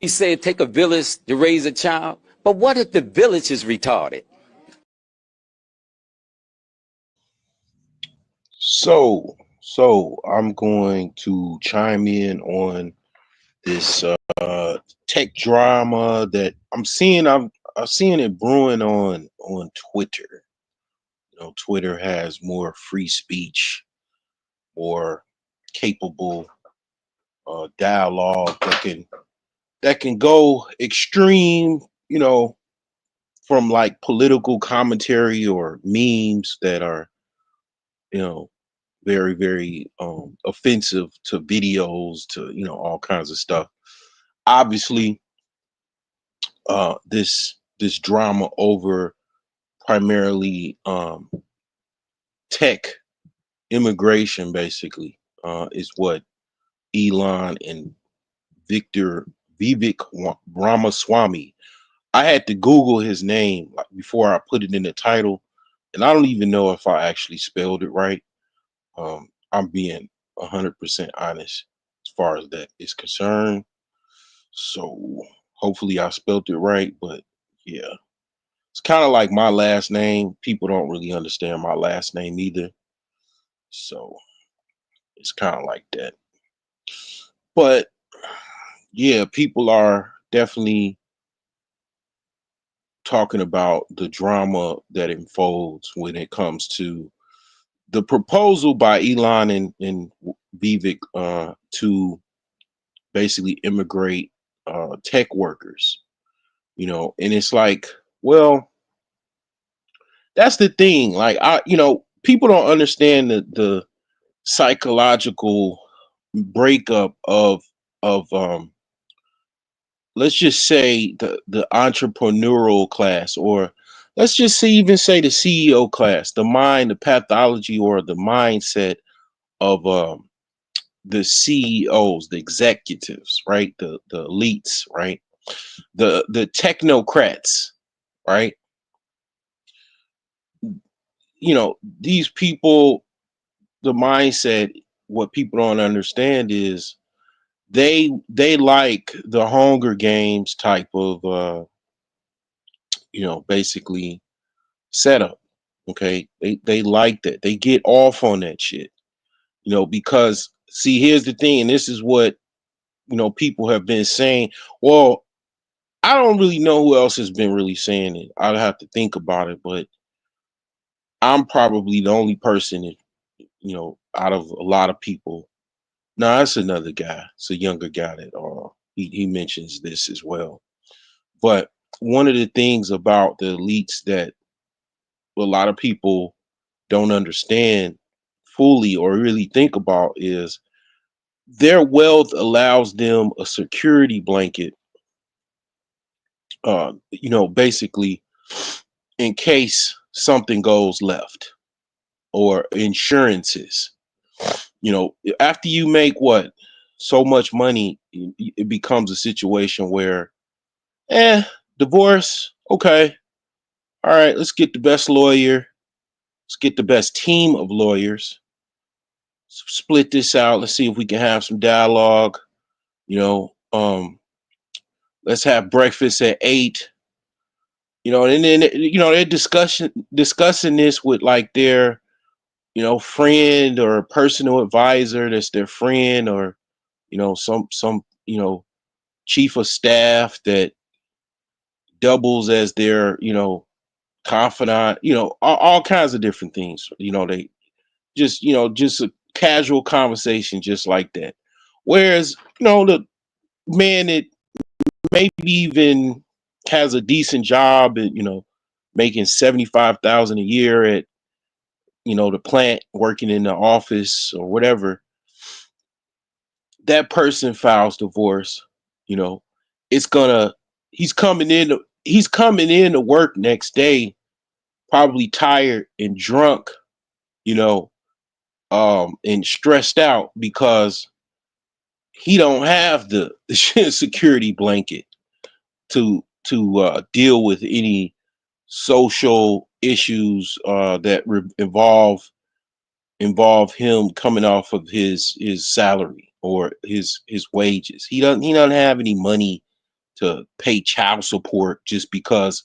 He said, take a village to raise a child. But what if the village is retarded? So I'm going to chime in on this tech drama that I'm seeing. I'm seeing it brewing on Twitter. You know, Twitter has more free speech, more capable dialogue that can go extreme. You know, from like political commentary or memes that are, you know, very offensive to videos, to, you know, all kinds of stuff. Obviously, this drama over primarily tech immigration basically is what Elon and Victor Vivek Ramaswamy. I had to Google his name like, before I put it in the title, and I don't even know if I actually spelled it right. I'm being 100% honest as far as that is concerned. So hopefully I spelled it right, but yeah, it's kind of like my last name. People don't really understand my last name either. So it's kind of like that. But yeah, people are definitely talking about the drama that unfolds when it comes to the proposal by Elon and Vivek to basically immigrate tech workers, you know, and it's like, well, that's the thing. Like, you know, people don't understand the psychological breakup of let's just say the entrepreneurial class, or let's just say even say the CEO class, the mind, the pathology, or the mindset of the CEOs, the executives, right? The elites, right? The technocrats, right? You know, these people, the mindset, what people don't understand is they like the Hunger Games type of you know, basically setup. Okay. They like that. They get off on that shit. You know, because see, here's the thing, and this is what, you know, people have been saying. Well, I don't really know who else has been really saying it. I'd have to think about it, but I'm probably the only person that, you know, out of a lot of people. No, it's another guy. It's a younger guy that he mentions this as well. But one of the things about the elites that a lot of people don't understand fully or really think about is their wealth allows them a security blanket, you know, basically in case something goes left, or insurances. You know, after you make what, so much money, it becomes a situation where, divorce, okay, all right, let's get the best lawyer, let's get the best team of lawyers, split this out, let's see if we can have some dialogue, you know, let's have breakfast at 8, you know, and then, you know, they're discussing this with like their, you know, friend or personal advisor that's their friend, or, you know, some, you know, chief of staff that doubles as their, you know, confidant, you know, all kinds of different things. You know, they just, you know, just a casual conversation just like that. Whereas, you know, the man that maybe even has a decent job and, you know, making 75,000 a year at, you know, the plant, working in the office or whatever, that person files divorce, you know, it's gonna he's coming in he's coming in to work next day, probably tired and drunk, you know, and stressed out because he don't have the security blanket to deal with any social issues that involve him coming off of his salary. or his wages. He doesn't have any money to pay child support just because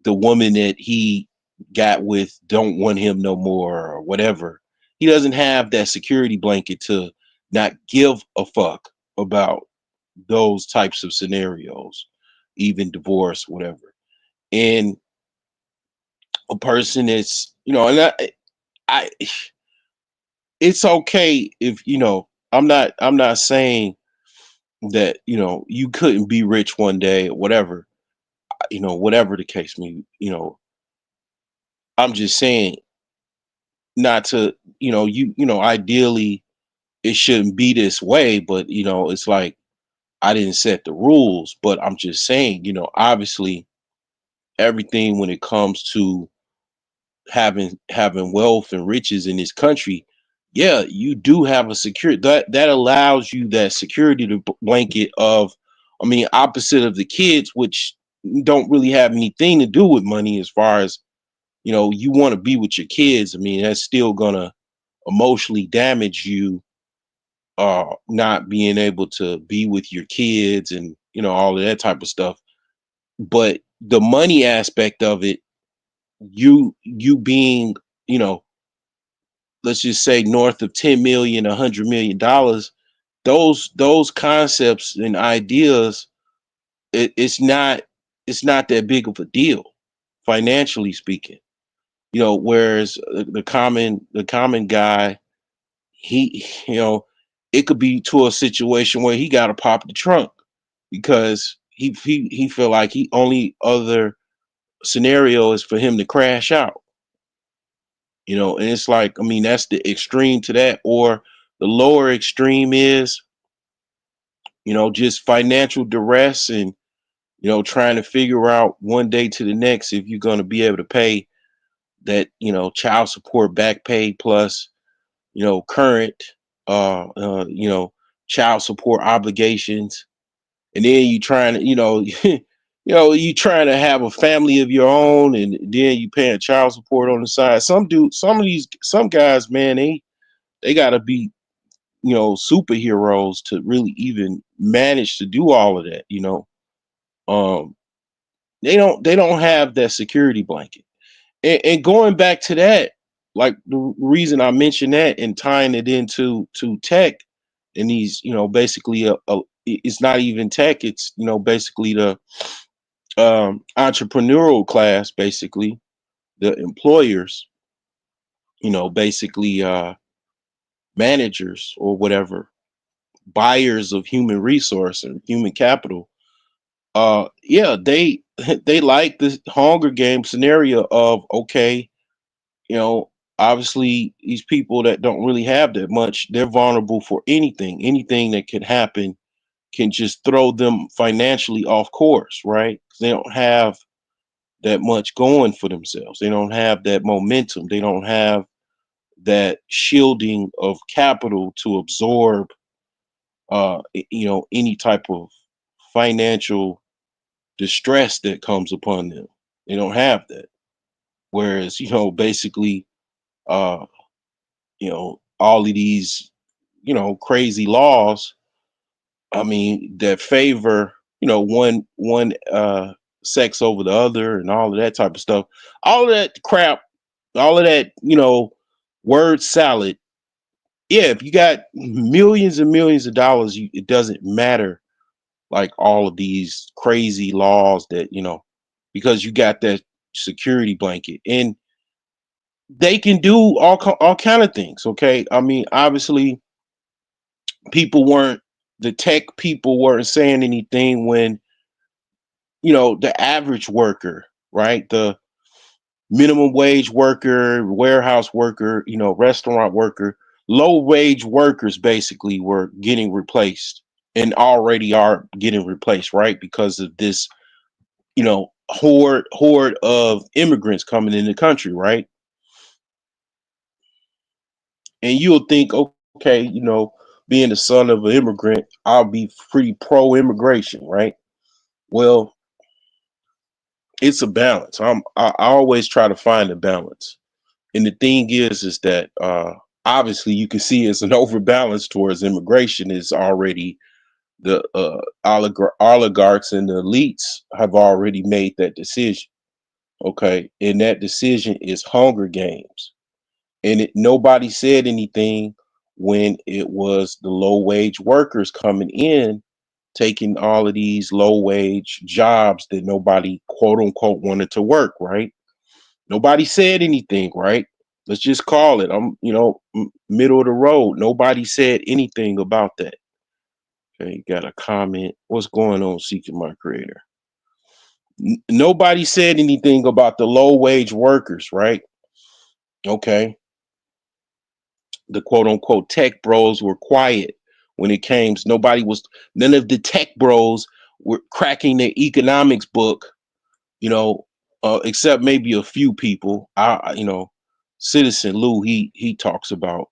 the woman that he got with don't want him no more or whatever. He doesn't have that security blanket to not give a fuck about those types of scenarios, even divorce, whatever. And a person that's, and I it's okay if, I'm not saying that, you couldn't be rich one day or whatever, whatever the case may, I'm just saying not to, ideally it shouldn't be this way, but it's like I didn't set the rules, but I'm just saying, obviously everything when it comes to having wealth and riches in this country, yeah, you do have a security that allows you that security to blanket of, I mean, opposite of the kids, which don't really have anything to do with money as far as, you want to be with your kids. I mean, that's still gonna emotionally damage you, not being able to be with your kids and, all of that type of stuff. But the money aspect of it, you being, you know, let's just say north of 10 million, $100 million, those concepts and ideas, it's not that big of a deal, financially speaking. Whereas the common guy, he, it could be to a situation where he got to pop the trunk because he feel like he only other scenario is for him to crash out. And it's like, I mean, that's the extreme to that. Or the lower extreme is, just financial duress and, trying to figure out one day to the next if you're going to be able to pay that, child support back pay plus, current, child support obligations. And then you trying to, you trying to have a family of your own, and then you paying child support on the side. Some guys, man, they gotta be, superheroes to really even manage to do all of that. Um, they don't have that security blanket. And going back to that, like the reason I mentioned that and tying it into to tech and these, basically it's not even tech, it's, basically the entrepreneurial class, basically the employers, basically managers or whatever, buyers of human resource and human capital. Yeah, they they like the Hunger Game scenario of, okay, you know, obviously these people that don't really have that much, they're vulnerable for anything. Anything that can happen can just throw them financially off course, right? 'Cause they don't have that much going for themselves. They don't have that momentum. They don't have that shielding of capital to absorb, any type of financial distress that comes upon them. They don't have that. Whereas, basically, uh, all of these, crazy laws, I mean, that favor, one sex over the other and all of that type of stuff. All of that crap, all of that, word salad. Yeah, if you got millions and millions of dollars, it doesn't matter, like all of these crazy laws that, because you got that security blanket. And they can do all kind of things. Okay, I mean, obviously, people weren't the tech people weren't saying anything when, the average worker, right, the minimum wage worker, warehouse worker, restaurant worker, low wage workers basically were getting replaced and already are getting replaced, right, because of this, horde of immigrants coming in the country, right? And you'll think, okay, being the son of an immigrant, I'll be pretty pro immigration, right? Well, it's a balance. I always try to find a balance. And the thing is that, obviously you can see it's an overbalance towards immigration is already the oligarchs and the elites have already made that decision. Okay, and that decision is Hunger Games, and nobody said anything when it was the low wage workers coming in, taking all of these low wage jobs that nobody quote unquote wanted to work, right? Nobody said anything, right? Let's just call it. I'm, middle of the road. Nobody said anything about that. Okay, got a comment. What's going on, Seeking My Creator? Nobody said anything about the low wage workers, right? Okay. The quote unquote tech bros were quiet when it came. None of the tech bros were cracking their economics book, you know, except maybe a few people. Citizen Lou, he talks about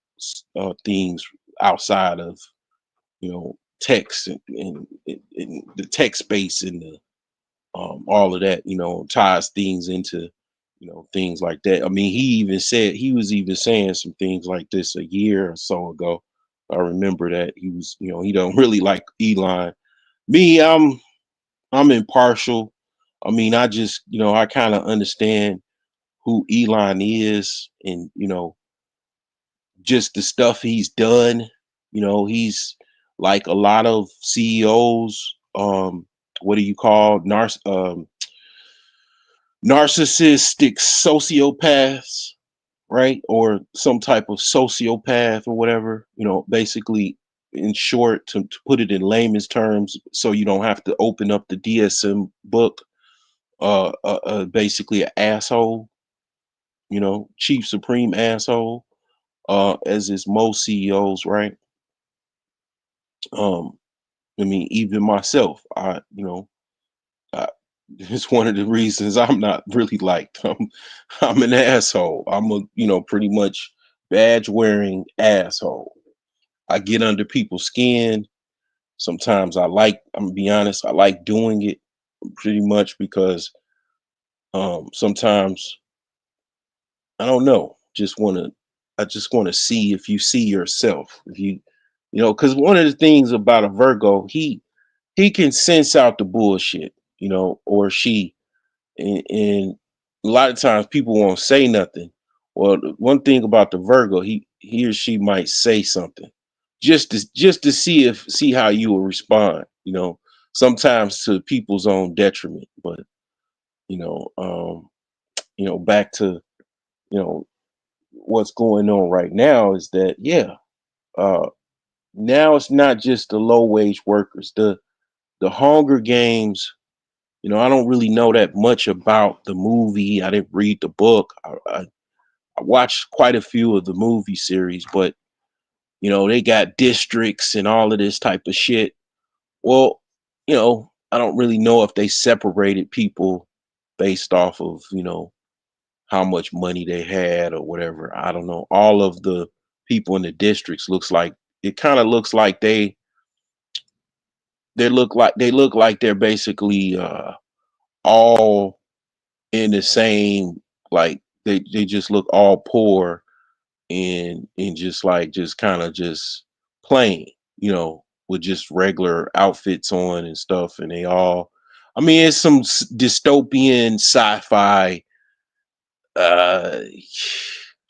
things outside of, text and the tech space and the all of that, ties things into, things like that. I mean, he was even saying some things like this a year or so ago. I remember that he was, he don't really like Elon. Me, I'm impartial. I mean, I just, I kind of understand who Elon is and, just the stuff he's done. He's like a lot of CEOs, what do you call narcissistic sociopaths, right? Or some type of sociopath or whatever, basically, in short, to put it in layman's terms, so you don't have to open up the DSM book, basically an asshole, chief supreme asshole, as is most CEOs, right? Um, I mean, even myself, I, it's one of the reasons I'm not really liked. I'm an asshole. I'm a, pretty much badge wearing asshole. I get under people's skin. Sometimes I'm gonna be honest, I like doing it pretty much because sometimes I don't know, I just want to see if you see yourself. If because one of the things about a Virgo, he can sense out the bullshit, or she. And a lot of times people won't say nothing. Well, the one thing about the Virgo, he or she might say something just to see how you will respond. Sometimes to people's own detriment. But you know, um, back to you know what's going on right now is that uh, now it's not just the low wage workers. The Hunger Games. I don't really know that much about the movie. I didn't read the book. I watched quite a few of the movie series, but they got districts and all of this type of shit. Well, I don't really know if they separated people based off of, how much money they had or whatever. I don't know. All of the people in the districts it kind of looks like they look like they're basically all in the same, like they just look all poor and just kind of just plain, with just regular outfits on and stuff, and they all, I mean, it's some dystopian sci-fi uh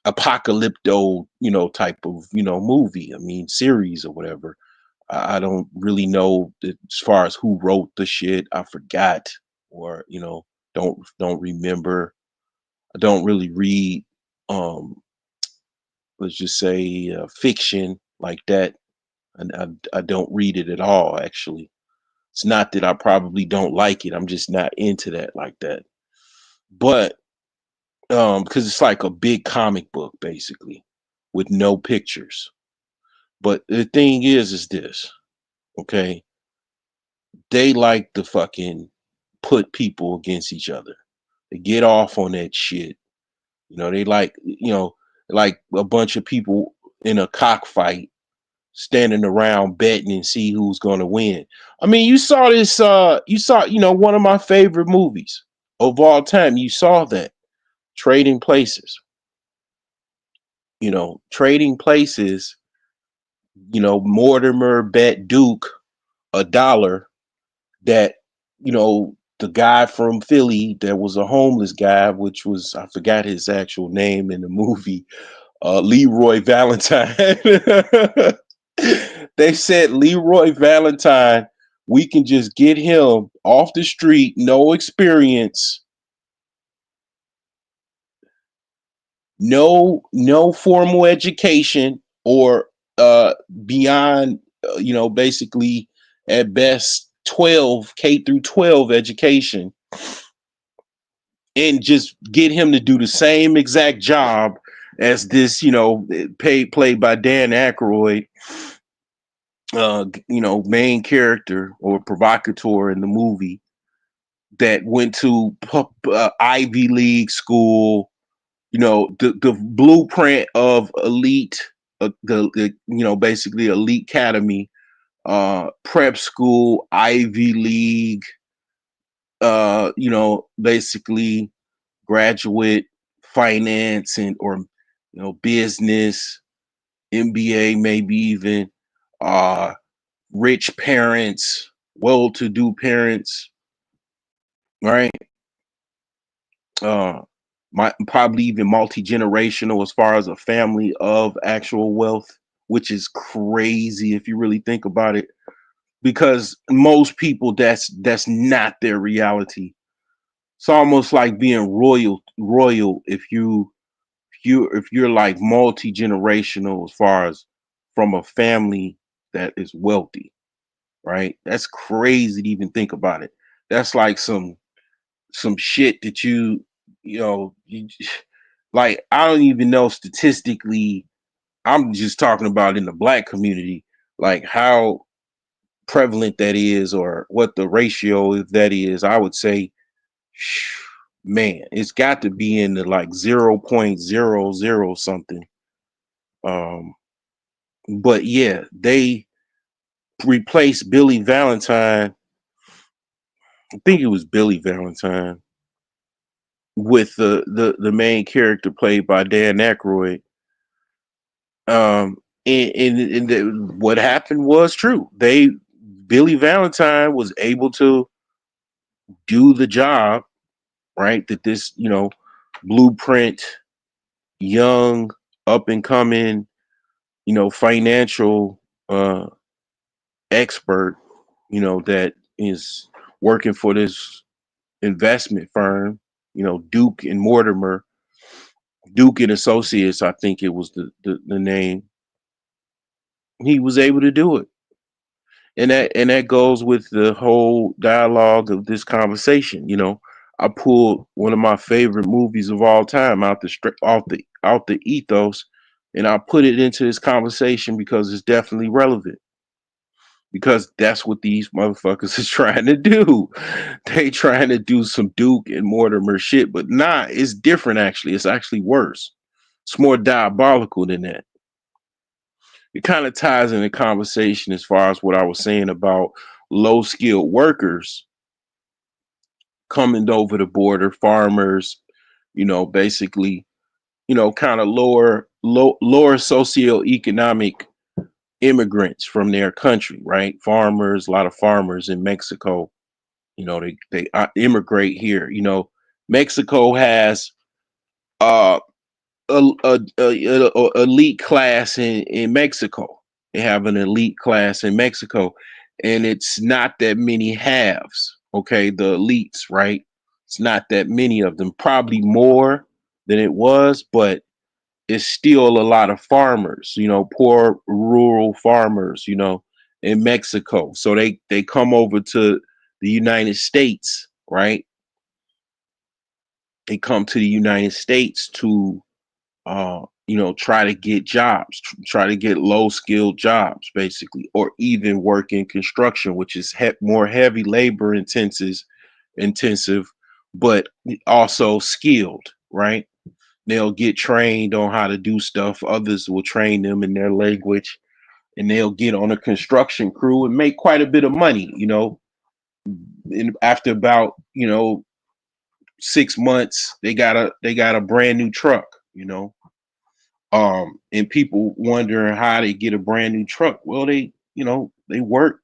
apocalypto, type of, movie, I mean, series or whatever. I don't really know as far as who wrote the shit. I forgot, or don't remember. I don't really read, um let's just say, fiction like that. And I don't read it at all, actually. It's not that I probably don't like it. I'm just not into that like that. But because it's like a big comic book basically with no pictures. But the thing is this, okay? They like to fucking put people against each other. They get off on that shit. They like a bunch of people in a cockfight standing around betting and see who's going to win. I mean, you saw, one of my favorite movies of all time. You saw that, Trading Places. trading places. Mortimer bet Duke $1 that, the guy from Philly that was a homeless guy, which was, I forgot his actual name in the movie, Leroy Valentine. They said Leroy Valentine, we can just get him off the street, no experience, no formal education, or beyond, basically at best 12 K through 12 education, and just get him to do the same exact job as this, played by Dan Aykroyd, main character or provocateur in the movie, that went to Ivy League school, the blueprint of elite, basically elite academy, prep school, Ivy League, basically graduate finance and, or business, MBA, maybe even, uh rich parents, well-to-do parents, right? uh Probably even multi-generational as far as a family of actual wealth, which is crazy if you really think about it, because most people, that's not their reality. It's almost like being royal if you're like multi-generational as far as from a family that is wealthy, right? That's crazy to even think about it. That's like some shit that like, I don't even know statistically. I'm just talking about in the black community, like how prevalent that is, or what the ratio if that is. I would say, man, it's got to be in the like 0.00 something. Um, but yeah, they replaced Billy Valentine. I think it was Billy Valentine with the main character played by Dan Aykroyd. What happened was true. Billy Valentine was able to do the job, right? That this, blueprint, young, up and coming, financial expert, that is working for this investment firm, Duke and Mortimer, Duke and Associates, I think it was the name. He was able to do it. And that goes with the whole dialogue of this conversation. I pulled one of my favorite movies of all time out the ethos, and I put it into this conversation because it's definitely relevant. Because that's what these motherfuckers is trying to do. They trying to do some Duke and Mortimer shit, but nah, it's different. Actually, it's actually worse. It's more diabolical than that. It kind of ties in the conversation as far as what I was saying about low skilled workers coming over the border, farmers, basically, kind of lower socioeconomic immigrants from their country, right? Farmers, a lot of farmers in Mexico, they immigrate here. Mexico has uh a elite class in Mexico. They have an elite class in Mexico, and it's not that many halves. Okay, the elites, right? It's not that many of them. Probably more than it was, but it's still a lot of farmers. Poor rural farmers. In Mexico, so they come over to the United States, right? They come to the United States to try to get jobs, try to get low skilled jobs, basically, or even work in construction, which is more heavy labor intensive, but also skilled, right? They'll get trained on how to do stuff. Others will train them in their language, and they'll get on a construction crew and make quite a bit of money, and after about, 6 months, they got a brand new truck, And people wondering how they get a brand new truck. Well, they work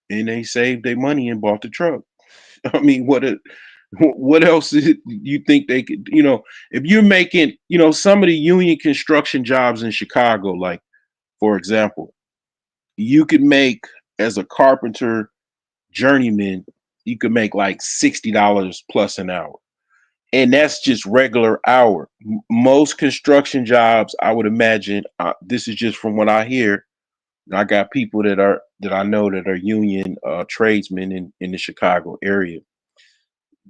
and they saved their money and bought the truck. I mean, what else you think they could, if you're making, some of the union construction jobs in Chicago, like, for example, you could make, as a carpenter journeyman, you could make like $60 plus an hour. And that's just regular hour. Most construction jobs, I would imagine, this is just from what I hear. I got people that I know that are union tradesmen in the Chicago area.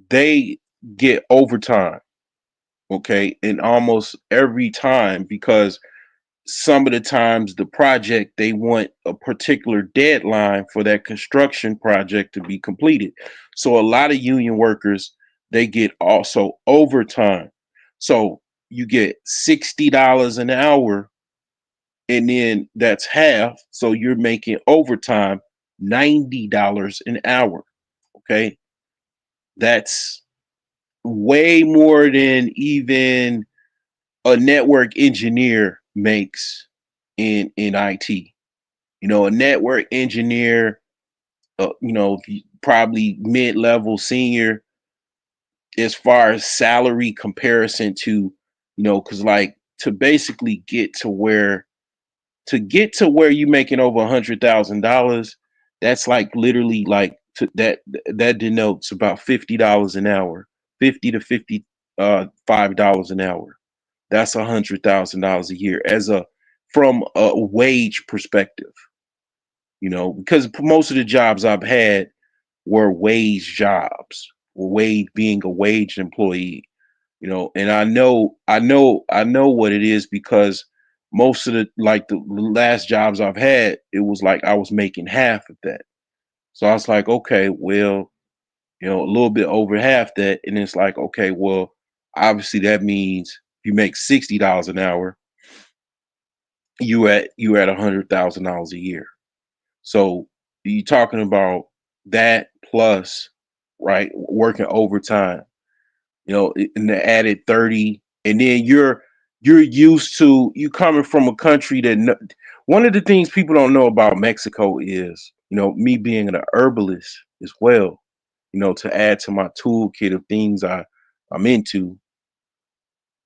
They get overtime, okay, and almost every time, because some of the times the project, they want a particular deadline for that construction project to be completed. So a lot of union workers, they get also overtime. So you get $60 an hour, and then that's half. So you're making overtime $90 an hour. Okay. That's way more than even a network engineer makes in IT. A network engineer, probably mid-level senior, as far as salary comparison to, because like to basically get to where you making over $100,000, that's like literally like that denotes about $50 an hour, 50 to 55 dollars an hour. That's $100,000 a year as a from a wage perspective. Because most of the jobs I've had were wage jobs, wage being a wage employee. And I know what it is, because most of the last jobs I've had, it was like I was making half of that. So I was like, okay, well, a little bit over half that, and it's like, okay, well, obviously that means if you make $60 an hour, you at $100,000 a year. So you talking about that plus, right, working overtime, and the added 30, and then you're used to, you coming from a country that one of the things people don't know about Mexico is, me being an herbalist as well, to add to my toolkit of things I'm into.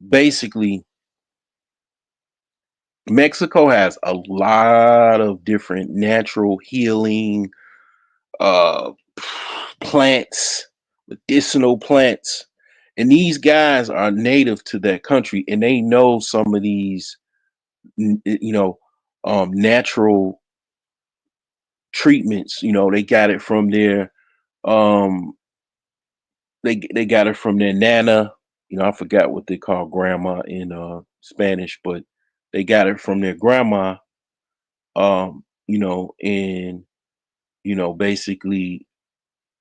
Basically, Mexico has a lot of different natural healing uh plants, medicinal plants. And these guys are native to that country, and they know some of these natural treatments. They got it from their um they got it from their nana. I forgot what they call grandma in Spanish, but they got it from their grandma. And basically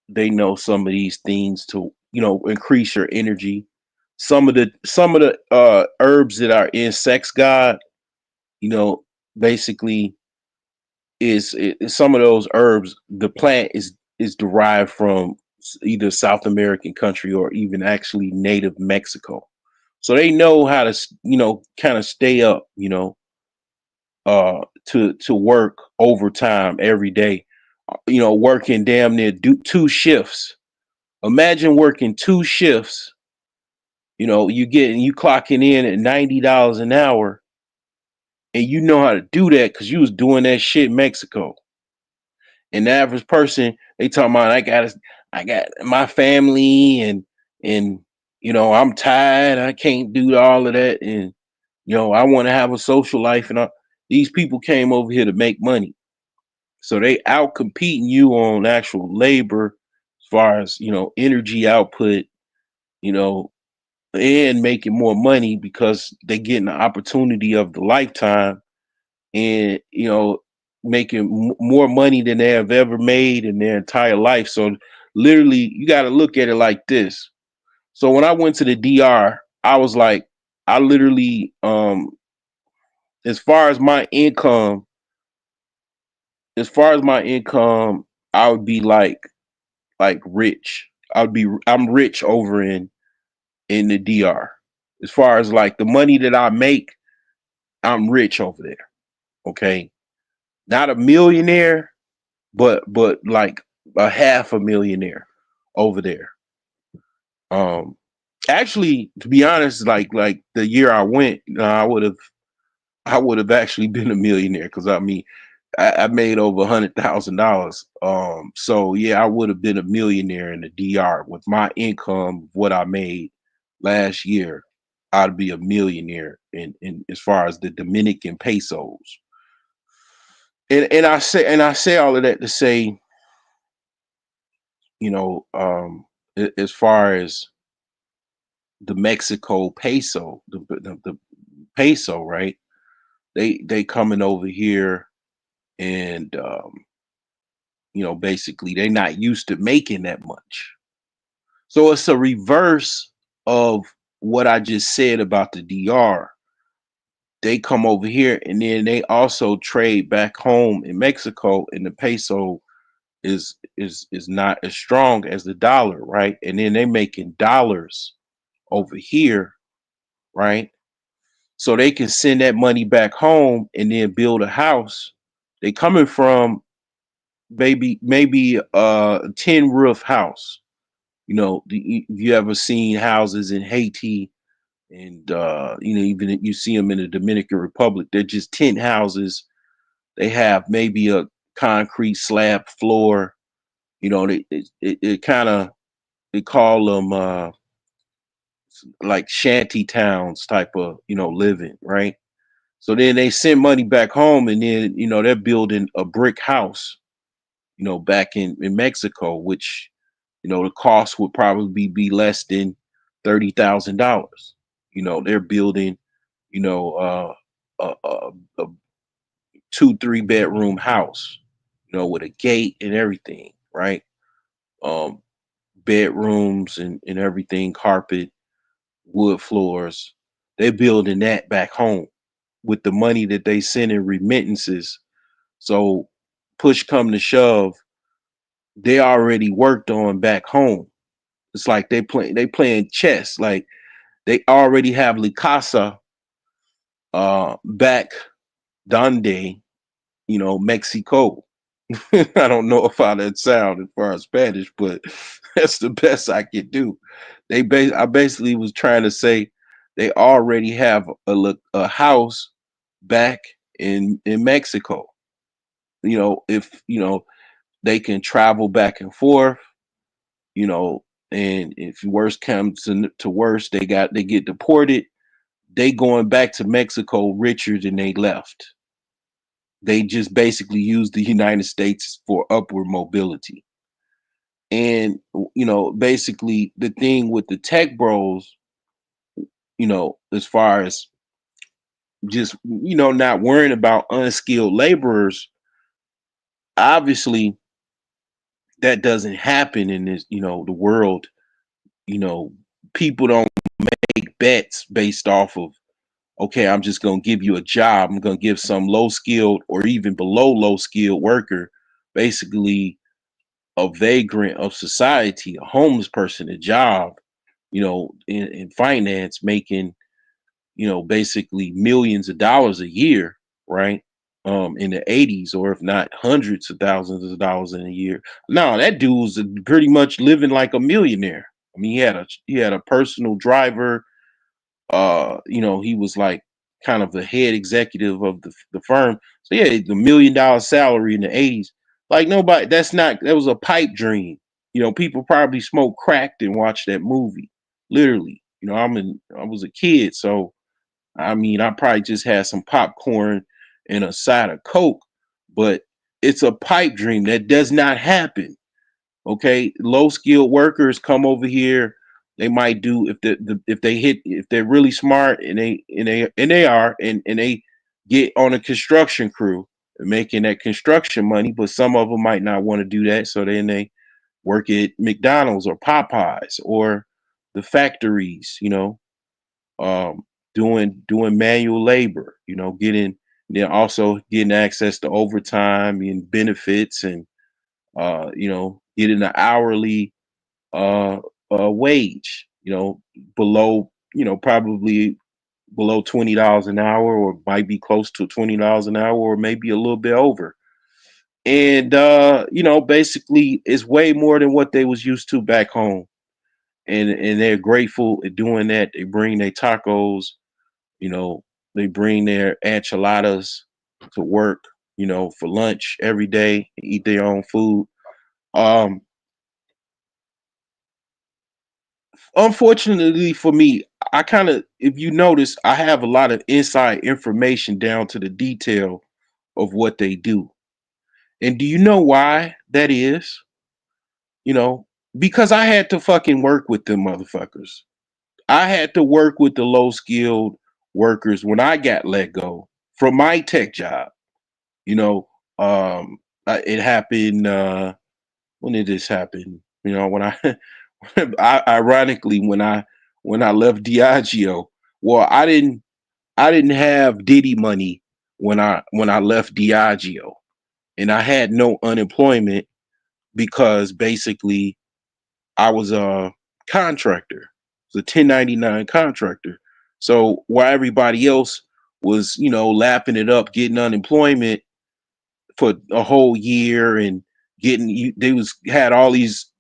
they know some of these things to increase your energy. Some of the herbs that are in sex god, you know basically some of those herbs, the plant is derived from either South American country or even actually native Mexico. So they know how to kind of stay up, to work overtime every day, working damn near two shifts. Imagine working two shifts. You clocking in at $90 an hour, and you know how to do that because you was doing that shit in Mexico. And the average person, they talking about, I got my family, and I'm tired. I can't do all of that, and I want to have a social life, and these people came over here to make money, so they out competing you on actual labor, as far as energy output, you know, and making more money because they getting the opportunity of the lifetime, and making more money than they have ever made in their entire life. So literally, you got to look at it like this. So when I went to the DR, I was like, I literally, as far as my income, as far as my income, I would be like rich. I'm rich over in the DR. As far as like the money that I make, I'm rich over there. Okay. Not a millionaire, but like a half a millionaire over there. Um Actually, to be honest, like the year I went, I would have actually been a millionaire because I mean I made over $100,000. So yeah, I would have been a millionaire in the DR with my income, what I made last year. I'd be a millionaire in as far as the Dominican pesos. And I say all of that to say, you know, as far as the Mexico peso, the peso, right? They coming over here and basically they're not used to making that much. So it's a reverse of what I just said about the DR. They come over here and then they also trade back home in Mexico, and the peso is not as strong as the dollar, right? And then they making dollars over here, right? So they can send that money back home and then build a house. They coming from maybe a tin roof house. You ever seen houses in Haiti and even you see them in the Dominican Republic? They're just tin houses. They have maybe a concrete slab floor. It kind of they call them like shanty towns type of living, right? So then they send money back home, and then they're building a brick house, back in Mexico, which the cost would probably be less than $30,000. They're building, you know, a 2-3 bedroom house, with a gate and everything, right? Um, Bedrooms and everything, carpet, wood floors. They're building that back home with the money that they send in remittances. So push come to shove, they already worked on back home. It's like they playing chess. Like they already have La Casa back donde, Mexico. I don't know if how that sound as far as Spanish, but that's the best I could do. I basically was trying to say they already have a house back in Mexico. If they can travel back and forth, you know, and if worst comes to worst, they get deported. They going back to Mexico richer than they left. They just basically use the United States for upward mobility. And basically the thing with the tech bros, as far as just not worrying about unskilled laborers, obviously that doesn't happen in this, the world. You know, People don't make bets based off of, okay, I'm just going to give you a job. I'm going to give some low skilled or even below low skilled worker, basically a vagrant of society, a homeless person, a job, in finance, making, basically millions of dollars a year, right? In the 80s, or if not hundreds of thousands of dollars in a year. No, that dude was pretty much living like a millionaire. I mean, he had a personal driver. He was like kind of the head executive of the firm. So yeah, the $1 million salary in the 80s. Like nobody, that was a pipe dream. People probably smoked cracked and watched that movie. Literally. I was a kid, so I mean, I probably just had some popcorn and a side of Coke, but it's a pipe dream that does not happen. Okay, low skilled workers come over here. They might do if they're really smart and they are and they get on a construction crew and making that construction money. But some of them might not want to do that, so then they work at McDonald's or Popeyes or the factories. Um, doing manual labor. Then also getting access to overtime and benefits and getting an hourly uh, wage, below, probably below $20 an hour, or might be close to $20 an hour, or maybe a little bit over. And basically it's way more than what they was used to back home. And they're grateful at doing that. They bring their tacos, you know, they bring their enchiladas to work, for lunch every day, eat their own food. Um, Unfortunately for me, I kind of, if you notice, I have a lot of inside information down to the detail of what they do. And do you know why that is? You know, because I had to fucking work with them motherfuckers. I had to work with the low skilled workers when I got let go from my tech job. You know, it happened. When did this happen? When ironically, when I left Diageo. Well, I didn't have Diddy money when I left Diageo, and I had no unemployment because basically I was a contractor, was a 1099 contractor. So while everybody else was, lapping it up, getting unemployment for a whole year and they had all these,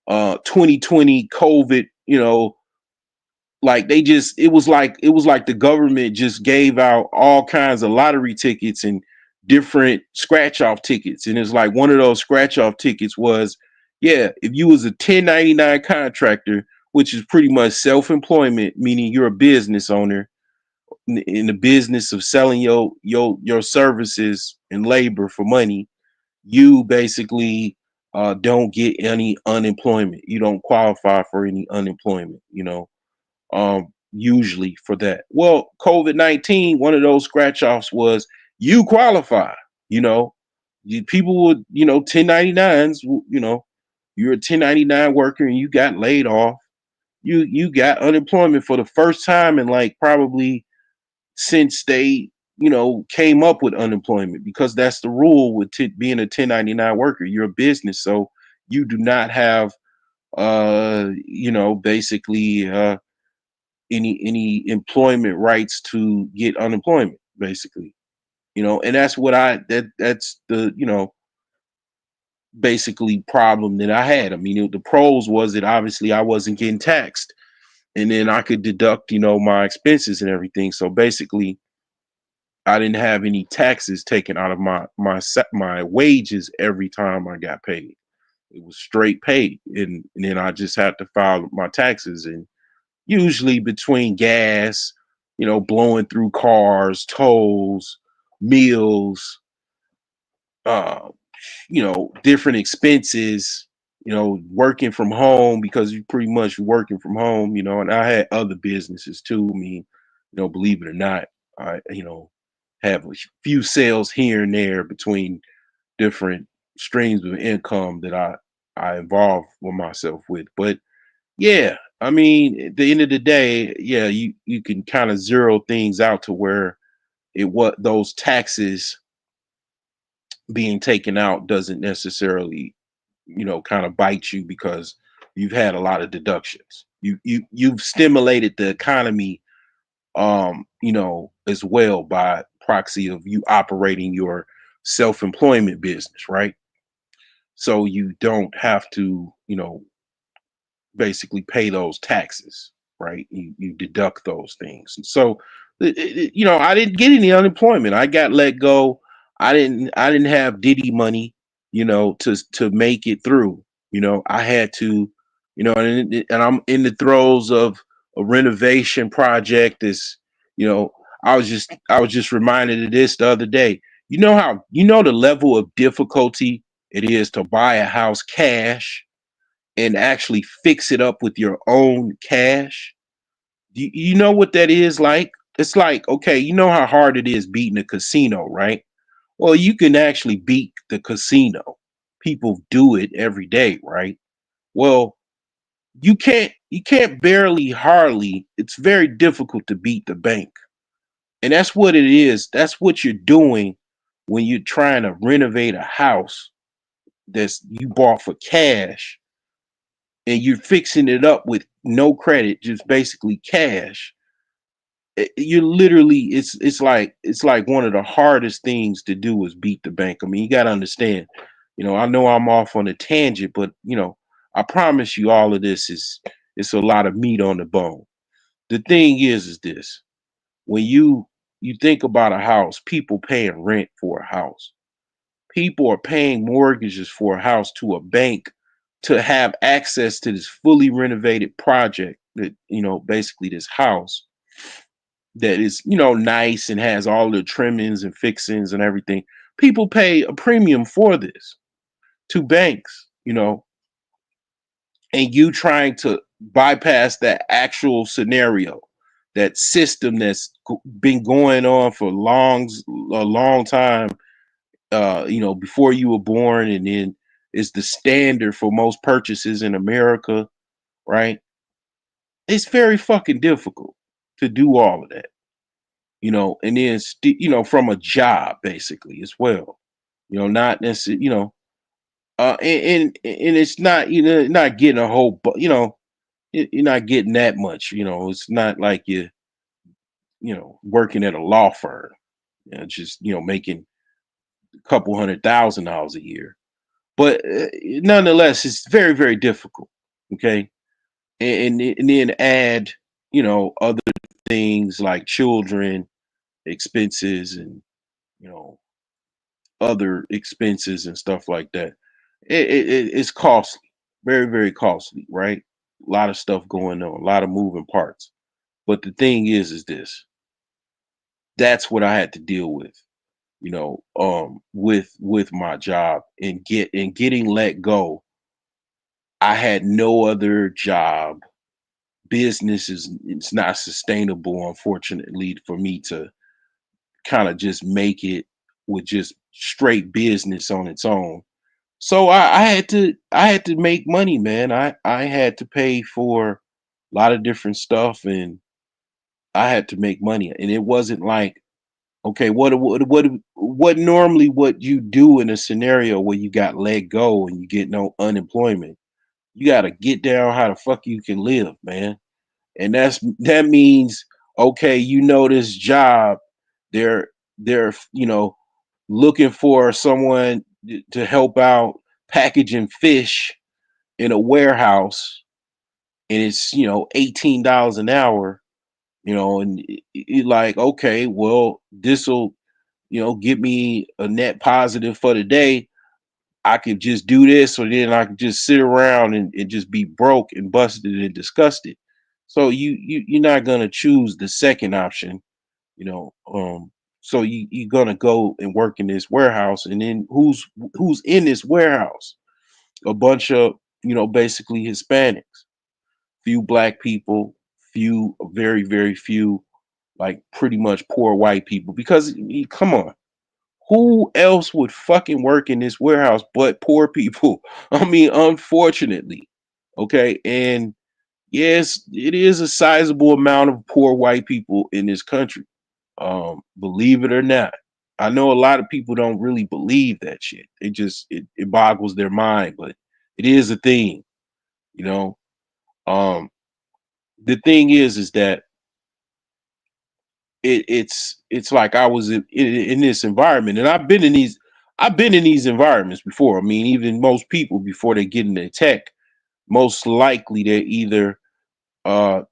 2020 COVID, like it was like the government just gave out all kinds of lottery tickets and different scratch off tickets. And it's like one of those scratch off tickets was, yeah, if you was a 1099 contractor, which is pretty much self-employment, meaning you're a business owner in the business of selling your services and labor for money, you basically don't get any unemployment. You don't qualify for any unemployment, usually for that. Well, COVID-19, one of those scratch offs was you qualify, you know. People would, 1099s, you're a 1099 worker and you got laid off. You got unemployment for the first time in like probably since they, came up with unemployment, because that's the rule with being a 1099 worker. You're a business, so you do not have basically any employment rights to get unemployment, basically. And that's what that's the, basically problem that I had. I mean, the pros was that obviously I wasn't getting taxed, and then I could deduct, my expenses and everything. So basically I didn't have any taxes taken out of my wages every time I got paid. It was straight paid, and then I just had to file my taxes. And usually between gas, blowing through cars, tolls, meals, uh, different expenses, working from home, because you pretty much working from home, and I had other businesses too. I mean, believe it or not, I, have a few sales here and there between different streams of income that I involve with myself with. But yeah, I mean, at the end of the day, yeah, you can kind of zero things out to where what those taxes being taken out doesn't necessarily, kind of bite you, because you've had a lot of deductions. You've stimulated the economy, as well, by proxy of you operating your self-employment business, right? So you don't have to, basically pay those taxes, right? You deduct those things. And so, I didn't get any unemployment. I got let go. I didn't have Diddy money, to make it through. I had to, and I'm in the throes of a renovation project. You know, I was just reminded of this the other day. The level of difficulty it is to buy a house cash and actually fix it up with your own cash. You know what that is like? It's like, okay, you know how hard it is beating a casino, right? Well, you can actually beat the casino. People do it every day, right? Well, you can't barely hardly, it's very difficult to beat the bank. And that's what it is. That's what you're doing when you're trying to renovate a house that's you bought for cash, and you're fixing it up with no credit, just basically cash. you're literally, it's like one of the hardest things to do is beat the bank. I mean, you got to understand. I know I'm off on a tangent, but I promise you, all of this is it's a lot of meat on the bone. The thing is this: when you think about a house, people paying rent for a house. People are paying mortgages for a house to a bank to have access to this fully renovated project that, basically this house that is, nice and has all the trimmings and fixings and everything. People pay a premium for this to banks, and you trying to bypass that actual scenario, that system that's been going on for a long time, before you were born, and then is the standard for most purchases in America, right? It's very fucking difficult to do all of that, and then from a job basically as well, not necessarily, and it's not, not getting a whole, but you're not getting that much, it's not like working at a law firm, just making a couple $100,000 a year, but nonetheless, it's very, very difficult. Okay, and then add, other things like children expenses and you know other expenses and stuff like that. It's costly, very, very costly, right? A lot of stuff going on, a lot of moving parts. But the thing is this: that's what I had to deal with, with my job, and getting let go. I had no other job. Business is it's not sustainable, unfortunately, for me to kind of just make it with just straight business on its own. So I had to make money, man. I had to pay for a lot of different stuff, and I had to make money. And it wasn't like, okay, what normally what you do in a scenario where you got let go and you get no unemployment. You got to get down how the fuck you can live, man. And that means, okay, this job, they're looking for someone to help out packaging fish in a warehouse, and it's $18 an hour, and you like, okay, well, this will get me a net positive for the day. I could just do this, or then I could just sit around and just be broke and busted and disgusted. So you're not gonna choose the second option, you know. So you're gonna go and work in this warehouse, and then who's in this warehouse? A bunch of basically Hispanics, few black people, few, very, very few, like pretty much poor white people. Because come on, who else would fucking work in this warehouse but poor people? I mean, unfortunately. Okay. And yes, it is a sizable amount of poor white people in this country. Believe it or not. I know a lot of people don't really believe that shit. It boggles their mind, but it is a thing, you know. Um, the thing is that it's like I was in this environment, and I've been in these environments before. I mean, even most people before they get into tech, most likely they're either uh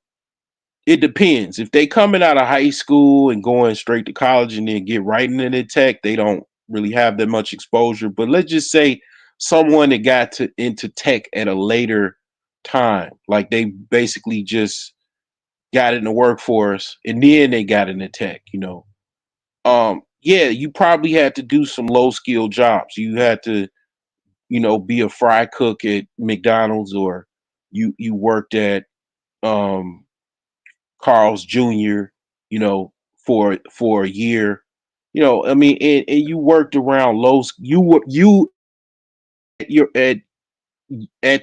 it depends. If they coming out of high school and going straight to college and then get right into tech, they don't really have that much exposure. But let's just say someone that got into tech at a later time, like they basically just got in the workforce and then they got into tech, yeah, you probably had to do some low skill jobs. You had to, be a fry cook at McDonald's, or you worked at um Carl's Jr., for a year. I mean, and you worked around you were you you're at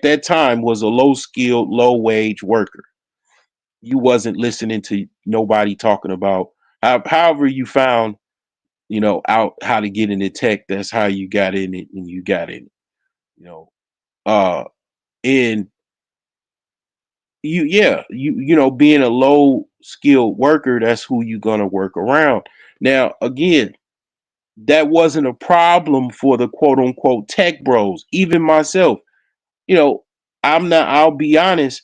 that time was a low skilled, low wage worker. You wasn't listening to nobody talking about however you found, out how to get into tech. That's how you got in it, and you got in it, you know. Uh and you being a low skilled worker, that's who you're gonna work around. Now again, that wasn't a problem for the quote unquote tech bros. Even myself, you know, I'll be honest,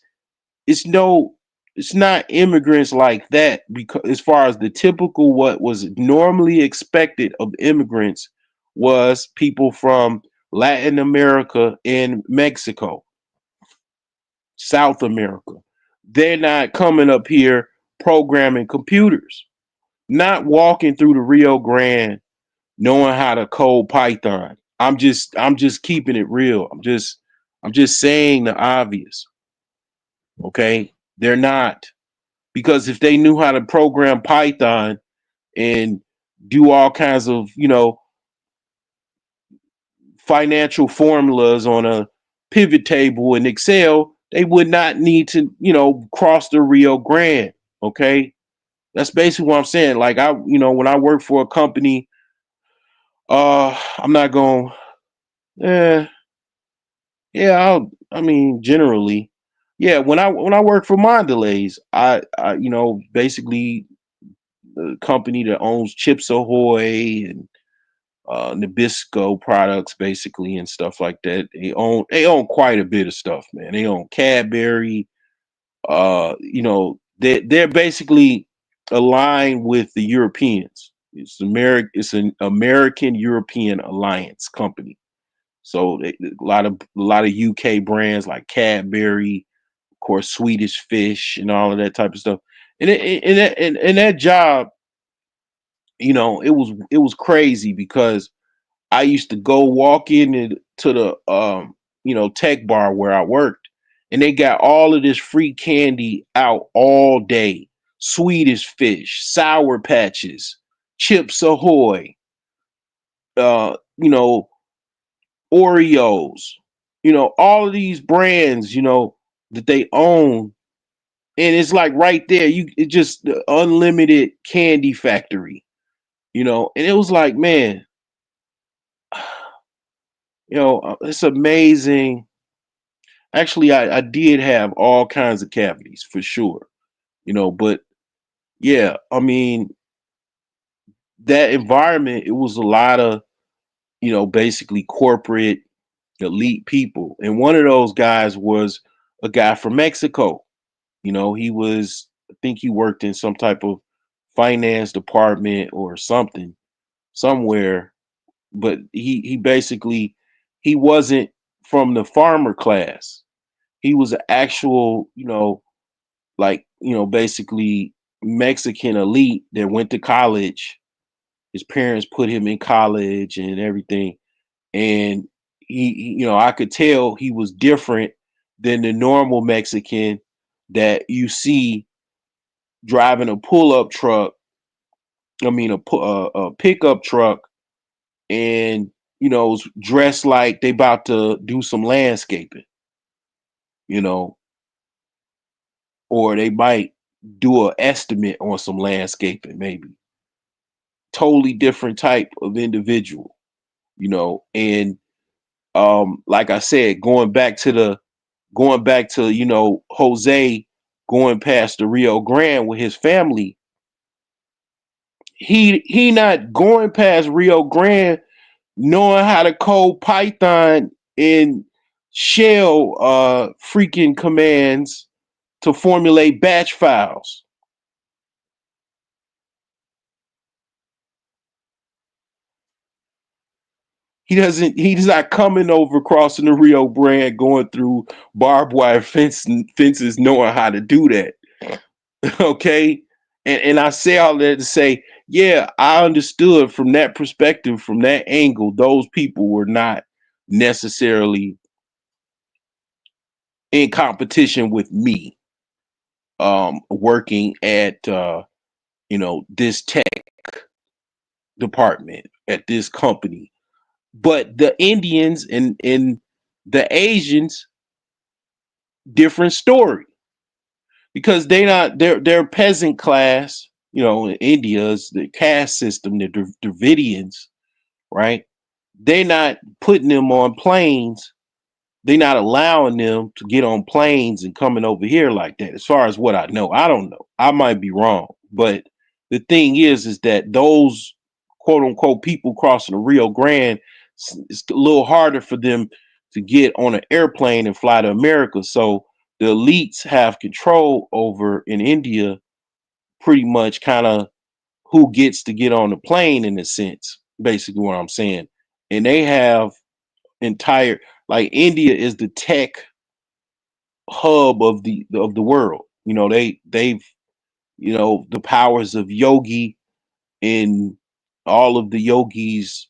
it's no it's not immigrants like that, because as far as the typical what was normally expected of immigrants was people from Latin America and Mexico, South America. They're not coming up here programming computers, not walking through the Rio Grande knowing how to code Python. I'm just keeping it real. I'm just saying the obvious. Okay? They're not, because if they knew how to program Python and do all kinds of, financial formulas on a pivot table in Excel, they would not need to, cross the Rio Grande. Okay? That's basically what I'm saying. Like when I work for a company, I'm not going, eh, yeah, I mean, generally, yeah. When I work for Mondelez, I basically the company that owns Chips Ahoy and Nabisco products, basically, and stuff like that. They own quite a bit of stuff, man. They own Cadbury. They're basically aligned with the Europeans. It's an American European alliance company. So a lot of UK brands like Cadbury, of course, Swedish Fish, and all of that type of stuff. And that job, it was crazy because I used to go walk to the tech bar where I worked, and they got all of this free candy out all day. Swedish Fish, Sour Patches, Chips Ahoy, uh, you know, Oreos, all of these brands, that they own. And it's like right there, it just the unlimited candy factory, and it was like, man, it's amazing. Actually, I did have all kinds of cavities for sure, but yeah, I mean, that environment, it was a lot of, basically corporate elite people. And one of those guys was a guy from Mexico. I think he worked in some type of finance department or something somewhere, but he basically, he wasn't from the farmer class. He was an actual, like, basically Mexican elite that went to college. His parents put him in college and everything. And I could tell he was different than the normal Mexican that you see driving a pull-up truck. I mean, a pickup truck, and dressed like they about to do some landscaping, you know, or they might do an estimate on some landscaping, maybe. Totally different type of individual, and like I said, going back to Jose going past the Rio Grande with his family. He not going past Rio Grande knowing how to code Python and shell freaking commands to formulate batch files. He's not coming over crossing the Rio Grande going through barbed wire fences knowing how to do that. Okay. And I say all that to say, yeah, I understood from that perspective, from that angle, those people were not necessarily in competition with me, working at this tech department at this company. But the Indians and the Asians, different story, because they're peasant class. In India's the caste system, the Dravidians, right? They're not putting them on planes they're not allowing them to get on planes and coming over here like that. As far as what I know, I don't know. I might be wrong, but the thing is that those quote unquote people crossing the Rio Grande, it's a little harder for them to get on an airplane and fly to America. So the elites have control over in India, pretty much kind of who gets to get on the plane in a sense. Basically, what I'm saying, and they have entire like India is the tech hub of the world. You know, they've the powers of yogi and all of the yogis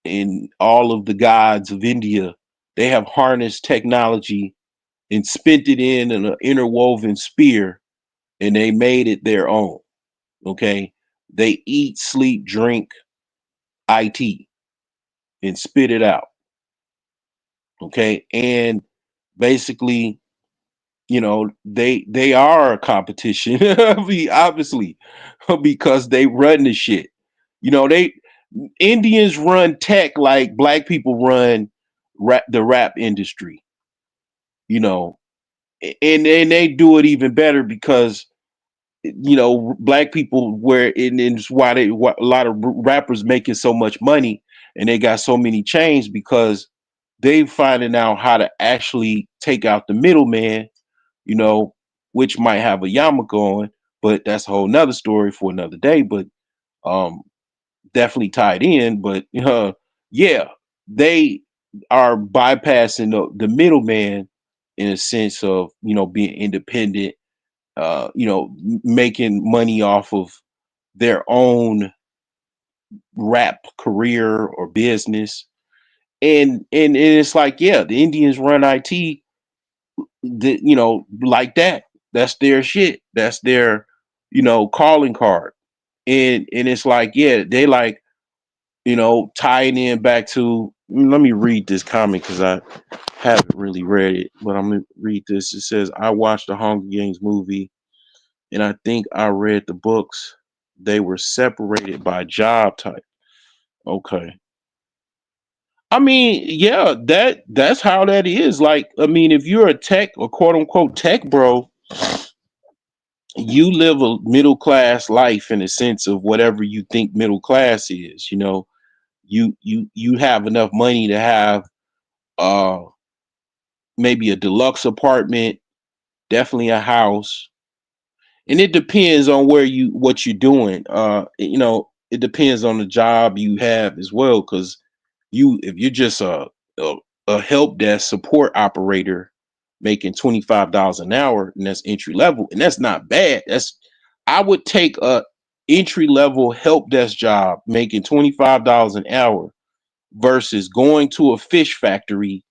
and all of the gods of India. They have harnessed technology and spent it in an interwoven spear, and they made it their own. Okay, they eat, sleep, drink IT and spit it out. Okay, and basically they are a competition. I mean, obviously, because they run the shit. They Indians run tech like black people run the rap industry. You know, and they do it even better because black people and it's why a lot of rappers making so much money and they got so many chains because they finding out how to actually take out the middleman, you know, which might have a yarmulke on, but that's a whole nother story for another day. But um, definitely tied in. But yeah, they are bypassing the middleman in a sense of being independent, making money off of their own rap career or business. And it's like, yeah, the Indians run IT, like that. That's their shit. That's their, calling card. And it's like, yeah, they like, tying in back to. Let me read this comment because I haven't really read it, but I'm gonna read this. It says, "I watched the Hunger Games movie, and I think I read the books. They were separated by job type." Okay. I mean, yeah, that's how that is. Like, I mean, if you're a tech or quote unquote tech bro, you live a middle class life in a sense of whatever you think middle class is. You have enough money to have uh maybe a deluxe apartment, definitely a house, and it depends on what you're doing. It depends on the job you have as well, because if you're just a help desk support operator making $25 an hour, and that's entry level, and that's not bad. I would take a entry level help desk job making $25 an hour versus going to a fish factory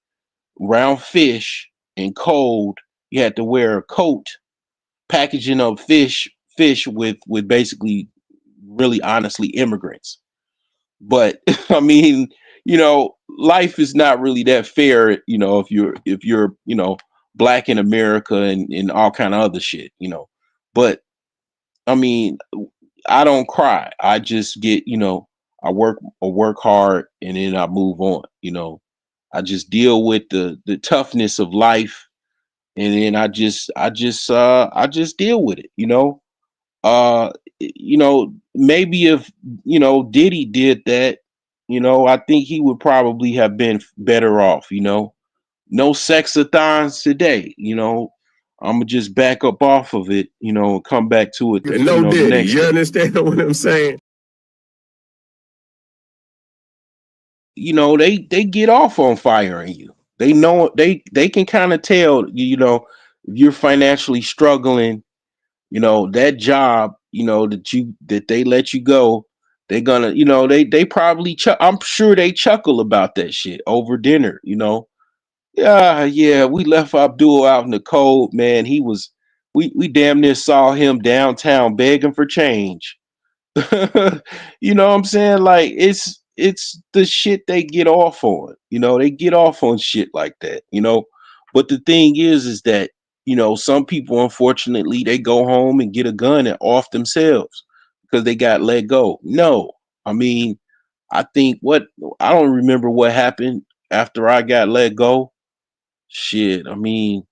around fish and cold. You had to wear a coat packaging up fish with basically really honestly immigrants. But I mean, life is not really that fair, if you're black in America and all kind of other shit. But I mean, I don't cry. I just I work hard and then I move on. I just deal with the toughness of life, and then I just deal with it. Maybe if Diddy did that, I think he would probably have been better off. No sexathons today. I'm gonna just back up off of it, and come back to it, No the Diddy. next You day. understand what I'm saying? They get off on firing you. They know they can kind of tell, if you're financially struggling, that job, that they let you go, they're gonna, they probably I'm sure they chuckle about that shit over dinner. Yeah, we left Abdul out in the cold, man. We damn near saw him downtown begging for change. You know what I'm saying? Like, it's the shit they get off on. They get off on shit like that. But the thing is that, some people, unfortunately, they go home and get a gun and off themselves because they got let go. No. I mean, I think I don't remember what happened after I got let go. shit, I mean,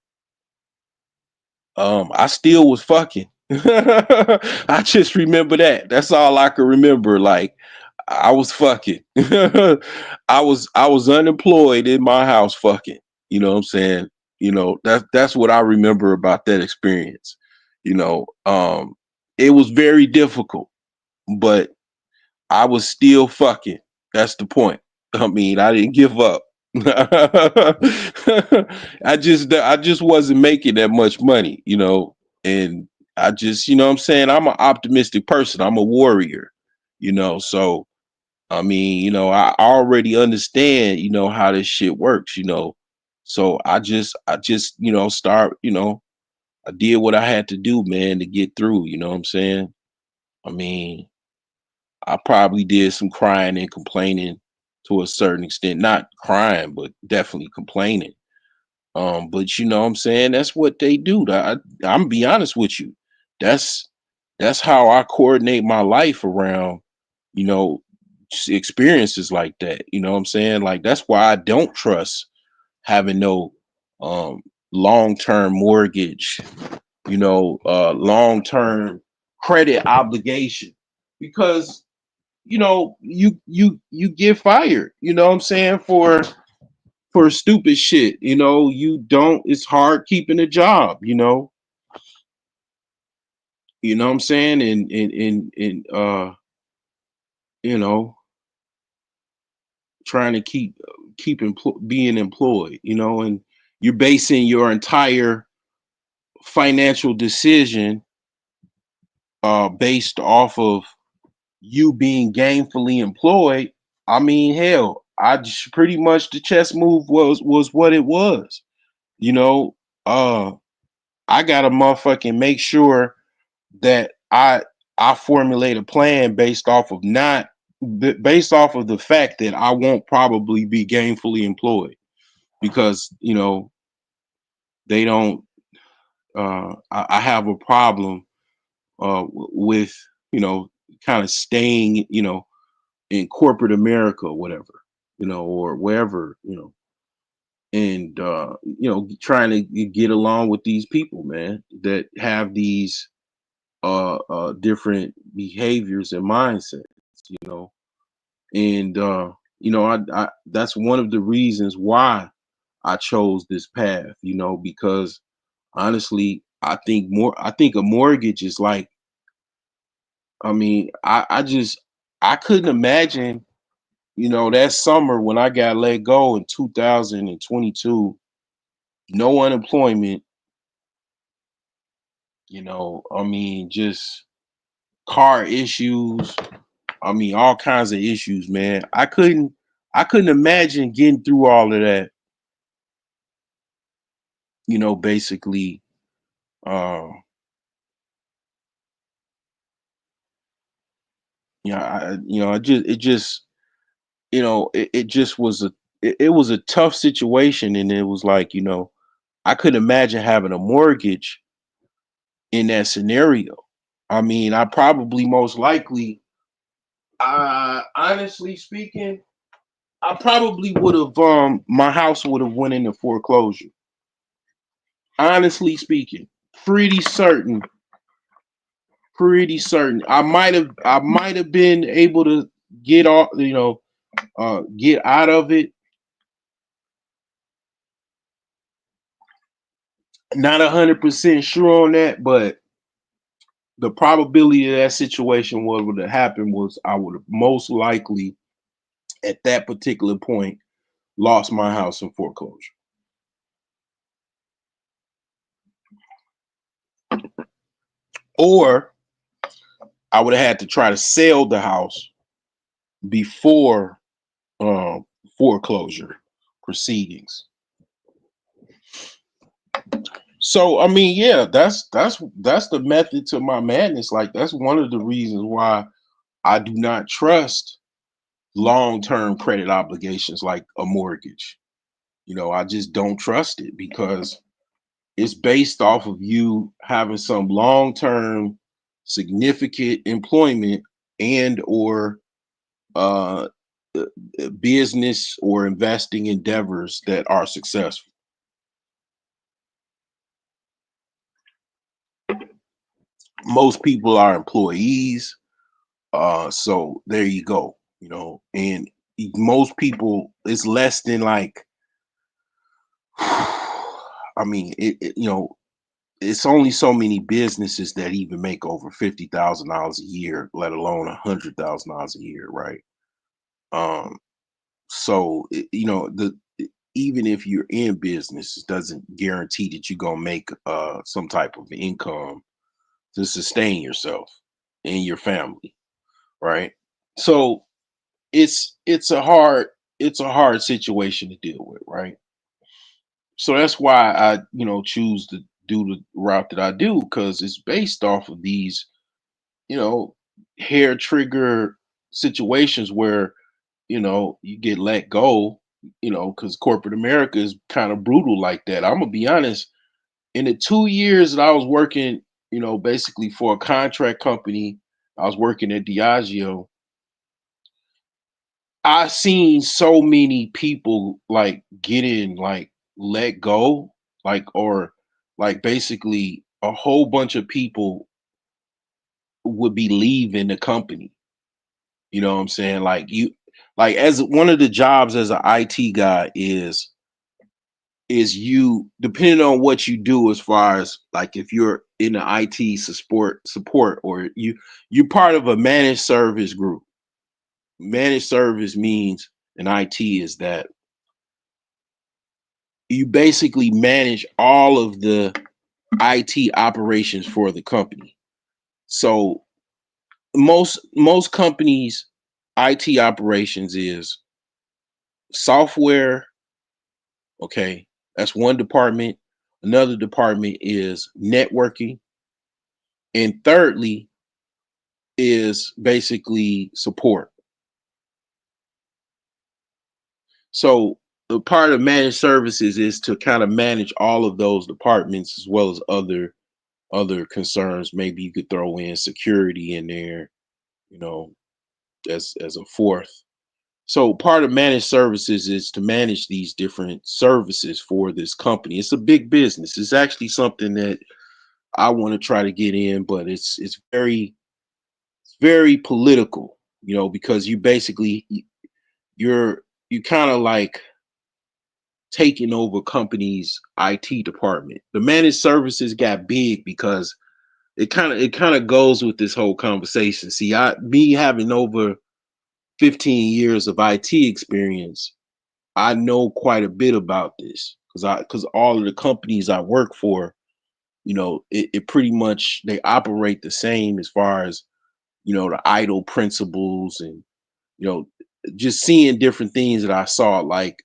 I still was fucking. I just remember that. That's all I can remember. Like I was fucking. I was unemployed in my house fucking. You know what I'm saying? That's what I remember about that experience. You know, it was very difficult, but I was still fucking. That's the point. I mean, I didn't give up. I just wasn't making that much money, and I just, what I'm saying, I'm an optimistic person. I'm a warrior, so I mean, I already understand, how this shit works. So I just, start, I did what I had to do, man, to get through, you know what I'm saying? I mean, I probably did some crying and complaining to a certain extent. Not crying, but definitely complaining. But you know what I'm saying? That's what they do. I'm be honest with you. That's that's how I coordinate my life around, you know, experiences like that. You know what I'm saying? Like that's why I don't trust having no um long-term mortgage, long-term credit obligation. Because you get fired, you know what I'm saying, for stupid shit. You don't It's hard keeping a job, what I'm saying, and you know trying to being employed, and you're basing your entire financial decision based off of you being gainfully employed. I mean, hell, I just pretty much the chess move was what it was. You know, uh, I gotta motherfucking make sure that I formulate a plan based off of the fact that I won't probably be gainfully employed because they don't. I have a problem with kind of staying in corporate America or whatever, or wherever, and trying to get along with these people, man, that have these different behaviors and mindsets, you know, and I that's one of the reasons why I chose this path, because honestly, I think a mortgage is like, I mean, I couldn't imagine, that summer when I got let go in 2022, no unemployment, I mean, just car issues, I mean, all kinds of issues, man. I couldn't imagine getting through all of that, basically, uh, it just was it was a tough situation, and it was like, I couldn't imagine having a mortgage in that scenario. I mean, I probably most likely, honestly speaking, I probably would have my house would have went into foreclosure. Honestly speaking, pretty certain, pretty certain. I might have been able to get off, get out of it. Not 100% sure on that, but the probability of that situation, what would have happened was I would have most likely at that particular point lost my house in foreclosure. Or I would have had to try to sell the house before um, foreclosure proceedings. So I mean, yeah, that's the method to my madness. Like that's one of the reasons why I do not trust long-term credit obligations like a mortgage. I just don't trust it because it's based off of you having some long-term significant employment and or uh, business or investing endeavors that are successful. Most people are employees. So there you go, and most people, it's less than like, I mean, it's only so many businesses that even make over $50,000 a year, let alone $100,000 a year, right? Um, so even if you're in business, it doesn't guarantee that you're gonna make some type of income to sustain yourself and your family, right? So it's a hard situation to deal with, right? So that's why I choose to do the route that I do, because it's based off of these you know hair trigger situations where you get let go, because corporate America is kind of brutal like that. I'm gonna be honest. In the 2 years that I was working, basically for a contract company, I was working at Diageo. I seen so many people like getting like let go, or like basically a whole bunch of people would be leaving the company. You know what I'm saying? Like as one of the jobs as an IT guy is you, depending on what you do, as far as like if you're in the IT support, or you're part of a managed service group. Managed service means in IT is that you basically manage all of the IT operations for the company. So most companies IT operations is software, okay? That's one department. Another department is networking, and thirdly is basically support. So the part of managed services is to kind of manage all of those departments, as well as other concerns. Maybe you could throw in security in there, you know, as a fourth. So part of managed services is to manage these different services for this company. It's a big business. It's actually something that I want to try to get in, but it's very political, because you basically you kind of like taking over companies' IT department. The managed services got big because it kind of goes with this whole conversation. See, me having over 15 years of IT experience, I know quite a bit about this, because all of the companies I work for, it pretty much, they operate the same, as far as the idle principles, and you know just seeing different things that I saw. Like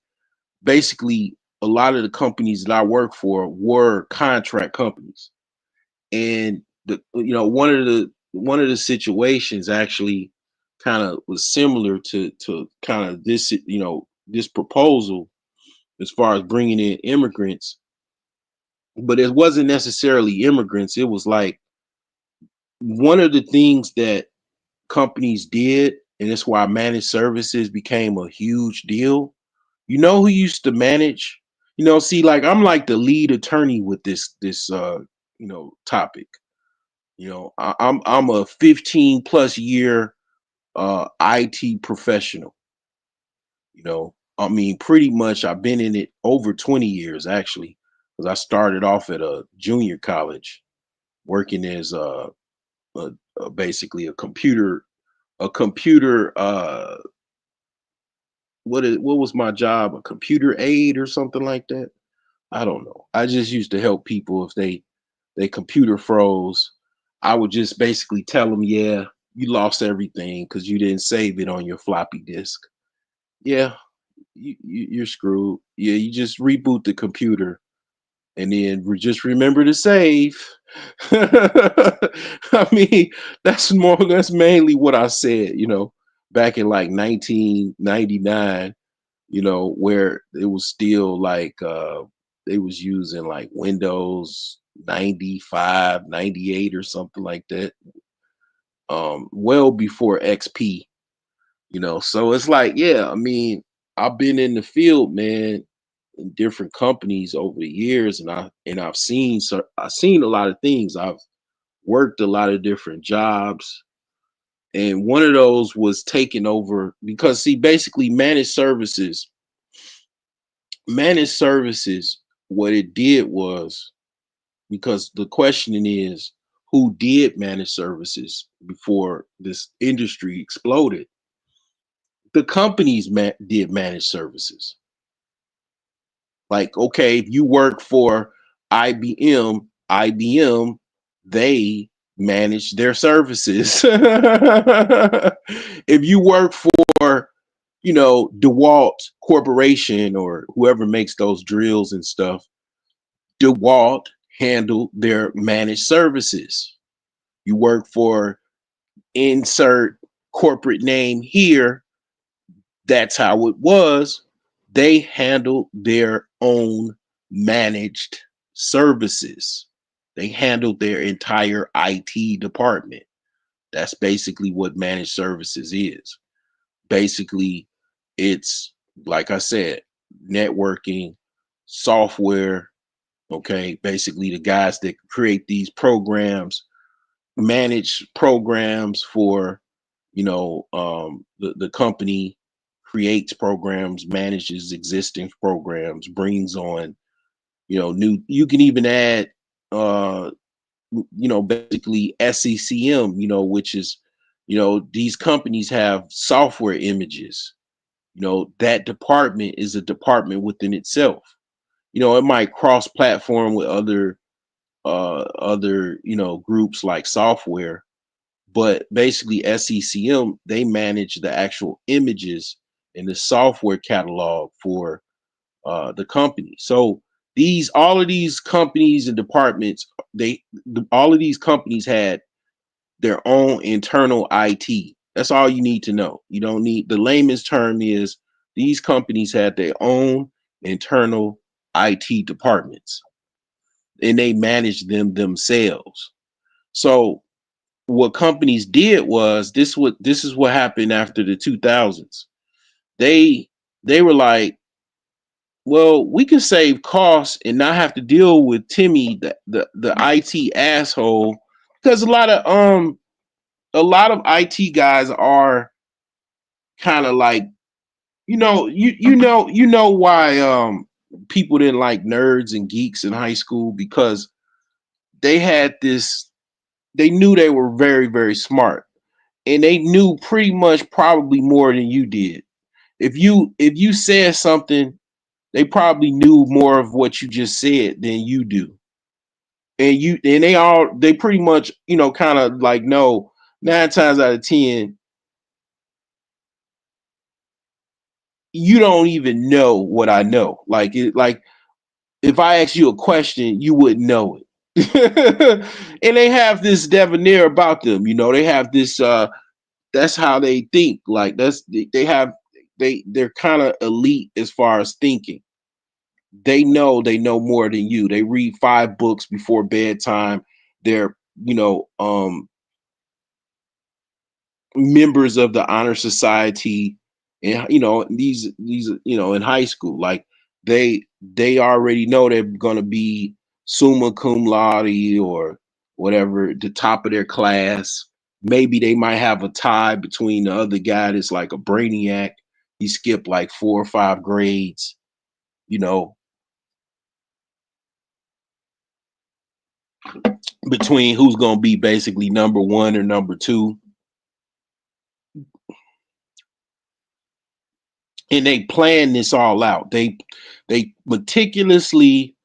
basically, a lot of the companies that I work for were contract companies, and one of the situations actually kind of was similar to kind of this proposal, as far as bringing in immigrants. But it wasn't necessarily immigrants. It was like one of the things that companies did, and that's why managed services became a huge deal. You know who used to manage? See, like I'm like the lead attorney with this topic. I'm a 15 plus year IT professional. I mean, pretty much I've been in it over 20 years actually, because I started off at a junior college working as basically a computer what was my job, a computer aide or something like that. I don't know. I just used to help people if they computer froze. I would just basically tell them, yeah, you lost everything because you didn't save it on your floppy disk. Yeah, you're screwed. Yeah, you just reboot the computer, and then just remember to save. I mean, that's mainly what I said, back in like 1999, where it was still like they was using like Windows 95, 98 or something like that. Well before XP, so it's like, yeah, I mean, I've been in the field, man, in different companies over the years, and I've seen a lot of things. I've worked a lot of different jobs. And one of those was taken over because, see, basically managed services, what it did was, because the questioning is, who did managed services before this industry exploded? The companies did managed services. Like, okay, if you work for IBM, they manage their services. If you work for, DeWalt Corporation or whoever makes those drills and stuff, DeWalt handle their managed services. You work for insert corporate name here, that's how it was. They handled their own managed services. They handled their entire IT department. That's basically what managed services is. Basically, it's, like I said, networking, software. Okay. Basically, the guys that create these programs, manage programs for, the company, creates programs, manages existing programs, brings on, new. You can even add, basically SECM, which is, these companies have software images. That department is a department within itself. It might cross platform with other groups like software, but basically SECM, they manage the actual images in the software catalog for the company. So all of these companies and departments, all of these companies had their own internal IT. That's all you need to know. You don't need, the layman's term is, these companies had their own internal IT departments and they managed them themselves. So what companies did was, this is what happened after the 2000s. They were like, well, we can save costs and not have to deal with Timmy, the IT asshole, because a lot of IT guys are kind of like, why people didn't like nerds and geeks in high school, because they had this, they knew they were very, very smart, and they knew pretty much probably more than you did. If you said something, they probably knew more of what you just said than you do. And they pretty much, kind of like, no, 9 times out of 10, you don't even know what I know. Like if I ask you a question, you wouldn't know it. And they have this debonair about them, they have this that's how they think. Like, they're kind of elite as far as thinking. They know more than you. They read 5 books before bedtime. They're, members of the honor society, and these in high school, like, they already know they're going to be summa cum laude or whatever, the top of their class. Maybe they might have a tie between the other guy that's like a brainiac. He skipped like 4 or 5 grades, you know between who's going to be basically number one or number two. And they plan this all out. They meticulously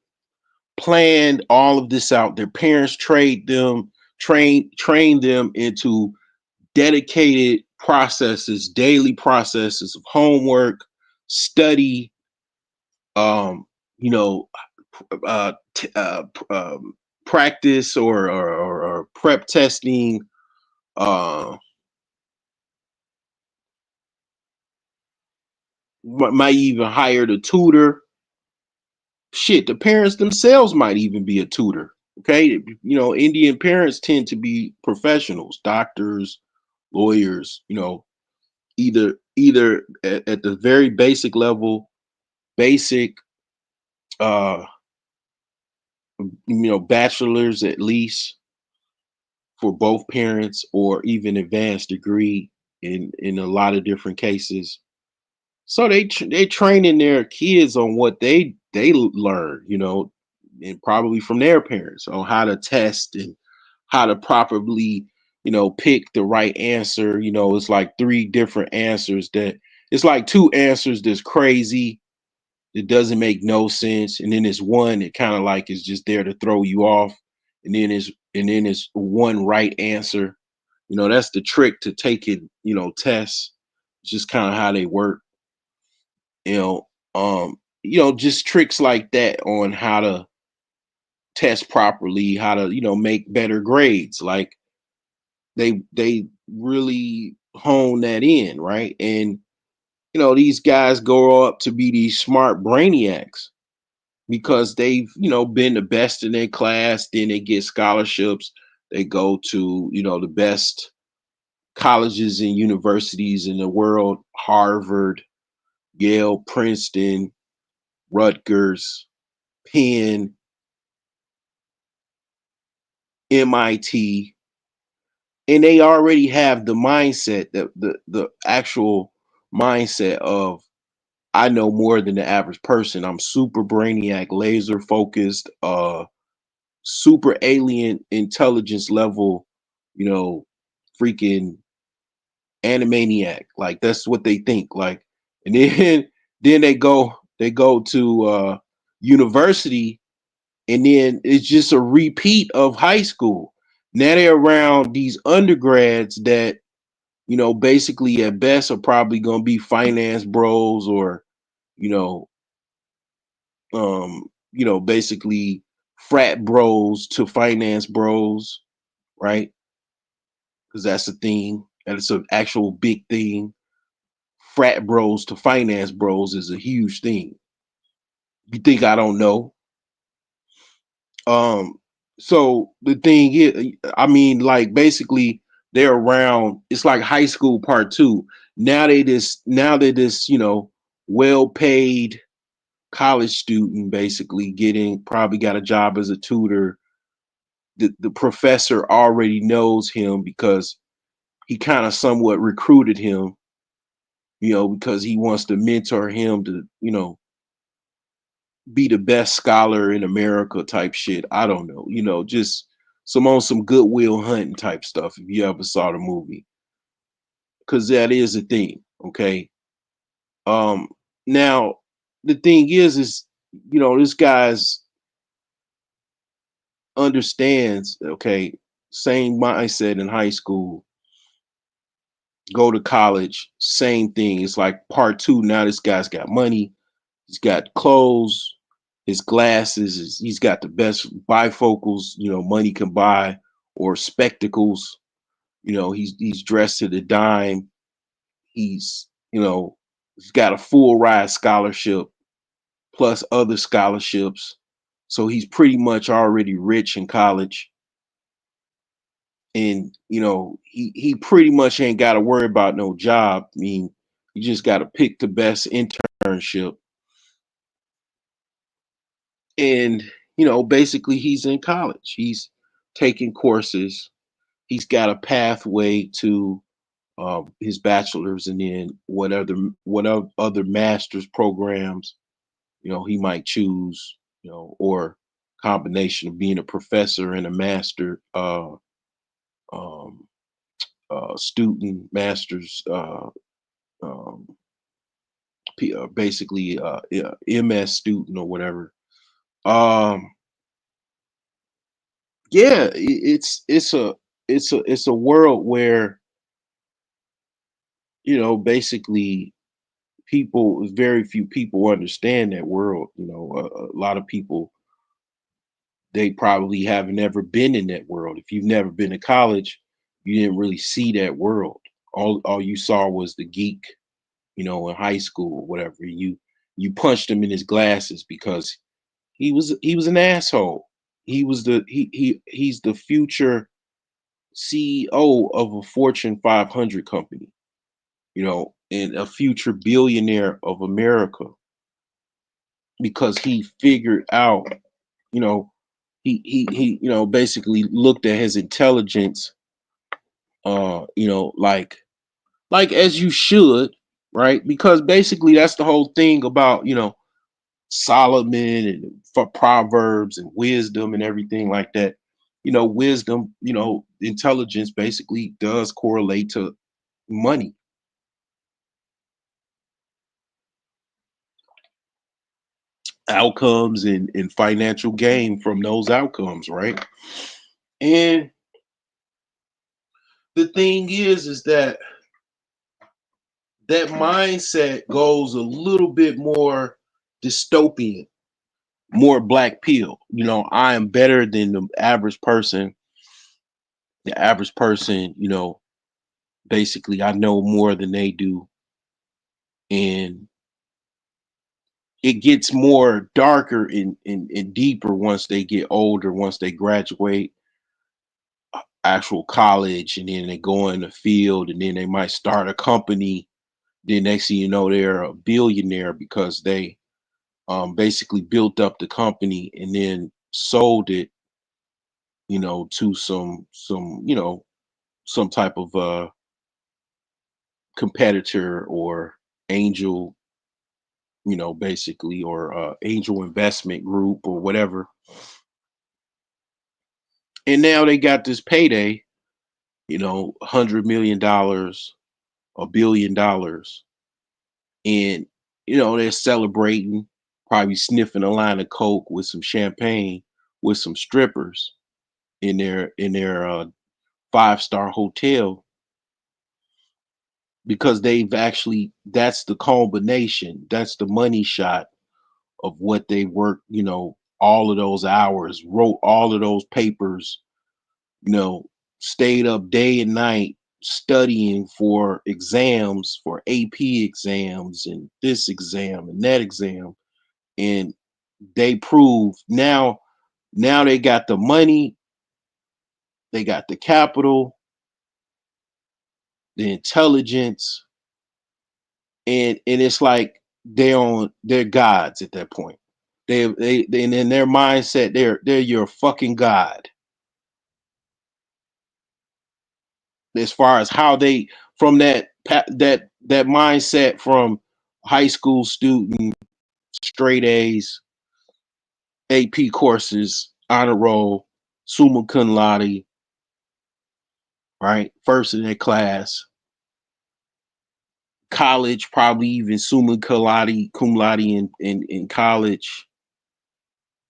planned all of this out. Their parents trained them into dedicated processes, daily processes of homework, study, um, you know, practice or prep testing. Uh, might even hire the tutor. Shit, the parents themselves might even be a tutor. Okay, Indian parents tend to be professionals, doctors, lawyers. Either at the very basic level, basic, uh, bachelors at least, for both parents or even advanced degree in a lot of different cases. So they training their kids on what they learn, and probably from their parents on how to test and how to properly, pick the right answer. It's like three different answers that it's like two answers that's crazy. It doesn't make no sense. And then there's one that kind of like is just there to throw you off. And then it's one right answer. That's the trick to taking, tests. It's just kind of how they work. You know, just tricks like that on how to test properly, how to, make better grades. Like they really hone that in, right? And these guys grow up to be these smart brainiacs because they've been the best in their class. Then they get scholarships. They go to the best colleges and universities in the world: Harvard, Yale, Princeton, Rutgers, Penn, MIT. And they already have the mindset, the actual mindset of, I know more than the average person. I'm super brainiac, laser focused, super alien intelligence level, you know, freaking animaniac. Like that's what they think. Like, and then then they go to university, and then it's just a repeat of high school. Now they're around these undergrads that basically at best are probably gonna be finance bros, or you know basically frat bros to finance bros, right? Because that's a thing, and it's an actual big thing. Frat bros to finance bros is a huge thing. You think I don't know? Um, so the thing is, I mean, like basically they're around. It's like high school part two. Now they this well paid college student, basically getting probably got a job as a tutor. The professor already knows him because he kind of somewhat recruited him, because he wants to mentor him to, be the best scholar in America type shit. I don't know, just some Goodwill Hunting type stuff. If you ever saw the movie, because that is a thing. Okay. Um. Now the thing is, this guy's understands. Okay, same mindset in high school. Go to college, same thing. It's like part two. Now this guy's got money. He's got clothes, his glasses. He's got the best bifocals, money can buy, or spectacles. He's dressed to the dime. He's got a full ride scholarship plus other scholarships. So he's pretty much already rich in college. And he pretty much ain't got to worry about no job. I mean, you just got to pick the best internship. And basically he's in college, he's taking courses, he's got a pathway to his bachelor's, and then what other master's programs he might choose, or combination of being a professor and a master um, student, master's, um, basically yeah, MS student or whatever. Um, yeah, it's a world where basically people, very few people understand that world. A lot of people, they probably have never been in that world. If you've never been to college, you didn't really see that world. All you saw was the geek, in high school or whatever. You punched him in his glasses because he was an asshole. He's the future CEO of a Fortune 500 company, and a future billionaire of America, because he figured out, you know, he basically looked at his intelligence like as you should, right? Because basically that's the whole thing about, Solomon and for Proverbs and wisdom and everything like that. Wisdom, intelligence basically does correlate to money, outcomes, and financial gain from those outcomes, right? And the thing is that mindset goes a little bit more dystopian, more black pill. I am better than the average person. The average person, basically I know more than they do. And it gets more darker and deeper once they get older, once they graduate actual college, and then they go in the field, and then they might start a company. Then next thing you know, they're a billionaire because they basically built up the company and then sold it, to some type of competitor or angel, basically, or angel investment group or whatever. And now they got this payday, $100 million, $1 billion, and they're celebrating, probably sniffing a line of coke with some champagne with some strippers in their 5-star hotel, because they've actually, that's the combination, that's the money shot of what they worked, all of those hours, wrote all of those papers, you know stayed up day and night studying for exams, for AP exams, and this exam and that exam. And they prove now they got the money, they got the capital, the intelligence, and it's like they're gods at that point. They and in their mindset, they're your fucking god, as far as how they, from that mindset, from high school student, straight A's, AP courses, honor roll, summa cum laude, right, first in their class, college, probably even summa cum laude in college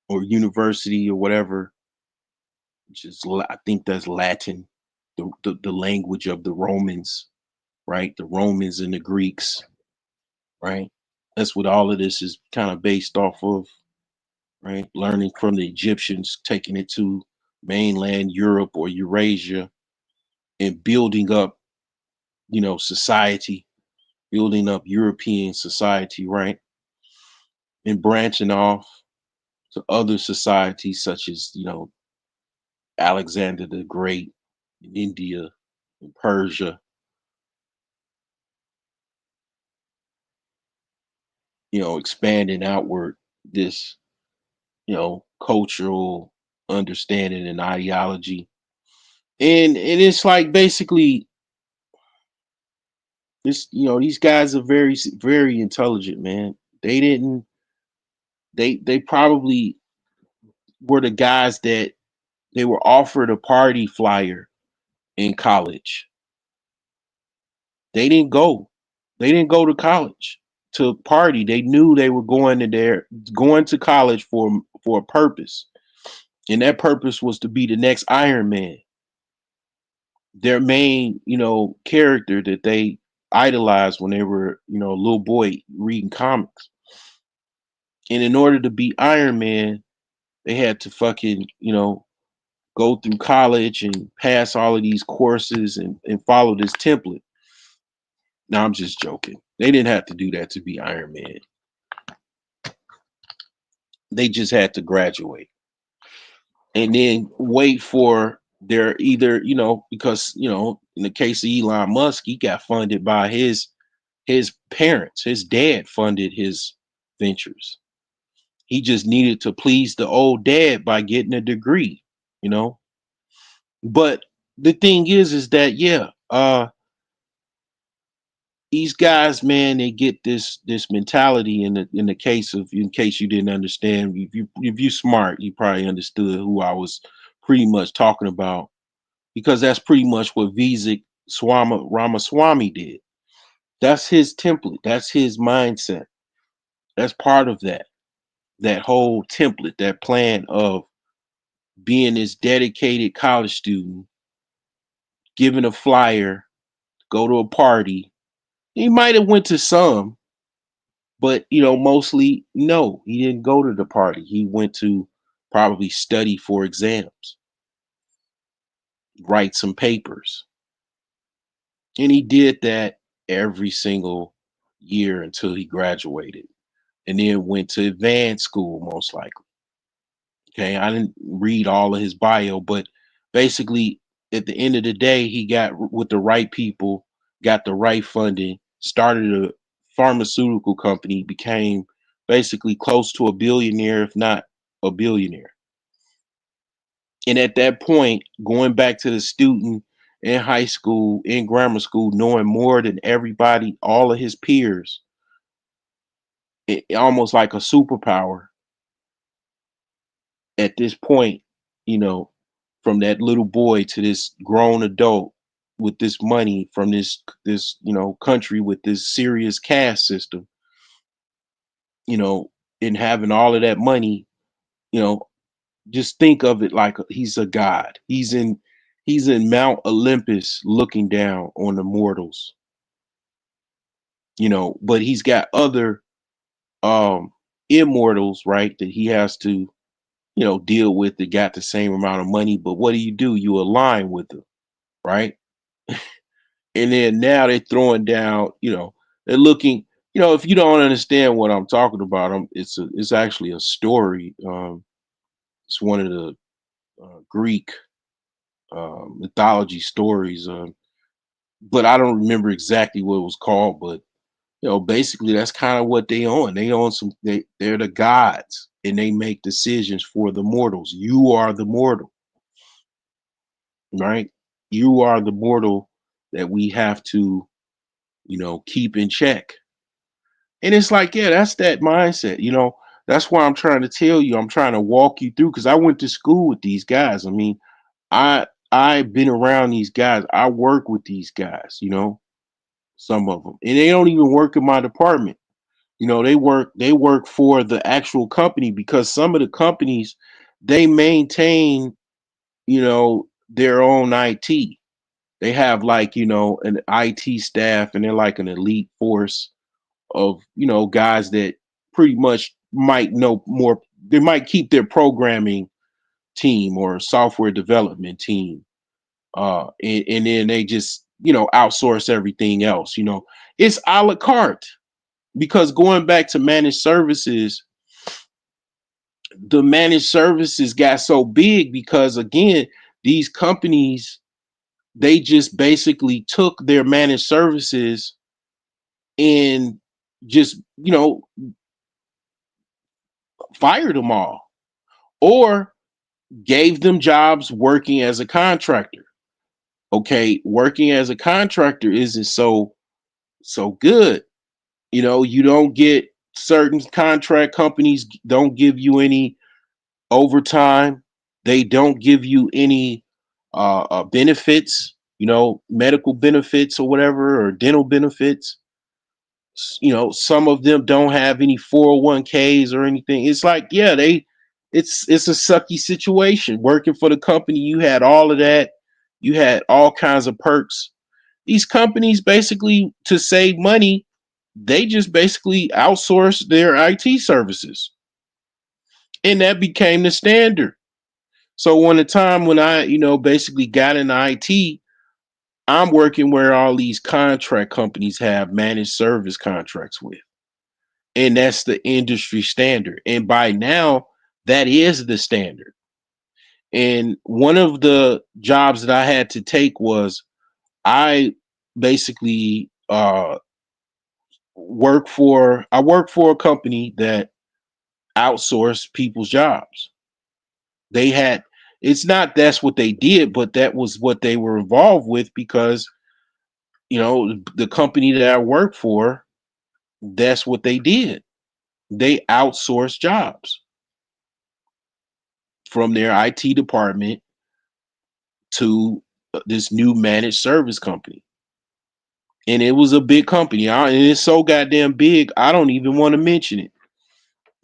or university or whatever, which is, I think that's Latin, the language of the Romans, right? The Romans and the Greeks, right? That's what all of this is kind of based off of, right? Learning from the Egyptians, taking it to mainland Europe or Eurasia, and building up, society, building up European society, right? And branching off to other societies such as, Alexander the Great in India and Persia, expanding outward this, cultural understanding and ideology. And it's like basically this, these guys are very, very intelligent, man. They probably were the guys that they were offered a party flyer in college. They didn't go. They didn't go to college to party. They knew they were going to college for a purpose. And that purpose was to be the next Iron Man. Their main, character that they idolized when they were, a little boy reading comics. And in order to be Iron Man, they had to fucking, go through college and pass all of these courses and follow this template. Now I'm just joking. They didn't have to do that to be Iron Man. They just had to graduate and then wait for their either, because, in the case of Elon Musk, he got funded by his parents. His dad funded his ventures. He just needed to please the old dad by getting a degree, you know. But the thing is that yeah, these guys, man, they get this mentality in the case of, in case you didn't understand, if you smart, you probably understood who I was pretty much talking about, because that's pretty much what Vivek Ramaswamy did. That's his template. That's his mindset. That's part of that whole template, that plan of being this dedicated college student, given a flyer, go to a party. He might have went to some, but mostly no, he didn't go to the party. He went to probably study for exams, write some papers. And he did that every single year until he graduated. And then went to advanced school, most likely. Okay. I didn't read all of his bio, but basically, at the end of the day, he got with the right people, got the right funding, started a pharmaceutical company, became basically close to a billionaire, if not a billionaire. And at that point, going back to the student in high school, in grammar school, knowing more than everybody, all of his peers, almost like a superpower at this point, you know, from that little boy to this grown adult with this money from this country with this serious caste system, you know, and having all of that money, you know, just think of it like he's a god. He's in Mount Olympus looking down on the mortals, but he's got other um immortals, right, that he has to, deal with, that got the same amount of money. But what do? You align with them, right? And then now they're throwing down, they're looking, if you don't understand what I'm talking about, it's actually a story. It's one of the Greek mythology stories, but I don't remember exactly what it was called. But basically that's kind of what they own. They own some. They're the gods, and they make decisions for the mortals. You are the mortal, right? You are the mortal that we have to, keep in check. And it's like, yeah, that's that mindset. That's why I'm trying to tell you. I'm trying to walk you through, because I went to school with these guys. I mean, I've been around these guys. I work with these guys. Some of them, and they don't even work in my department. They work for the actual company, because some of the companies, they maintain, their own IT. They have, like, an IT staff, and they're like an elite force of, guys that pretty much might know more. They might keep their programming team or software development team, and then they just, outsource everything else. It's a la carte, because going back to managed services, the managed services got so big because, again, these companies, they just basically took their managed services and just, fired them all, or gave them jobs working as a contractor. Okay, working as a contractor isn't so good. You don't get, certain contract companies don't give you any overtime. They don't give you any benefits, medical benefits or whatever, or dental benefits. Some of them don't have any 401ks or anything. It's like, yeah, it's a sucky situation. Working for the company, you had all of that. You had all kinds of perks. These companies, basically, to save money, they just basically outsource their IT services. And that became the standard. So when the time when I, basically got into IT, I'm working where all these contract companies have managed service contracts with. And that's the industry standard. And by now, that is the standard. And one of the jobs that I had to take was, I basically work for a company that outsourced people's jobs. They had It's not that's what they did, but that was what they were involved with because, the company that I work for, that's what they did. They outsourced jobs from their IT department to this new managed service company. And it was a big company. And it's so goddamn big, I don't even want to mention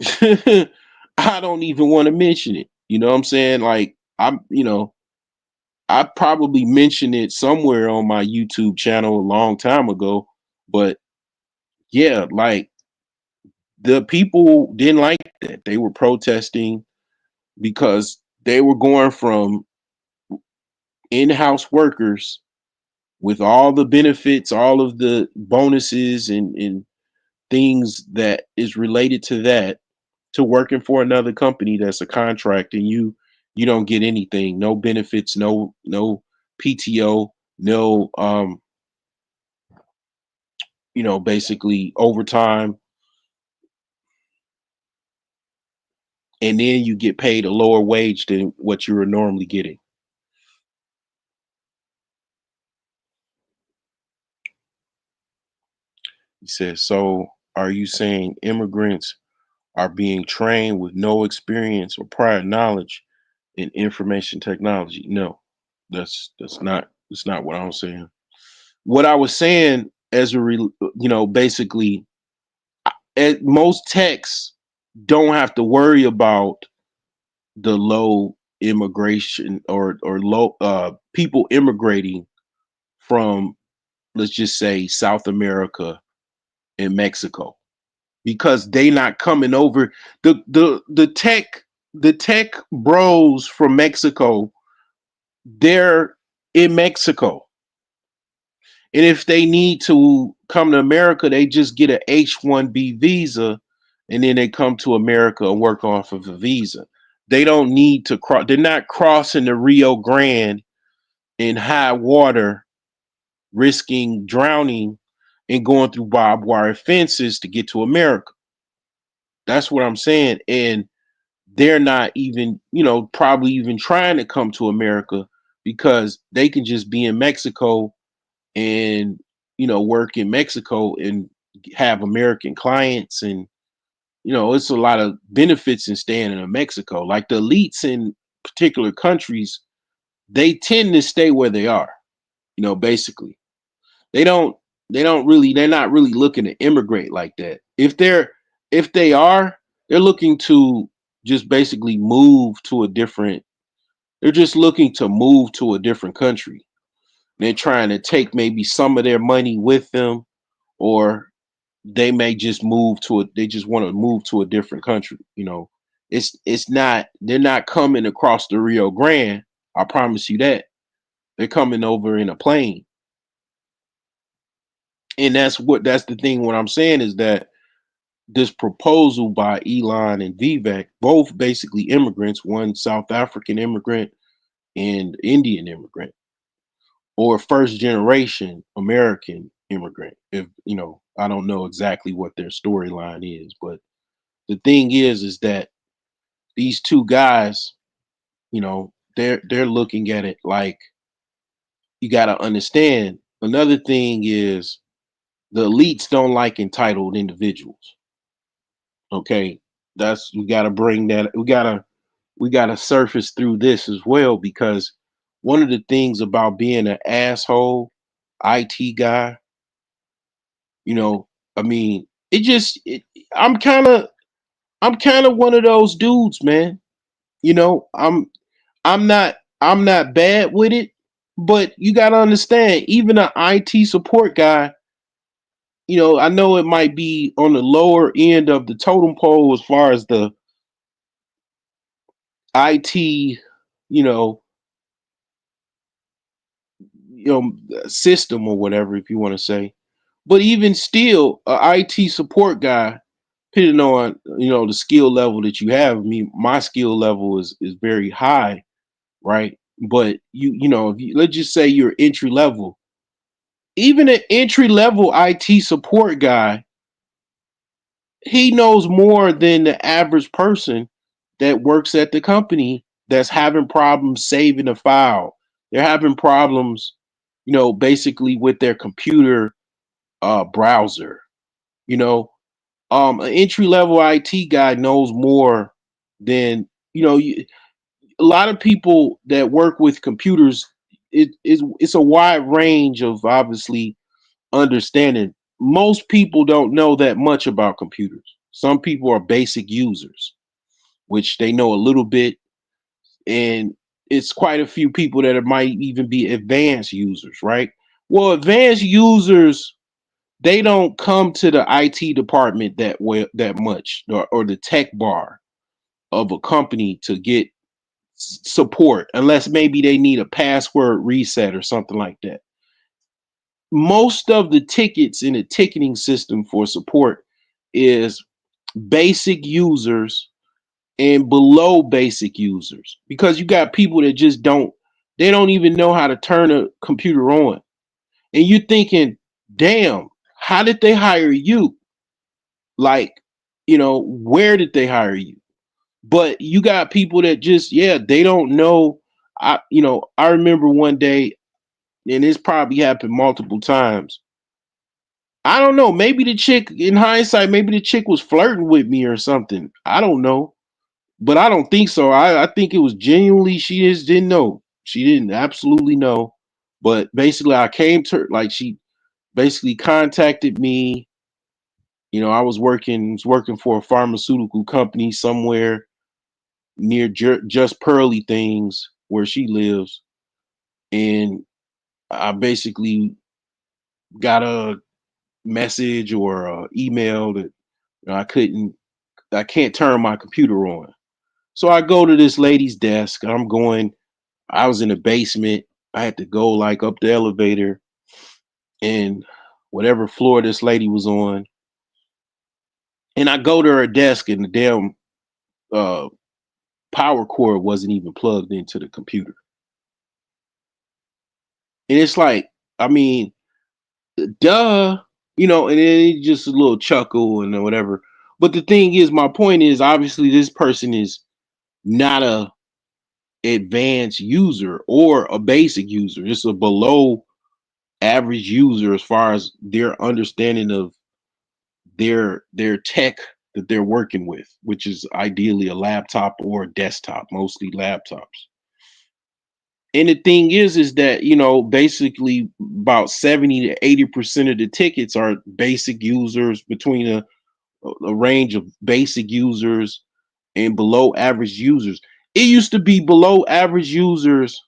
it. I don't even want to mention it. You know what I'm saying? Like, I probably mentioned it somewhere on my YouTube channel a long time ago. But yeah, like the people didn't like that. They were protesting because they were going from in-house workers with all the benefits, all of the bonuses and things that is related to that, to working for another company that's a contract, and you don't get anything, no benefits, no PTO, no basically overtime, and then you get paid a lower wage than what you were normally getting. He says, so are you saying immigrants are being trained with no experience or prior knowledge in information technology? No, that's not what I'm saying. What I was saying as basically, most techs don't have to worry about the low immigration or low people immigrating from, let's just say, South America and Mexico, because they not coming over. The tech bros from Mexico, they're in Mexico. And if they need to come to America, they just get a H-1B visa, and then they come to America and work off of a visa. They don't need to cross. They're not crossing the Rio Grande in high water, risking drowning and going through barbed wire fences to get to America. That's what I'm saying. And they're not even, probably even trying to come to America because they can just be in Mexico and, work in Mexico and have American clients. And, it's a lot of benefits in staying in Mexico. Like the elites in particular countries, they tend to stay where they are, basically. They don't they're not really looking to immigrate like that. If they are, they're looking to just basically move to a different they're just looking to move to a different country. They're trying to take maybe some of their money with them, or they may just they just want to move to a different country. It's not they're not coming across the Rio Grande. I promise you that. They're coming over in a plane. And that's the thing. What I'm saying is that this proposal by Elon and Vivek, both basically immigrants, one South African immigrant and Indian immigrant, or first generation American immigrant. If I don't know exactly what their storyline is, but the thing is that these two guys, they're looking at it like, you got to understand. Another thing is, the elites don't like entitled individuals. Okay, that's we got to bring that. We got to surface through this as well, because one of the things about being an asshole IT guy, you know, I mean, I'm kind of one of those dudes, man. I'm not bad with it, but you got to understand, even an IT support guy, I know it might be on the lower end of the totem pole as far as the IT, you know, system or whatever, if you want to say. But even still, a IT support guy, depending on the skill level that you have. I mean, my skill level is very high, right? But let's just say you're entry level. Even an entry level IT support guy, he knows more than the average person that works at the company that's having problems saving a file. They're having problems, basically with their computer browser. You know, an entry level IT guy knows more than a lot of people that work with computers. It's a wide range of obviously understanding. Most people don't know that much about computers. Some people are basic users, which they know a little bit, and it's quite a few people that might even be advanced users, right? Well, advanced users, they don't come to the IT department that much, or the tech bar of a company to get support, unless maybe they need a password reset or something like that. Most of the tickets in the ticketing system for support is basic users and below basic users, because you got people that just don't even know how to turn a computer on. And you're thinking, damn, how did they hire you? Like, where did they hire you? But you got people that just, yeah, they don't know. I remember one day, and this probably happened multiple times. I don't know. Maybe the chick, in hindsight, maybe the chick was flirting with me or something. I don't know. But I don't think so. I think it was genuinely she just didn't know. She didn't absolutely know. But basically, I came to her, like, she basically contacted me. I was working for a pharmaceutical company somewhere near Just Pearly Things where she lives, and I basically got a message or a email that I can't turn my computer on. So I go to this lady's desk. I was in the basement. I had to go like up the elevator and whatever floor this lady was on. And I go to her desk, and the damn uh, power cord wasn't even plugged into the computer. And it's like, I mean, duh, and then it's just a little chuckle and whatever. But the thing is, my point is, obviously, this person is not a advanced user or a basic user. It's a below average user as far as their understanding of their tech that they're working with, which is ideally a laptop or a desktop, mostly laptops. And the thing is that, basically about 70 to 80% of the tickets are basic users, between a range of basic users and below average users. It used to be below average users,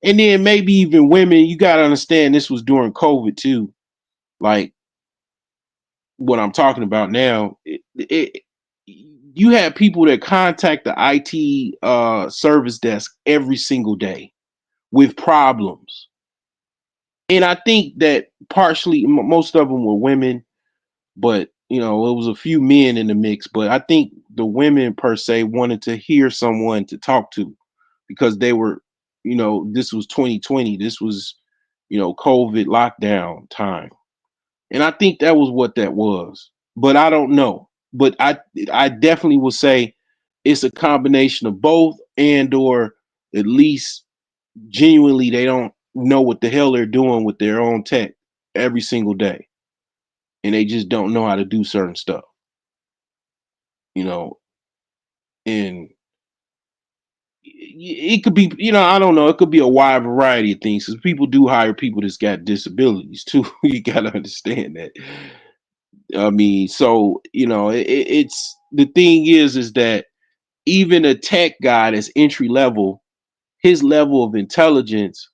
and then maybe even women. You got to understand, this was during COVID too. Like, what I'm talking about now, you had people that contact the IT service desk every single day with problems. And I think that partially, most of them were women, but it was a few men in the mix. But I think the women per se wanted to hear someone to talk to, because they were, this was 2020. This was, COVID lockdown time. And I think that was what that was. But I don't know. But I definitely would say it's a combination of both, and or at least genuinely they don't know what the hell they're doing with their own tech every single day. And they just don't know how to do certain stuff, you know, and it could be, I don't know, it could be a wide variety of things, because people do hire people that's got disabilities too. You got to understand that. I mean, so it's the thing is that even a tech guy that's entry level, his level of intelligence,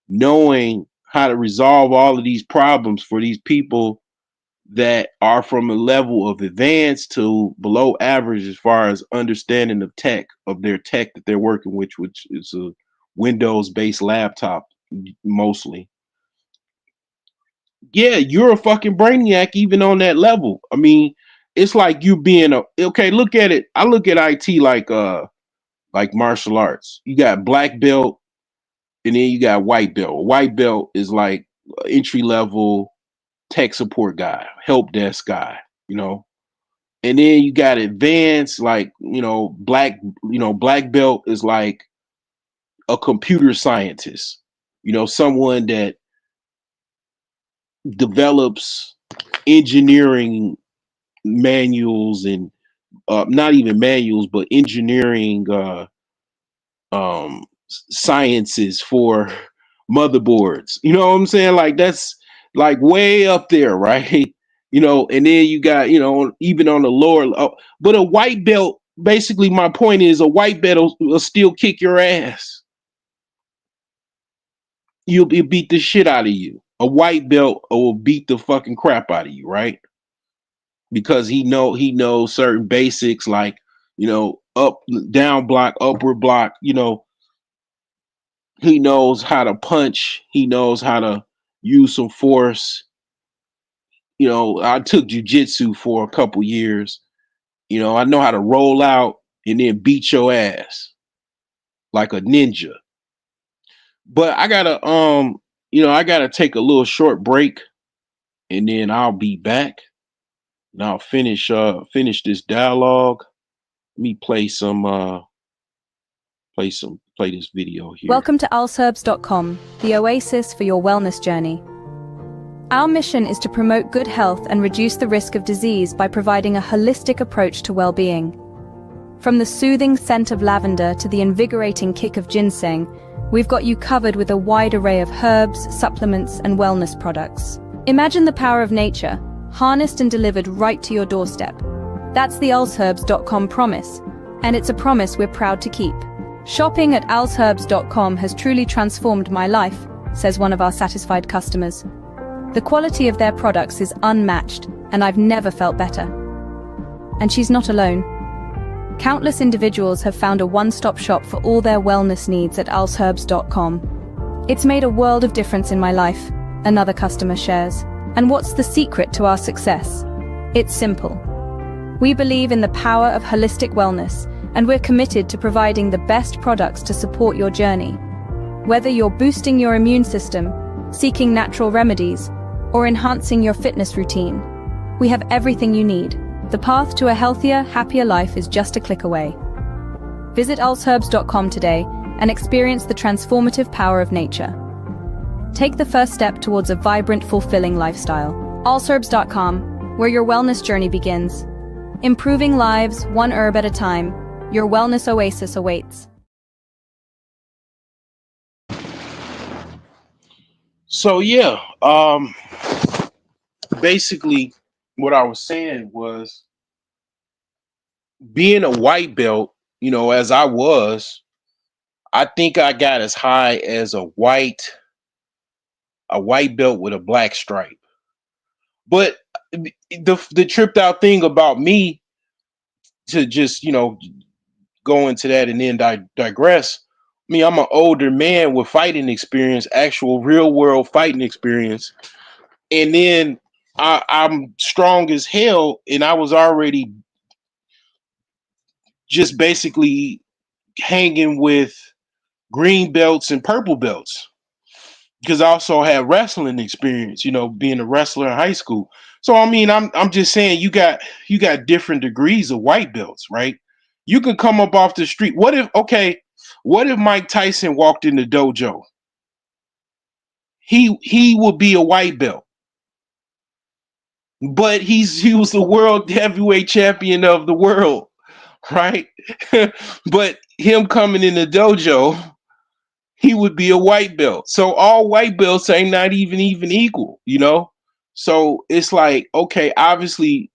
knowing how to resolve all of these problems for these people that are from a level of advanced to below average as far as understanding of tech, of their tech that they're working with, which is a Windows based laptop mostly. Yeah, you're a fucking brainiac even on that level. I mean, it's like you being okay, look at it. I look at IT like martial arts. You got black belt, and then you got white belt. White belt is like entry level tech support guy, help desk guy, you know. And then you got advanced, like, black belt is like a computer scientist, someone that develops engineering manuals and not even manuals, but engineering sciences for motherboards. You know what I'm saying? Like that's like way up there, right? And then you got, even on the lower, but a white belt, basically my point is a white belt will still kick your ass. You'll beat the shit out of you. A white belt will beat the fucking crap out of you, right? Because he knows certain basics, like, up, down block, upward block, he knows how to punch, he knows how to use some force. I took jujitsu for a couple years. I know how to roll out and then beat your ass like a ninja. But I gotta take a little short break, and then I'll be back and I'll finish this dialogue. Let me play this video here. Welcome to alsherbs.com, the oasis for your wellness journey. Our mission is to promote good health and reduce the risk of disease by providing a holistic approach to well-being. From the soothing scent of lavender to the invigorating kick of ginseng, we've got you covered with a wide array of herbs, supplements, and wellness products. Imagine the power of nature, harnessed and delivered right to your doorstep. That's the alsherbs.com promise, and it's a promise we're proud to keep. Shopping at alsherbs.com has truly transformed my life, says one of our satisfied customers. The quality of their products is unmatched, and I've never felt better. And she's not alone. Countless individuals have found a one-stop shop for all their wellness needs at alsherbs.com. It's made a world of difference in my life, another customer shares. And what's the secret to our success? It's simple. We believe in the power of holistic wellness, and we're committed to providing the best products to support your journey. Whether you're boosting your immune system, seeking natural remedies, or enhancing your fitness routine, we have everything you need. The path to a healthier, happier life is just a click away. Visit alsherbs.com today and experience the transformative power of nature. Take the first step towards a vibrant, fulfilling lifestyle. alsherbs.com, where your wellness journey begins. Improving lives, one herb at a time. Your wellness oasis awaits. So yeah, basically what I was saying was, being a white belt, as I think I got as high as a white belt with a black stripe. But the tripped out thing about me, to just, go into that and then digress. I'm an older man with fighting experience, actual real world fighting experience. And then I'm strong as hell, and I was already just basically hanging with green belts and purple belts, because I also had wrestling experience, being a wrestler in high school. So I'm just saying, you got different degrees of white belts, right? You can come up off the street. What if Mike Tyson walked in the dojo? He would be a white belt. But he was the world heavyweight champion of the world, right? But him coming in the dojo, he would be a white belt. So all white belts ain't not even equal, So it's like, okay, obviously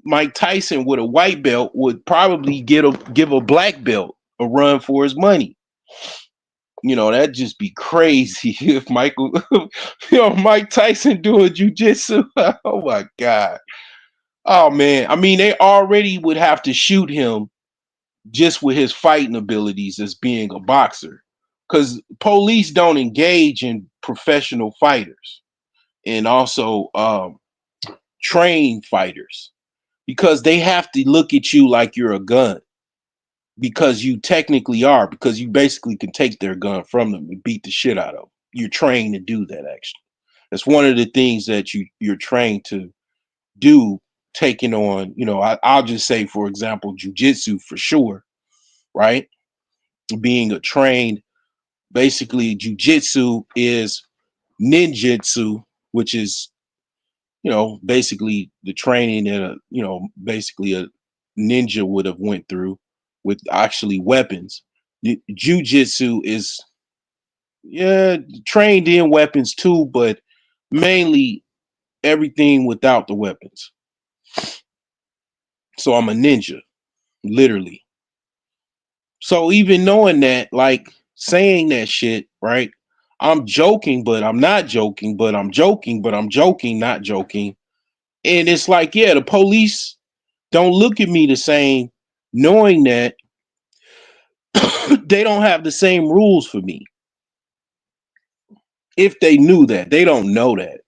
Mike Tyson with a white belt would probably give a black belt a run for his money. That'd just be crazy if Mike Tyson doing jujitsu. Oh my God. Oh man. They already would have to shoot him just with his fighting abilities as being a boxer, because police don't engage in professional fighters and also trained fighters, because they have to look at you like you're a gun, because you technically are, because you basically can take their gun from them and beat the shit out of them. You're trained to do that. Actually, that's one of the things that you're trained to do taking on, I'll just say, for example, jujitsu for sure, right? Being a trained, basically, jujitsu is ninjutsu, which is, basically the training that basically a ninja would have went through with actually weapons. Jujitsu is, yeah, trained in weapons too, but mainly everything without the weapons. So I'm a ninja, literally. So even knowing that, like saying that shit, right? I'm joking, but I'm not joking, but I'm joking, but I'm joking, not joking. And it's like, yeah, the police don't look at me the same, knowing that they don't have the same rules for me. If they knew that, they don't know that.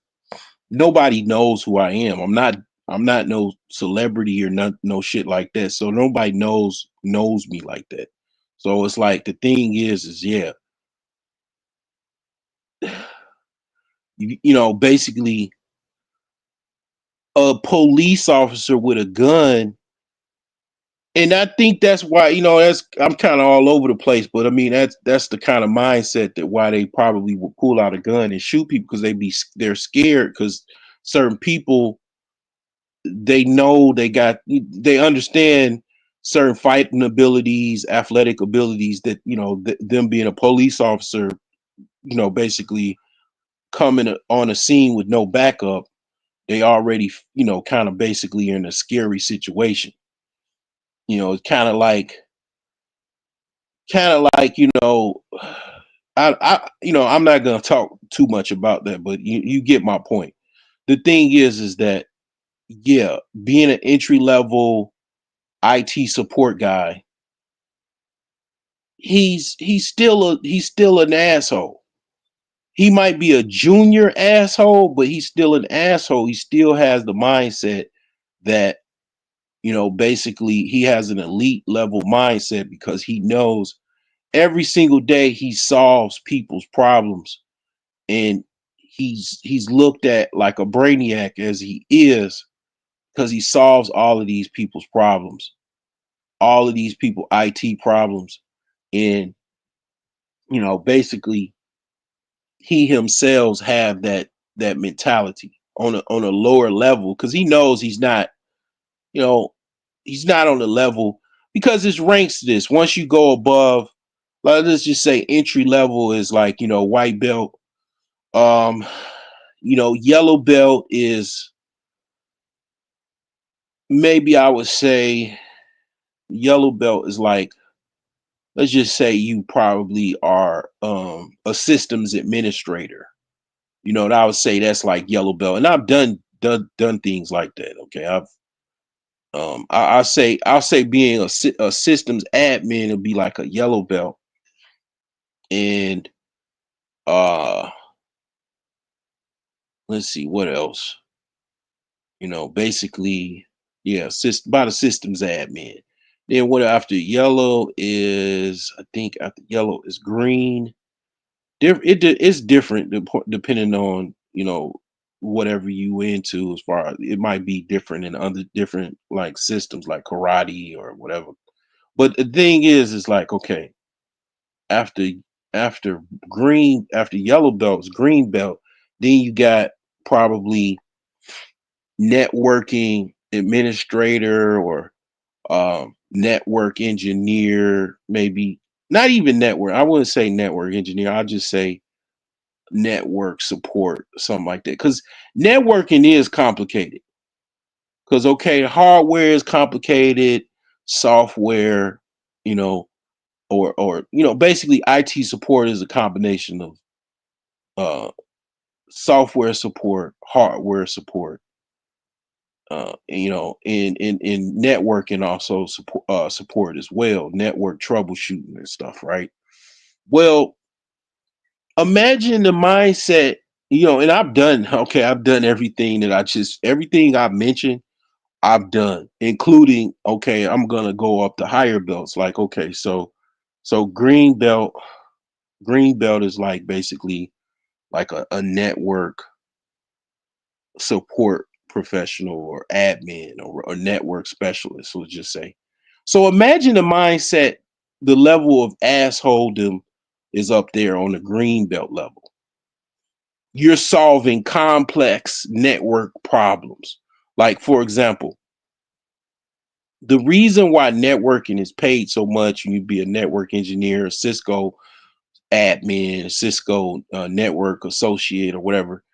Nobody knows who I am. I'm not no celebrity or no shit like that. So nobody knows me like that. So it's like the thing is yeah, basically a police officer with a gun. And I think that's why, that's I'm kind of all over the place, but I mean that's the kind of mindset that why they probably would pull out a gun and shoot people because they're scared because certain people they know they understand certain fighting abilities, athletic abilities that them being a police officer, basically coming on a scene with no backup, they already kind of basically in a scary situation. It's kind of like I'm not gonna talk too much about that, but you get my point. The thing is that yeah, being an entry level IT support guy, he's still an asshole. He might be a junior asshole, but he's still an asshole. He still has the mindset that basically he has an elite level mindset because he knows every single day he solves people's problems, and he's looked at like a brainiac as he is because he solves all of these people's problems, all of these people IT problems, and basically he himself have that mentality on a lower level because he knows you know he's not on the level because it's ranks to this. Once you go above, let's just say entry level is like white belt. um Yellow belt is, maybe I would say yellow belt is like, let's just say you probably are a systems administrator. And I would say that's like yellow belt, and I've done things like that. Okay, I'll say being a systems admin would be like a yellow belt, and uh let's see what else. Basically, yeah, about a systems admin. Then what after yellow is, I think after yellow is green. It's different depending on whatever you into, as far as it might be different in other different like systems like karate or whatever. But the thing is like, okay, after after yellow belts, green belt, then you got probably networking administrator or network engineer, maybe not even network. I wouldn't say network engineer. I'll just say network support, something like that. Because networking is complicated. Because okay, hardware is complicated, software, you know, or basically IT support is a combination of uh software support, hardware support, in networking also support as well, network troubleshooting and stuff, right? Well, imagine the mindset, and I've done everything everything I've mentioned, I've done, including, okay, I'm gonna go up the higher belts. Like, okay, so green belt is like basically like a network support professional or admin or network specialist, let's just say. So imagine the mindset, the level of assholedom is up there on the green belt level. You're solving complex network problems. Like, for example, the reason why networking is paid so much, and you'd be a network engineer, a Cisco admin, a Cisco network associate, or whatever.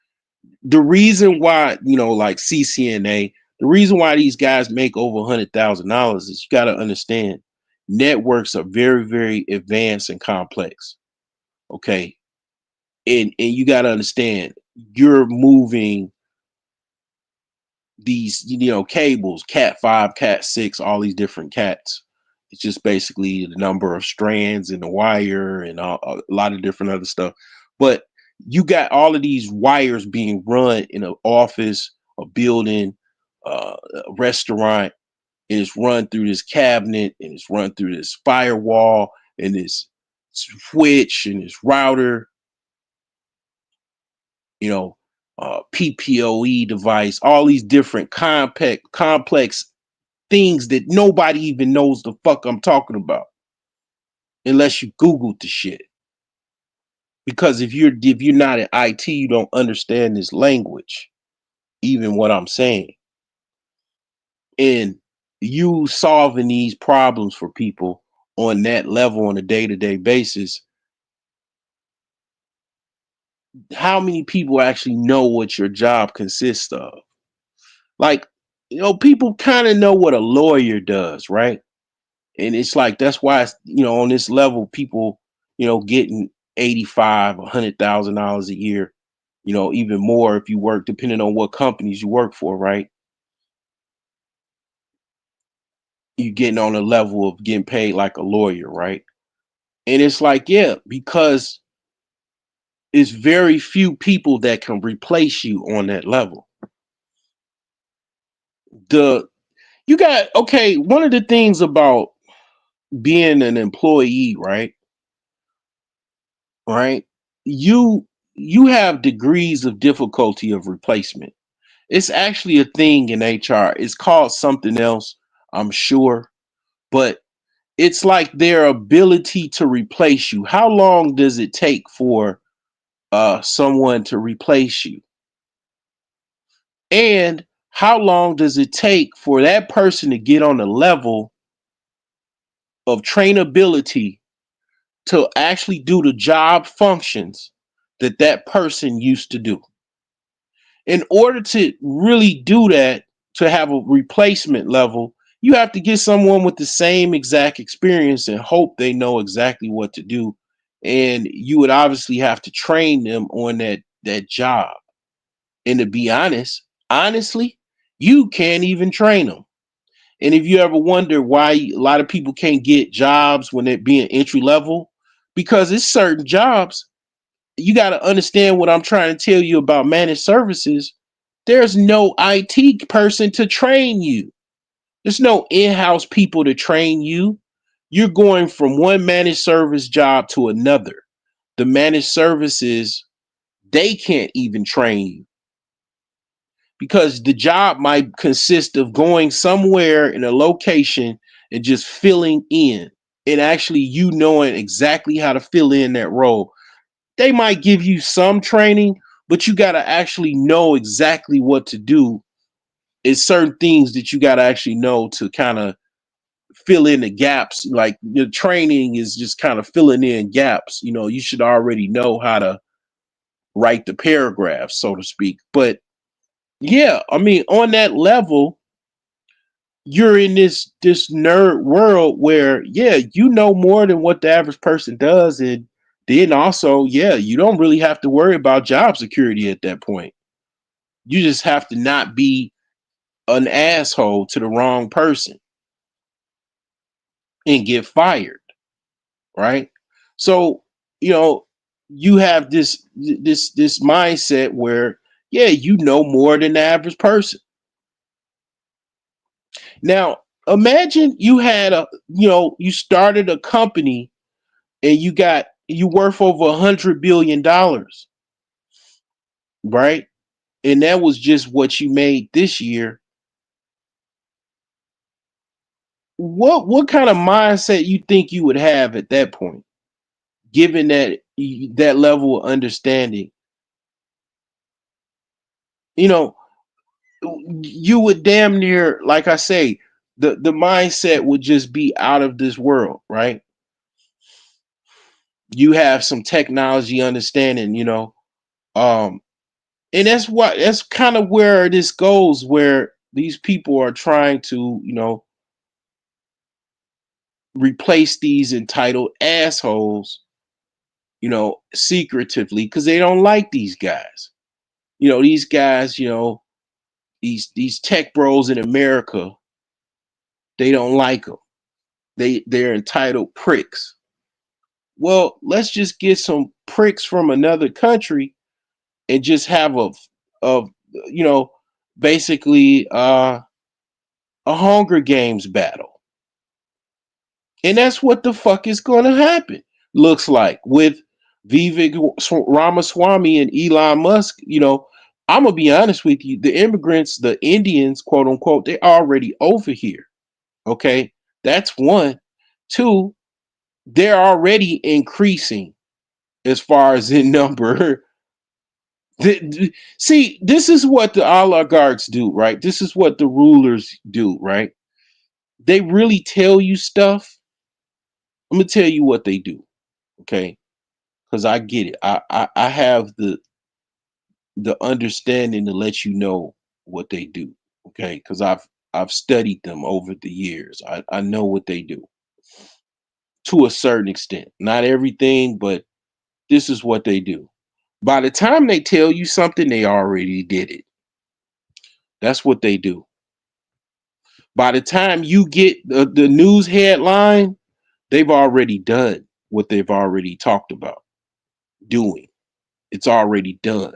The reason why, like CCNA, the reason why these guys make over $100,000 is you got to understand networks are very, very advanced and complex. Okay. And you got to understand you're moving these, cables, cat 5, cat 6, all these different cats. It's just basically the number of strands in the wire and a lot of different other stuff. But you got all of these wires being run in an office, a building, a restaurant, and it's run through this cabinet, and it's run through this firewall and this switch and this router, PPOE device, all these different complex things that nobody even knows the fuck I'm talking about unless you Googled the shit. Because if you're not in IT, you don't understand this language, even what I'm saying. And you solving these problems for people on that level on a day-to-day basis, how many people actually know what your job consists of? Like, people kind of know what a lawyer does, right? And it's like, that's why, on this level, people, getting 85, $100,000 a year, even more if you work, depending on what companies you work for, right? You getting on a level of getting paid like a lawyer, right? And it's like, yeah, because it's very few people that can replace you on that level. One of the things about being an employee, right? Right? You have degrees of difficulty of replacement. It's actually a thing in HR. It's called something else, I'm sure, but it's like their ability to replace you. How long does it take for someone to replace you? And how long does it take for that person to get on the level of trainability to actually do the job functions that that person used to do? In order to really do that, to have a replacement level, you have to get someone with the same exact experience and hope they know exactly what to do. And you would obviously have to train them on that job. And to be honestly, you can't even train them. And if you ever wonder why a lot of people can't get jobs when they're being entry level, because it's certain jobs, you got to understand what I'm trying to tell you about managed services. There's no IT person to train you. There's no in-house people to train you. You're going from one managed service job to another. The managed services, they can't even train you because the job might consist of going somewhere in a location and just filling in, and actually you knowing exactly how to fill in that role. They might give you some training, but you got to actually know exactly what to do. It's certain things that you got to actually know to kind of fill in the gaps. Like your training is just kind of filling in gaps. You should already know how to write the paragraph, so to speak. But yeah, I mean, on that level, you're in this nerd world where, yeah, you know more than what the average person does. And then also, yeah, you don't really have to worry about job security at that point. You just have to not be an asshole to the wrong person and get fired, right? So, you have this mindset where, yeah, you know more than the average person. Now, imagine you had you started a company and you worth over $100 billion, right? and that was just what you made this year, what kind of mindset you think you would have at that point, given that level of understanding? You know, you would damn near, like I say, the mindset would just be out of this world, right? You have some technology understanding, um, and that's kind of where this goes, where these people are trying to, replace these entitled assholes, secretively, because they don't like these guys. These guys, these tech bros in America, they don't like them. They're entitled pricks. Well, let's just get some pricks from another country and just have a you know, basically a Hunger Games battle. And that's what the fuck is going to happen. Looks like with Vivek Ramaswamy and Elon Musk. I'm gonna be honest with you. The immigrants, the Indians, quote unquote, they're already over here. Okay, that's one. Two, they're already increasing as far as in number. See, this is what the oligarchs do, right? This is what the rulers do, right? They really tell you stuff. I'm gonna tell you what they do, okay? Because I get it. I have the understanding to let you know what they do, okay? Because I've studied them over the years. I know what they do to a certain extent. Not everything, but this is what they do. By the time they tell you something, they already did it. That's what they do. By the time you get the news headline, they've already done what they've already talked about doing. It's already done.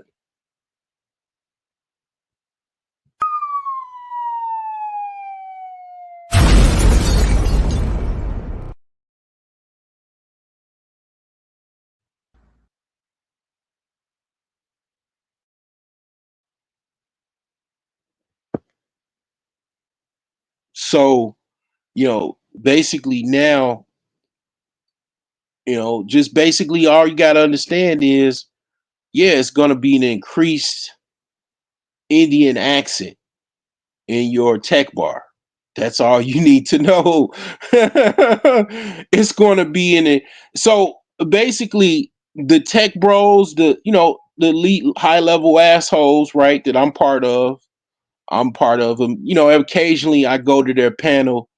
So, basically now, just basically all you got to understand is, yeah, it's going to be an increased Indian accent in your tech bar. That's all you need to know. It's going to be in it. So basically, the tech bros, the elite high level assholes, right? That I'm part of them. Occasionally I go to their panel,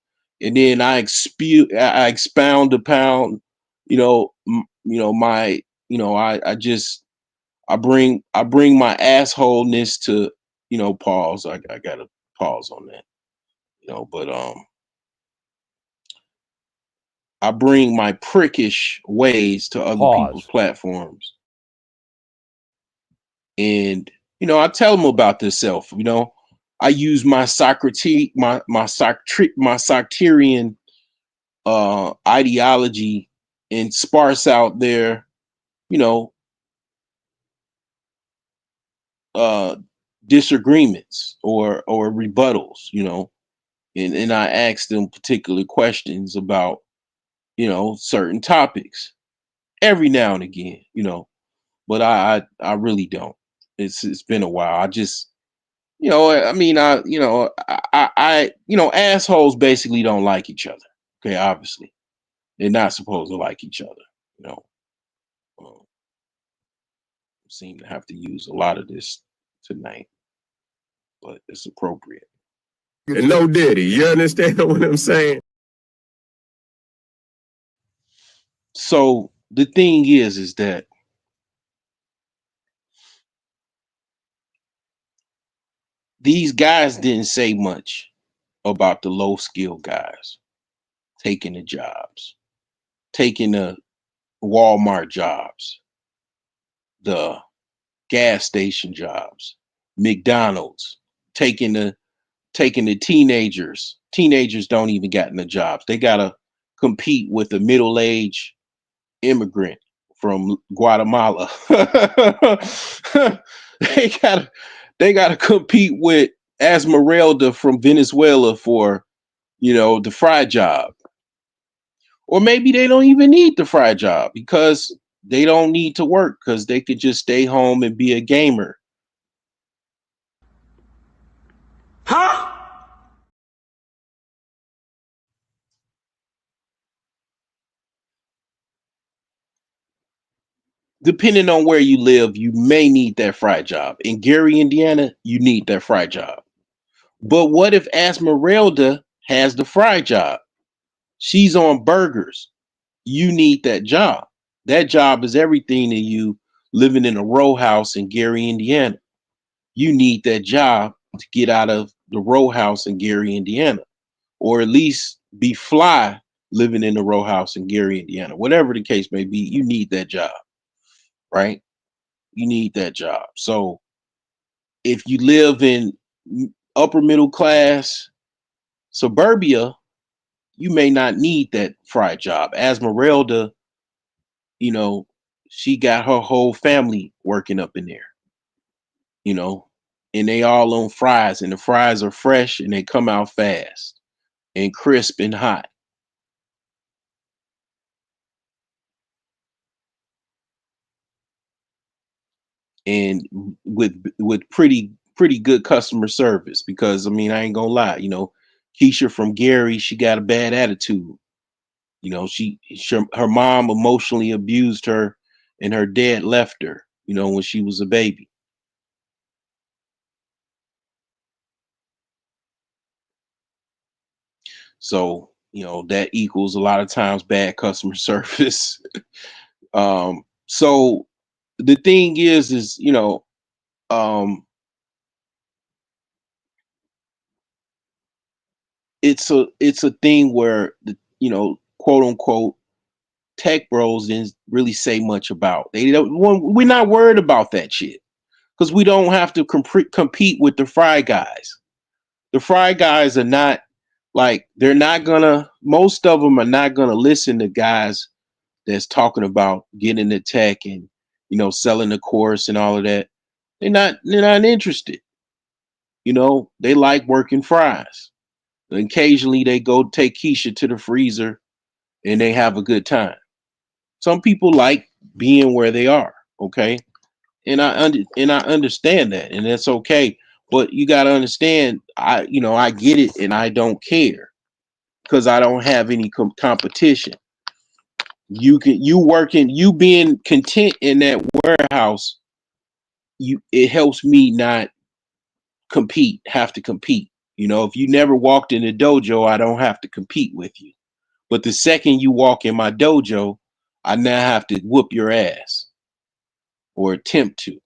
and then I expound upon, my, I bring my assholeness to, pause. I gotta pause on that, but I bring my prickish ways to other people's Pause. platforms, and I tell them about this self. I use my Socrates, my Soctarian ideology, and sparse out their, you know, uh, disagreements or rebuttals, and I ask them particular questions about, certain topics every now and again, but I really don't. It's been a while. I just, I mean, assholes basically don't like each other. Okay, obviously they're not supposed to like each other. You know, um, seem to have to use a lot of this tonight, but it's appropriate. And no Diddy, you understand what I'm saying? So the thing is that these guys didn't say much about the low skill guys taking the jobs, taking the Walmart jobs, the gas station jobs, McDonald's, taking the teenagers. Teenagers don't even got in the jobs. They gotta compete with a middle-aged immigrant from Guatemala. they gotta They got to compete with Esmeralda from Venezuela for, the fry job. Or maybe they don't even need the fry job because they don't need to work because they could just stay home and be a gamer. Huh? Depending on where you live, you may need that fry job. In Gary, Indiana, you need that fry job. But what if Esmeralda has the fry job? She's on burgers. You need that job. That job is everything to you living in a row house in Gary, Indiana. You need that job to get out of the row house in Gary, Indiana, or at least be fly living in the row house in Gary, Indiana. Whatever the case may be, you need that job, right? You need that job. So if you live in upper middle class suburbia, you may not need that fry job. Esmeralda, you know, she got her whole family working up in there, you know, and they all on fries, and the fries are fresh and they come out fast and crisp and hot. And with pretty good customer service, because I mean, I ain't gonna lie, Keisha from Gary, she got a bad attitude. Her mom emotionally abused her, and her dad left her, when she was a baby. So, that equals a lot of times bad customer service. So the thing is, um, it's a thing where the, quote unquote tech bros didn't really say much about. We're not worried about that shit because we don't have to compete with the fry guys. The fry guys are not like, most of them are not gonna listen to guys that's talking about getting the tech and selling the course and all of that. They're not interested. They like working fries. Occasionally they go take Keisha to the freezer and they have a good time. Some people like being where they are, okay? And I understand that, and that's okay. But you got to understand, I get it, and I don't care because I don't have any competition. You being content in that warehouse, it helps me not have to compete. If you never walked in the dojo, I don't have to compete with you. But the second you walk in my dojo, I now have to whoop your ass or attempt to.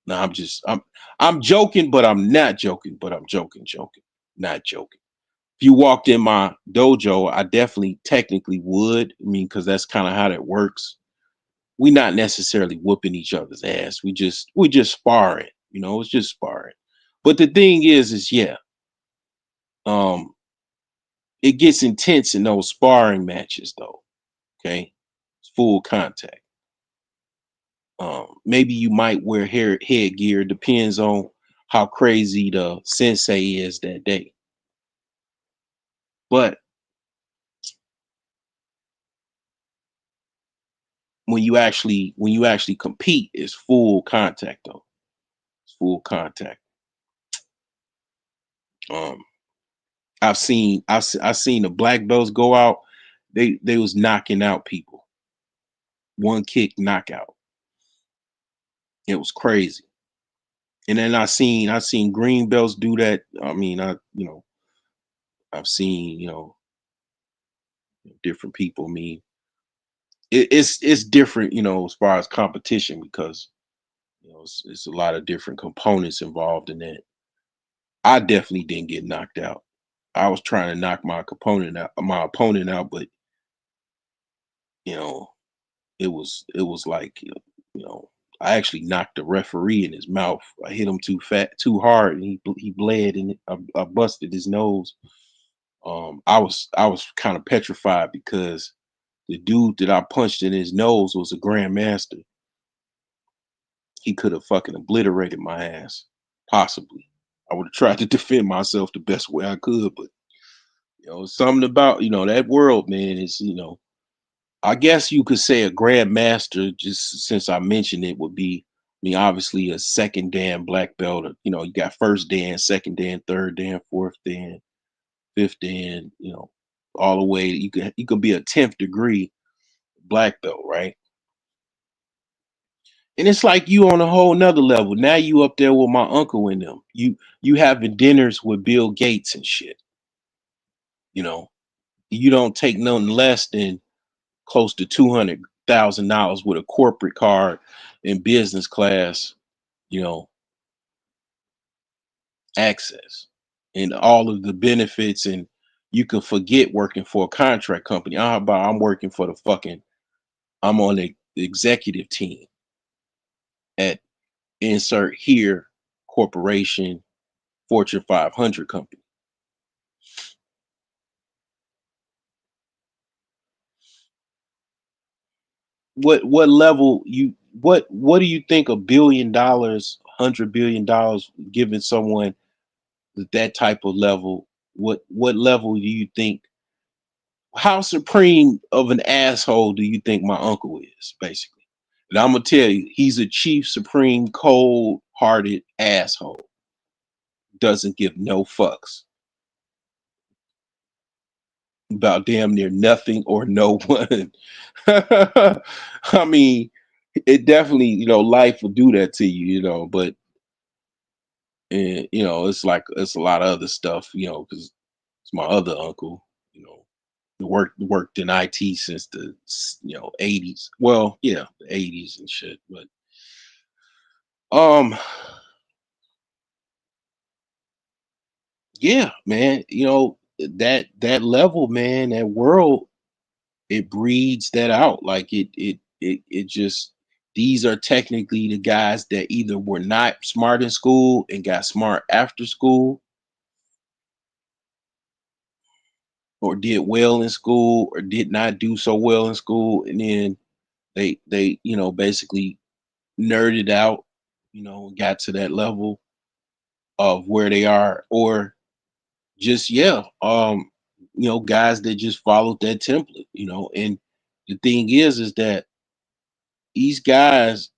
No, I'm joking, but I'm not joking, but I'm joking, not joking. If you walked in my dojo, I definitely technically would. I mean, because that's kind of how that works. We not necessarily whooping each other's ass. We just sparring, it's just sparring. But the thing is yeah, um, it gets intense in those sparring matches though. Okay. It's full contact. Maybe you might wear headgear, depends on how crazy the sensei is that day. But when you actually compete, it's full contact though. It's full contact. Um, I've seen the black belts go out. They was knocking out people. One kick knockout. It was crazy. And then I seen green belts do that. I mean, I've seen, different people. I mean, it's different, as far as competition, because it's a lot of different components involved in that. I definitely didn't get knocked out. I was trying to knock my opponent out, but you know, it was like, I actually knocked the referee in his mouth. I hit him too hard, and he bled, and I busted his nose. I was kind of petrified because the dude that I punched in his nose was a grandmaster. He could have fucking obliterated my ass. possibly. I would have tried to defend myself the best way I could, but something about that world, man, is I guess you could say a grandmaster, just since I mentioned it, would be, I mean, obviously a second dan black belt. You got first dan, second dan, third dan, fourth dan, fifth dan, all the way. You could be a 10th degree black belt, right? And it's like you on a whole nother level. Now you up there with my uncle and them. You having dinners with Bill Gates and shit. You know, you don't take nothing less than close to $200,000 with a corporate card in business class, you know, access and all of the benefits, and you can forget working for a contract company. How about I'm on the executive team at insert here corporation, Fortune 500 company. What level what do you think $1 billion, $100 billion giving someone that type of level? What level do you think? How supreme of an asshole do you think my uncle is, basically? And I'm gonna tell you, he's a chief supreme cold-hearted asshole. Doesn't give no fucks about damn near nothing or no one. I mean, it definitely, life will do that to you, but and it's like it's a lot of other stuff, because it's my other uncle, worked in IT since the 80s. Well, yeah, the 80s and shit. But um, yeah, man, that level, man, that world, it breeds that out. Like it just, these are technically the guys that either were not smart in school and got smart after school, or did well in school or did not do so well in school, and then they basically nerded out, got to that level of where they are, or just, yeah, guys that just followed that template, and the thing is that these guys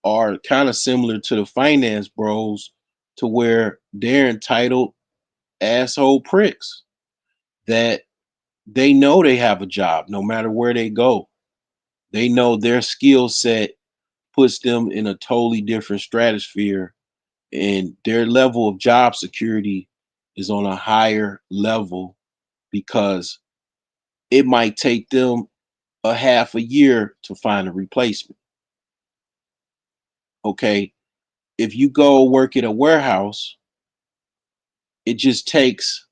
are kind of similar to the finance bros, to where they're entitled asshole pricks that they know they have a job no matter where they go. They know their skill set puts them in a totally different stratosphere, and their level of job security is on a higher level because it might take them a half a year to find a replacement. Okay. If you go work at a warehouse, it just takes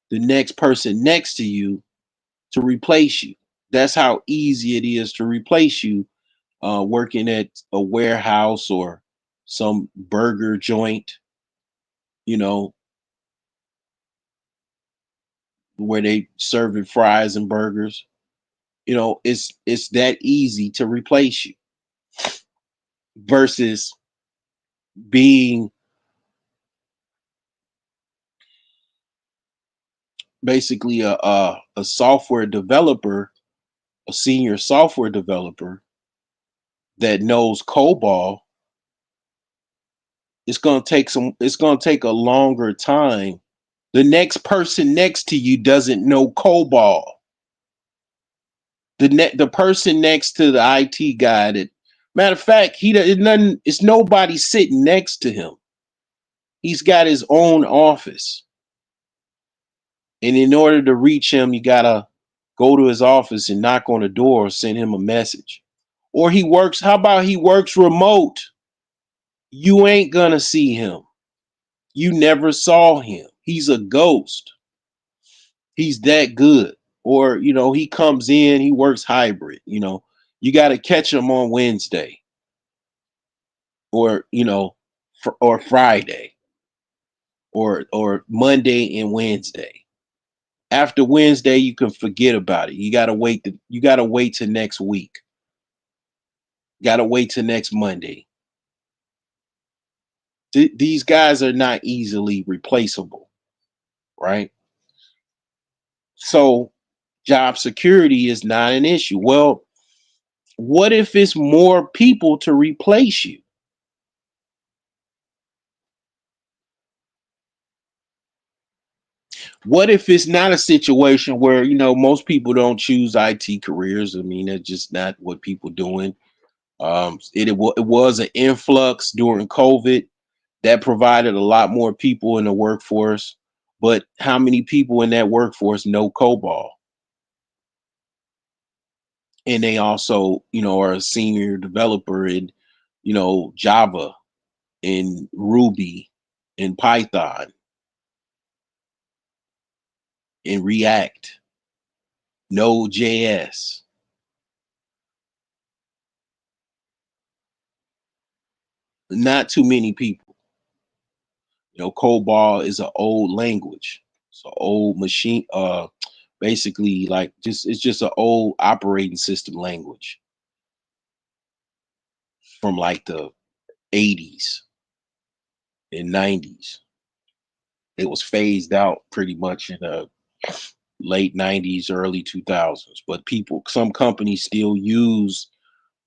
the next person next to you to replace you. That's how easy it is to replace you, working at a warehouse or some burger joint, you know, where they serving fries and burgers. It's that easy to replace you versus being basically a software developer, a senior software developer that knows COBOL. It's going to take a longer time. The next person next to you doesn't know COBOL. The person next to the IT guy, that, matter of fact, it's nobody sitting next to him. He's got his own office. And in order to reach him, you gotta go to his office and knock on the door or send him a message. Or how about he works remote? You ain't gonna see him. You never saw him. He's a ghost. He's that good. Or, he comes in, he works hybrid, you gotta catch him on Wednesday or, or Friday or Monday and Wednesday. After Wednesday, you can forget about it. You gotta wait. You gotta wait till next week. Gotta wait till next Monday. These guys are not easily replaceable, right? So job security is not an issue. Well, what if it's more people to replace you? What if it's not a situation where, most people don't choose IT careers? I mean, that's just not what people doing. It was an influx during COVID that provided a lot more people in the workforce. But how many people in that workforce know COBOL? And they also, are a senior developer in, Java, in Ruby, in Python, in React, Node.js. Not too many people. COBOL is an old language. It's an old machine. Basically, like it's just an old operating system language from like the 80s and 90s. It was phased out pretty much in the late 90s, early 2000s. But some companies still use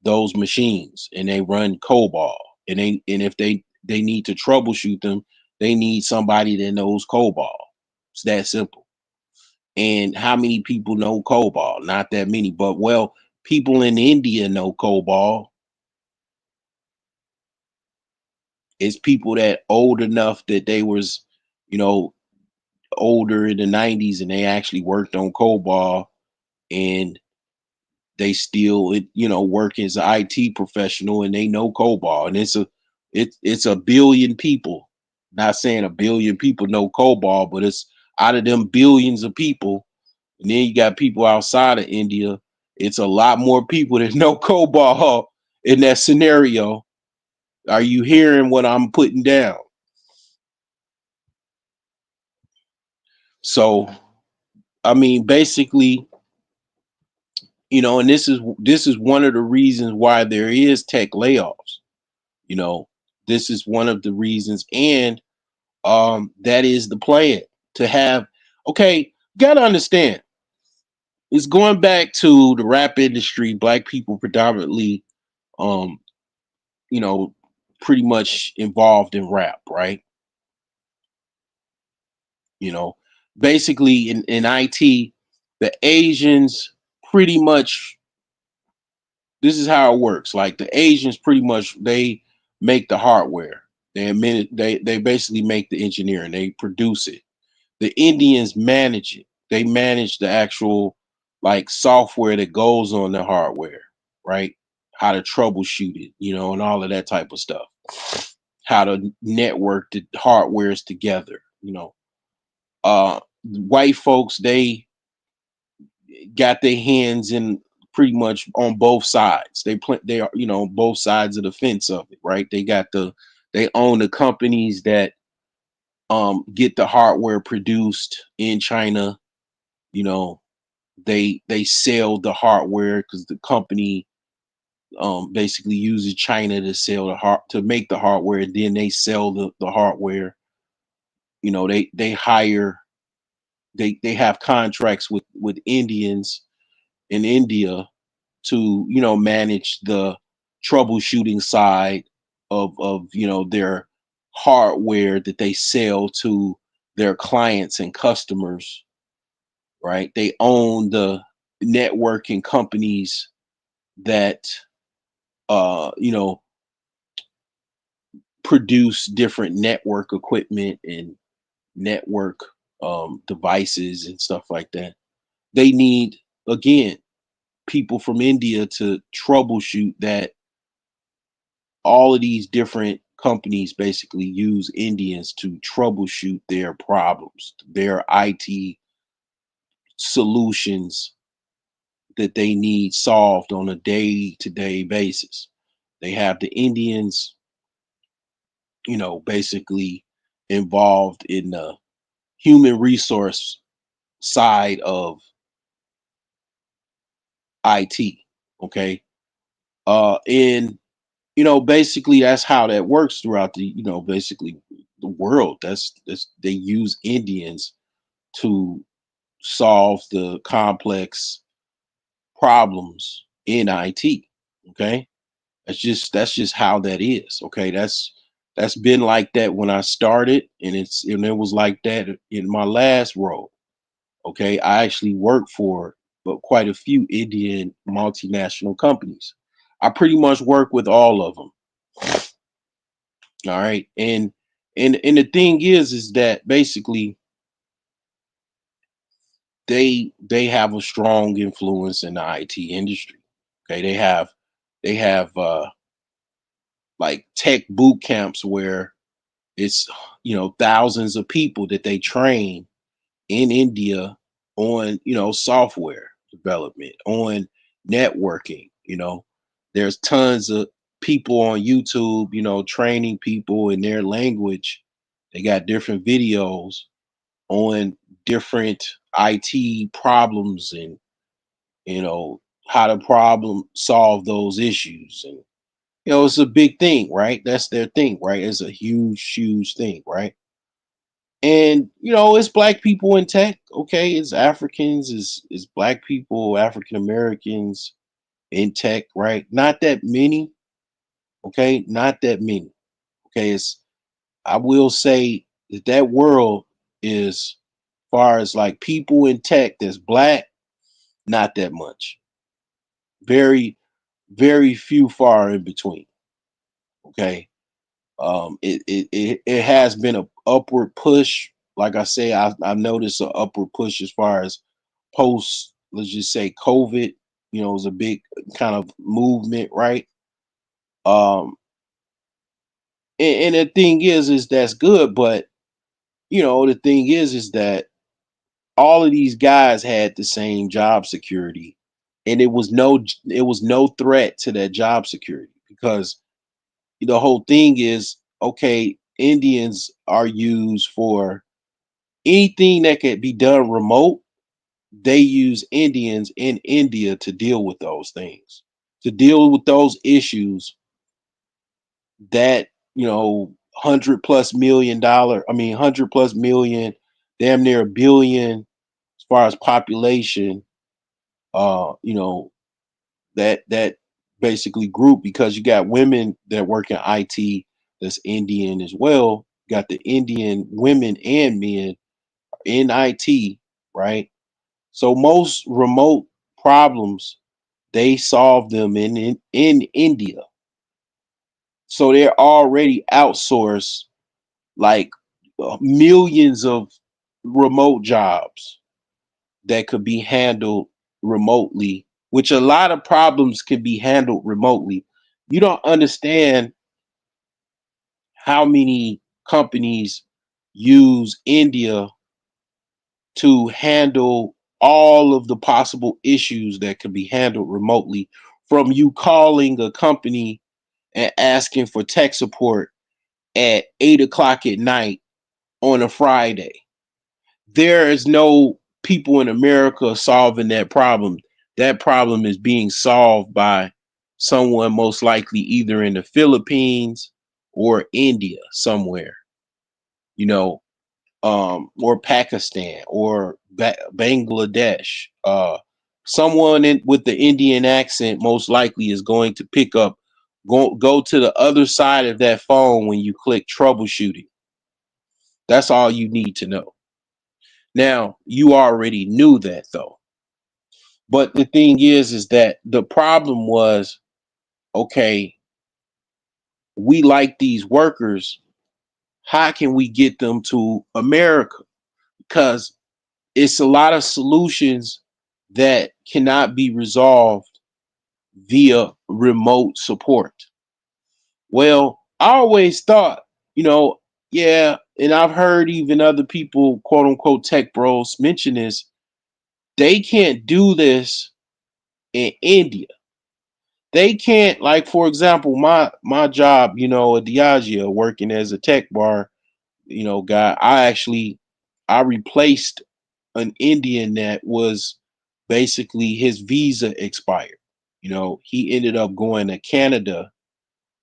those machines and they run COBOL. And if they need to troubleshoot them, they need somebody that knows COBOL. It's that simple. And how many people know COBOL? Not that many, but well, people in India know COBOL. It's people that old enough that they was, you know, older in the 90s and they actually worked on COBOL, and they still work as an IT professional and they know COBOL. And it's a billion people. Not saying a billion people know COBOL, but it's out of them billions of people. And then you got people outside of India. It's a lot more people that know COBOL in that scenario. Are you hearing what I'm putting down? So, I mean, basically, and this is one of the reasons why there is tech layoffs. You know, this is one of the reasons, and that is the plan to have. Okay, gotta understand. It's going back to the rap industry. Black people predominantly, um, you know, pretty much involved in rap, right? You know, basically in IT, the Asians pretty much, this is how it works. Like the Asians pretty much, they make the hardware. They basically make the engineering, they produce it. The Indians manage it. They manage the actual like software that goes on the hardware, right? How to troubleshoot it, and all of that type of stuff. How to network the hardwares together, white folks, they got their hands in pretty much on both sides. They are, both sides of the fence of it, right? They own the companies that get the hardware produced in China. You know, they sell the hardware because the company basically uses China to sell to make the hardware, and then they sell the hardware. They hire, they have contracts with Indians in India to manage the troubleshooting side of their hardware that they sell to their clients and customers, right? They own the networking companies that you know produce different network equipment and network devices and stuff like that. They need, again, people from India to troubleshoot that. All of these different companies basically use Indians to troubleshoot their problems, their IT solutions that they need solved on a day-to-day basis. They have the Indians, basically involved in the human resource side of IT. Okay. And basically that's how that works throughout the, basically the world. That's they use Indians to solve the complex problems in IT. Okay. That's just how that is. Okay. That's been like that when I started, and it was like that in my last role. Okay. I actually worked for quite a few Indian multinational companies. I pretty much work with all of them. All right. And the thing is that basically they have a strong influence in the IT industry. Okay. They have like tech boot camps where it's thousands of people that they train in India on software development, on networking. There's tons of people on YouTube, training people in their language. They got different videos on different IT problems, and how to problem solve those issues. And it's a big thing, right? That's their thing, right? It's a huge thing, right? And it's black people in tech. Okay, it's Africans, is black people, African Americans in tech, right? Not that many. Okay, not that many. Okay, it's I will say that world is, far as like people in tech that's black, not that much. Very, very few, far in between. Okay. It has been a upward push. Like I say, I've noticed an upward push as far as post, let's just say COVID, it was a big kind of movement, right? Um, and the thing is that's good, but the thing is that all of these guys had the same job security, and it was no threat to that job security, because the whole thing is, okay, Indians are used for anything that can be done remote. They use Indians in India to deal with those things, to deal with those issues that, 100 plus million, damn near a billion as far as population, you know, that basically group, because you got women that work in IT that's Indian as well. You got the Indian women and men in IT, right? So most remote problems, they solve them in India. So they're already outsourced like millions of remote jobs that could be handled remotely, which a lot of problems can be handled remotely. You don't understand how many companies use India to handle all of the possible issues that can be handled remotely, from you calling a company and asking for tech support at 8 o'clock at night on a Friday. There is no people in America solving that problem. That problem is being solved by someone, most likely either in the Philippines or India somewhere, you know, or Pakistan or Bangladesh. Someone with the Indian accent most likely is going to pick up, go to the other side of that phone when you click troubleshooting. That's all you need to know. Now, you already knew that though. But the thing is that the problem was, okay, we like these workers. How can we get them to America? Because it's a lot of solutions that cannot be resolved via remote support. Well, I always thought, you know, yeah, and I've heard even other people, quote unquote, tech bros mention this. They can't do this in India. They can't, like, for example, my job, at Diageo, working as a tech bar, guy. I replaced an Indian that was basically his visa expired. He ended up going to Canada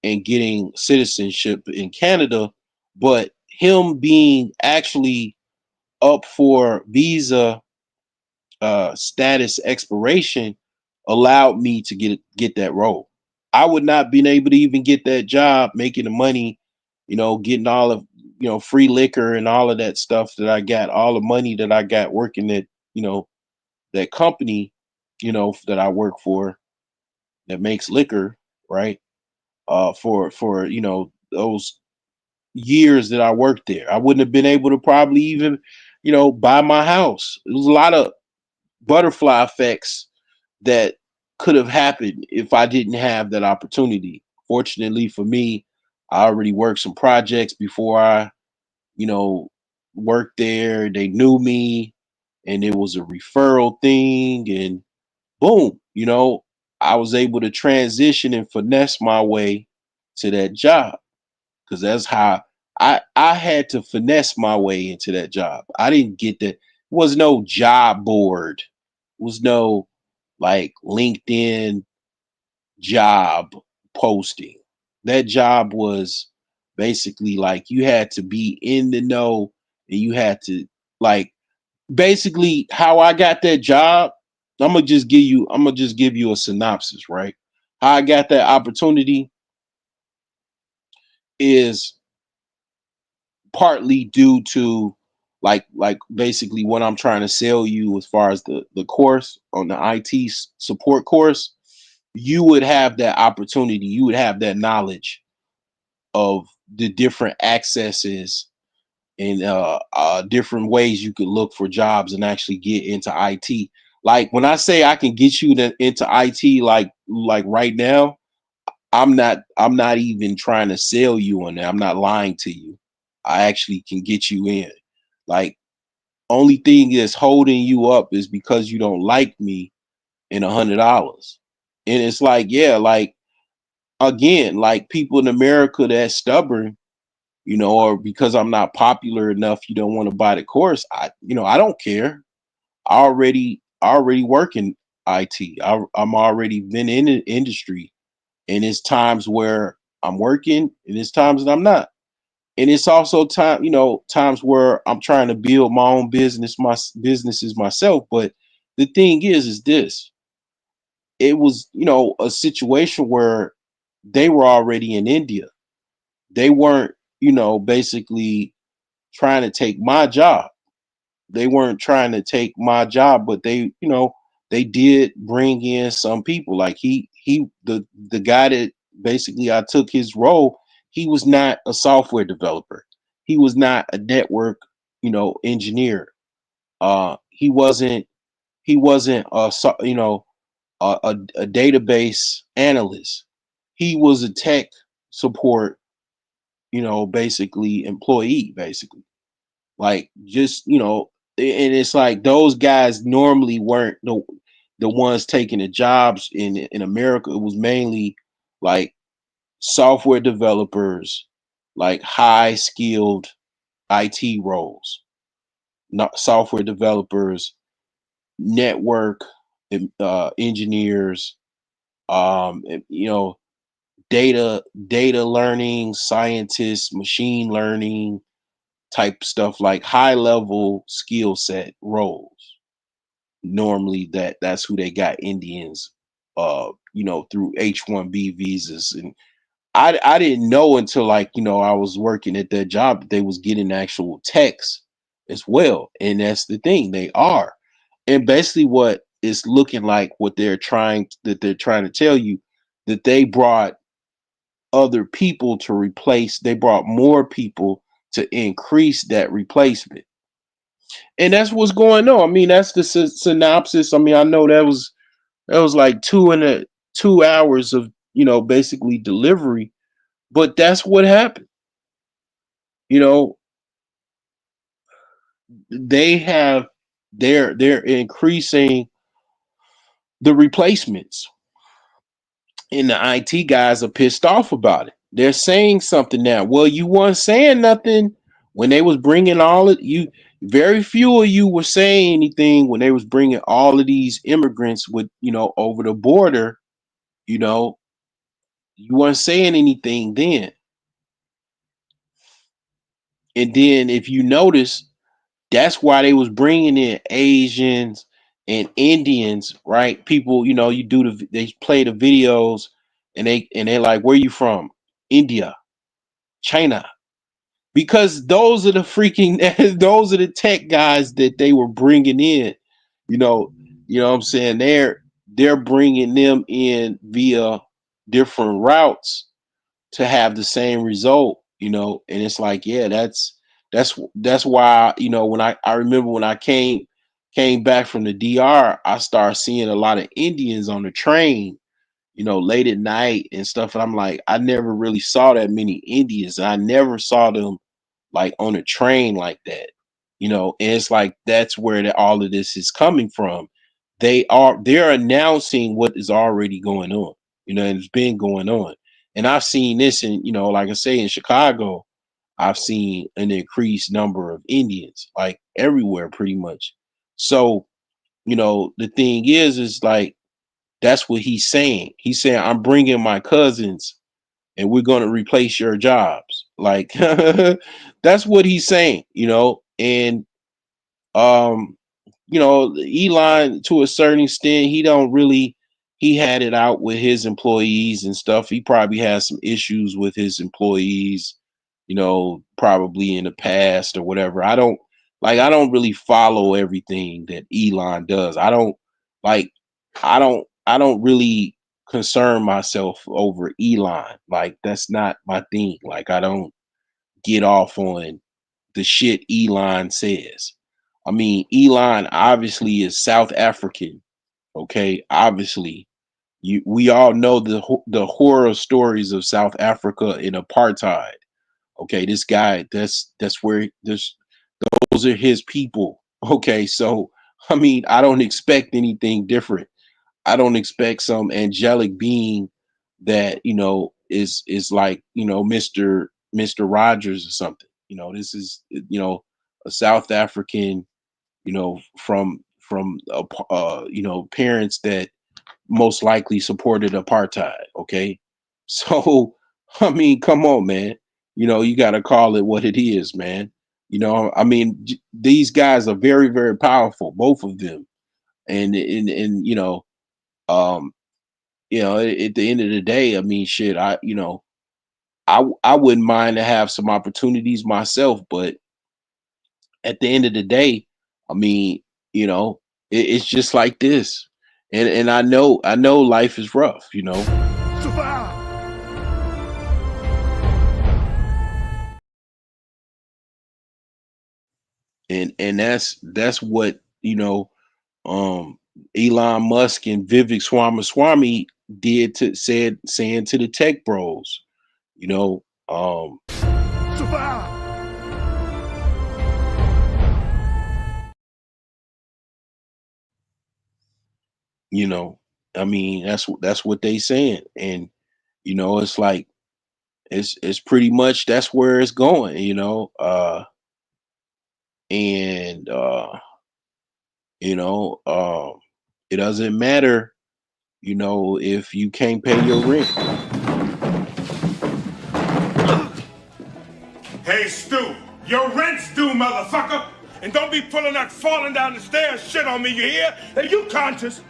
and getting citizenship in Canada, but him being actually up for visa status expiration allowed me to get that role. I would not been able to even get that job, making the money, getting all of free liquor and all of that stuff that I got, all the money that I got working at that company, that I work for that makes liquor, right? For those years that I worked there, I wouldn't have been able to probably even buy my house. It was a lot of butterfly effects that could have happened if I didn't have that opportunity. Fortunately for me, I already worked some projects before I, you know, worked there. They knew me and it was a referral thing. And boom, I was able to transition and finesse my way to that job because that's how I had to finesse my way into that job. I didn't get that. It was no job board. It was no like LinkedIn job posting. That job was basically like you had to be in the know and you had to like basically how I got that job. I'm gonna just give you a synopsis, right? How I got that opportunity is partly due to like basically what I'm trying to sell you as far as the course on the IT support course. You would have that opportunity, you would have that knowledge of the different accesses and different ways you could look for jobs and actually get into IT. Like when I say I can get you into IT, like right now, I'm not even trying to sell you on that. I'm not lying to you. I actually can get you in. Like only thing that's holding you up is because you don't like me in $100. And it's like, yeah, like again, like people in America that's stubborn, or because I'm not popular enough, you don't want to buy the course. I don't care. I already work in IT. I'm already been in the industry, and it's times where I'm working, and it's times that I'm not. And it's also times where I'm trying to build my own business, my businesses myself. But the thing is this: it was, a situation where they were already in India. They weren't, basically trying to take my job. They weren't trying to take my job, but they did bring in some people. Like the guy that basically I took his role, he was not a software developer. He was not a network, engineer. He wasn't a database analyst. He was a tech support, basically employee, basically. Like just, and it's like those guys normally weren't the ones taking the jobs in America. It was mainly like software developers, like high skilled IT roles, not software developers, network engineers, you know, data learning scientists, machine learning type stuff, like high level skill set roles. Normally that's who they got Indians through H-1B visas. And I didn't know until I was working at that job that they was getting actual techs as well. And that's the thing, they are. And basically what it's looking like, what they're trying to tell you, that they brought other people to replace, they brought more people to increase that replacement. And that's what's going on. I mean, that's the synopsis. I mean, I know that was like 2 hours of basically delivery, but that's what happened. You know, they have they're increasing the replacements, and the IT guys are pissed off about it. They're saying something now. Well, you weren't saying nothing when they was bringing all of you. Very few of you were saying anything when they was bringing all of these immigrants with over the border. You know, You weren't saying anything then. And then if you notice, that's why they was bringing in Asians and Indians, right? People, they play the videos, and they're like, where you from? India, China. Because those are the freaking those are the tech guys that they were bringing in. You know, what I'm saying? They're bringing them in via different routes to have the same result, and it's like, yeah, that's why, when I remember when I came back from the DR, I started seeing a lot of Indians on the train, late at night and stuff. And I'm like, I never really saw that many Indians. I never saw them like on a train like that, and it's like that's where all of this is coming from. They're announcing what is already going on, and it's been going on. And I've seen this in, like I say, in Chicago, I've seen an increased number of Indians, like everywhere pretty much. So, the thing is like, that's what he's saying. He's saying, I'm bringing my cousins and we're going to replace your jobs. Like, that's what he's saying, and, um, Elon, to a certain extent, he had it out with his employees and stuff. He probably has some issues with his employees, probably in the past or whatever. I don't really follow everything that Elon does. I don't really concern myself over Elon. Like, that's not my thing. Like, I don't get off on the shit Elon says. I mean, Elon obviously is South African. Okay, obviously, we all know the horror stories of South Africa in apartheid. Okay, this guy, that's where those are his people. Okay, so I mean, I don't expect anything different. I don't expect some angelic being that, is like, Mr. Rogers or something. This is, a South African, from parents that most likely supported apartheid. Okay, so I mean, come on, man. You got to call it what it is, man. I mean, these guys are very, very powerful, both of them, and um, at the end of the day, I mean, shit, I wouldn't mind to have some opportunities myself, but at the end of the day, I mean, it's just like this, and I know life is rough, Survive. and that's what um Elon Musk and Vivek Ramaswamy did to saying to the tech bros, you know, um, Survive. you know, I mean, that's what they saying, and it's like it's pretty much that's where it's going, and you know, it doesn't matter, if you can't pay your rent. Hey, Stu, your rent's due, motherfucker. And don't be pulling that falling down the stairs shit on me, you hear? Are you conscious?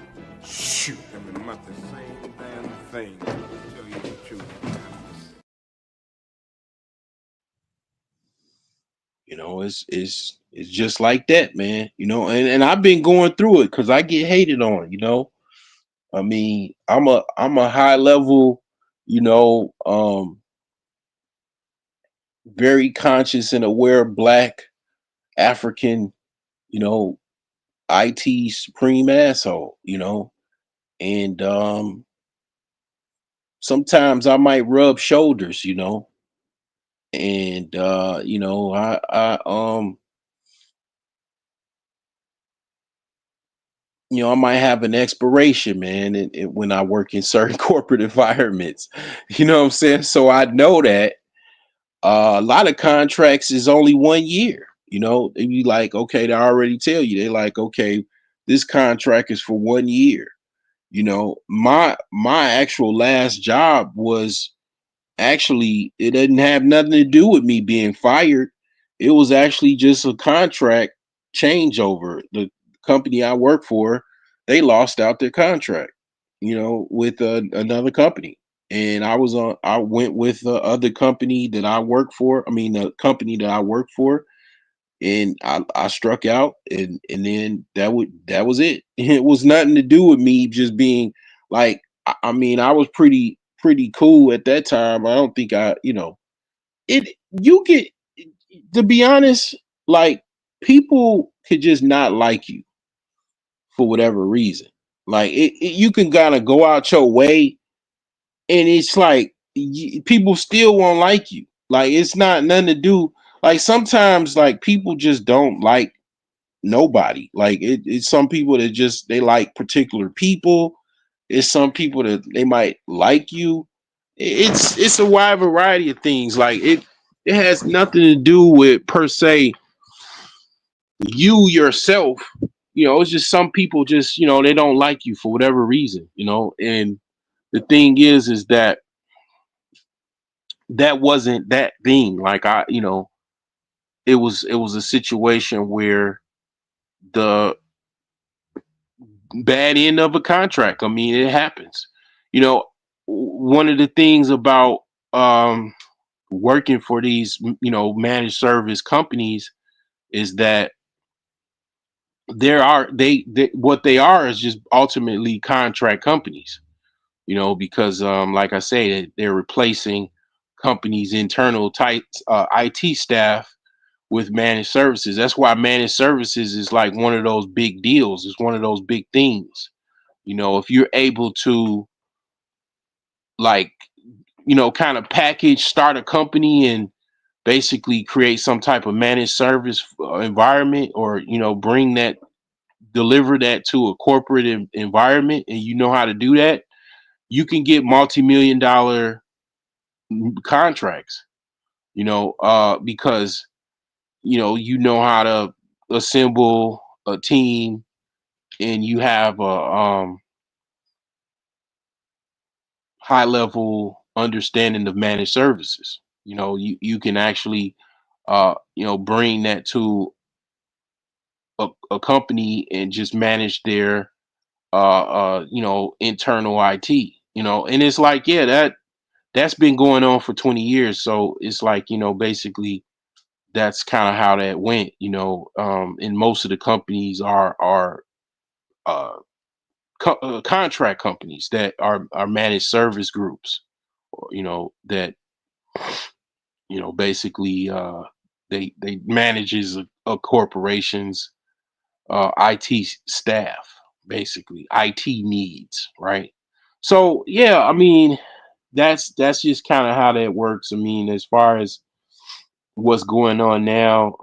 Shoot. Every month the same damn thing. To tell you the truth. It's just like that, man. And I've been going through it because I get hated on. I mean, I'm a high level, you know, very conscious and aware Black African, you know, IT supreme asshole, and sometimes I might rub shoulders, and I might have an expiration, man, and when I work in certain corporate environments, you know what I'm saying? So I know that a lot of contracts is only 1 year. They be like, okay, they already tell you, they like, okay, this contract is for 1 year. You know, my actual last job was actually, it didn't have nothing to do with me being fired. It was actually just a contract changeover. The company I work for, they lost out their contract, you know, with another company. And I went with the other company that I work for. I mean, the company that I work for, and I struck out, and then that was it. It was nothing to do with me just being like, I mean, I was pretty cool at that time. I don't think I, you know, it you get, to be honest, like, people could just not like you for whatever reason. Like, you can kind of go out your way, and it's like, people still won't like you. Like, it's not nothing to do. Like, sometimes, like, people just don't like nobody. Like, it's some people that just, they like particular people. It's some people that they might like you. It's a wide variety of things. Like, it has nothing to do with, per se, you yourself. You know, it's just some people just, you know, they don't like you for whatever reason, you know. And the thing is that that wasn't that thing. Like, you know, it was a situation where the bad end of a contract. I mean, it happens. You know, one of the things about um, working for these, you know, managed service companies is that they what they are is just ultimately contract companies. You know, because like I say, they're replacing companies' internal type IT staff with managed services. That's why managed services is like one of those big deals. It's one of those big things. You know, if you're able to, like, you know, kind of package, start a company and basically create some type of managed service environment, or, you know, deliver that to a corporate environment, and you know how to do that, you can get multi-million dollar contracts, you know, because, you know how to assemble a team, and you have a high level understanding of managed services. You know, you can actually, you know, bring that to a company and just manage their, you know, internal IT. You know, and it's like, yeah, that's been going on for 20 years. So it's like, you know, basically that's kind of how that went. You know, and most of the companies are uh, contract companies that are managed service groups, or, you know, that, you know, basically, they manages a corporation's IT staff, basically IT needs, right? So yeah, I mean, that's just kind of how that works. I mean, as far as what's going on now,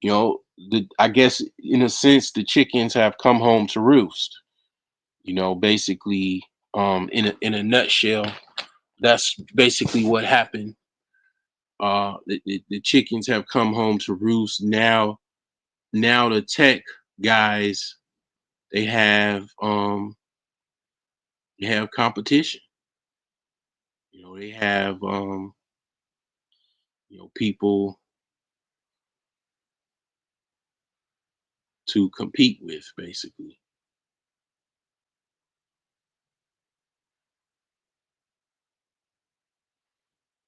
you know, I guess, in a sense, the chickens have come home to roost. You know, basically, in a nutshell, that's basically what happened. The chickens have come home to roost. Now the tech guys, they have competition. You know, they have, you know, people to compete with, basically.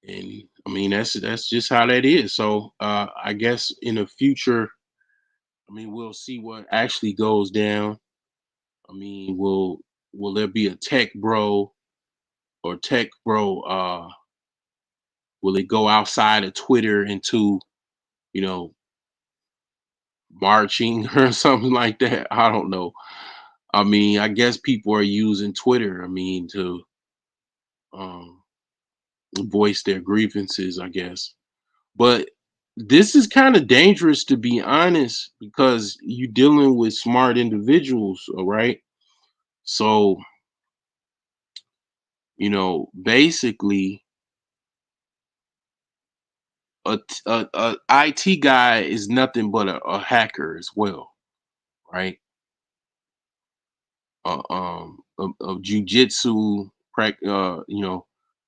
And I mean, that's just how that is. So I guess in the future, I mean, we'll see what actually goes down. I mean, will there be a tech bro, or tech bro, will it go outside of Twitter into, you know, marching or something like that? I don't know. I mean, I guess people are using Twitter, I mean, to um, voice their grievances, I guess. But this is kind of dangerous, to be honest, because you're dealing with smart individuals, all right? So, you know, basically, IT guy is nothing but a hacker as well, right? of jujitsu,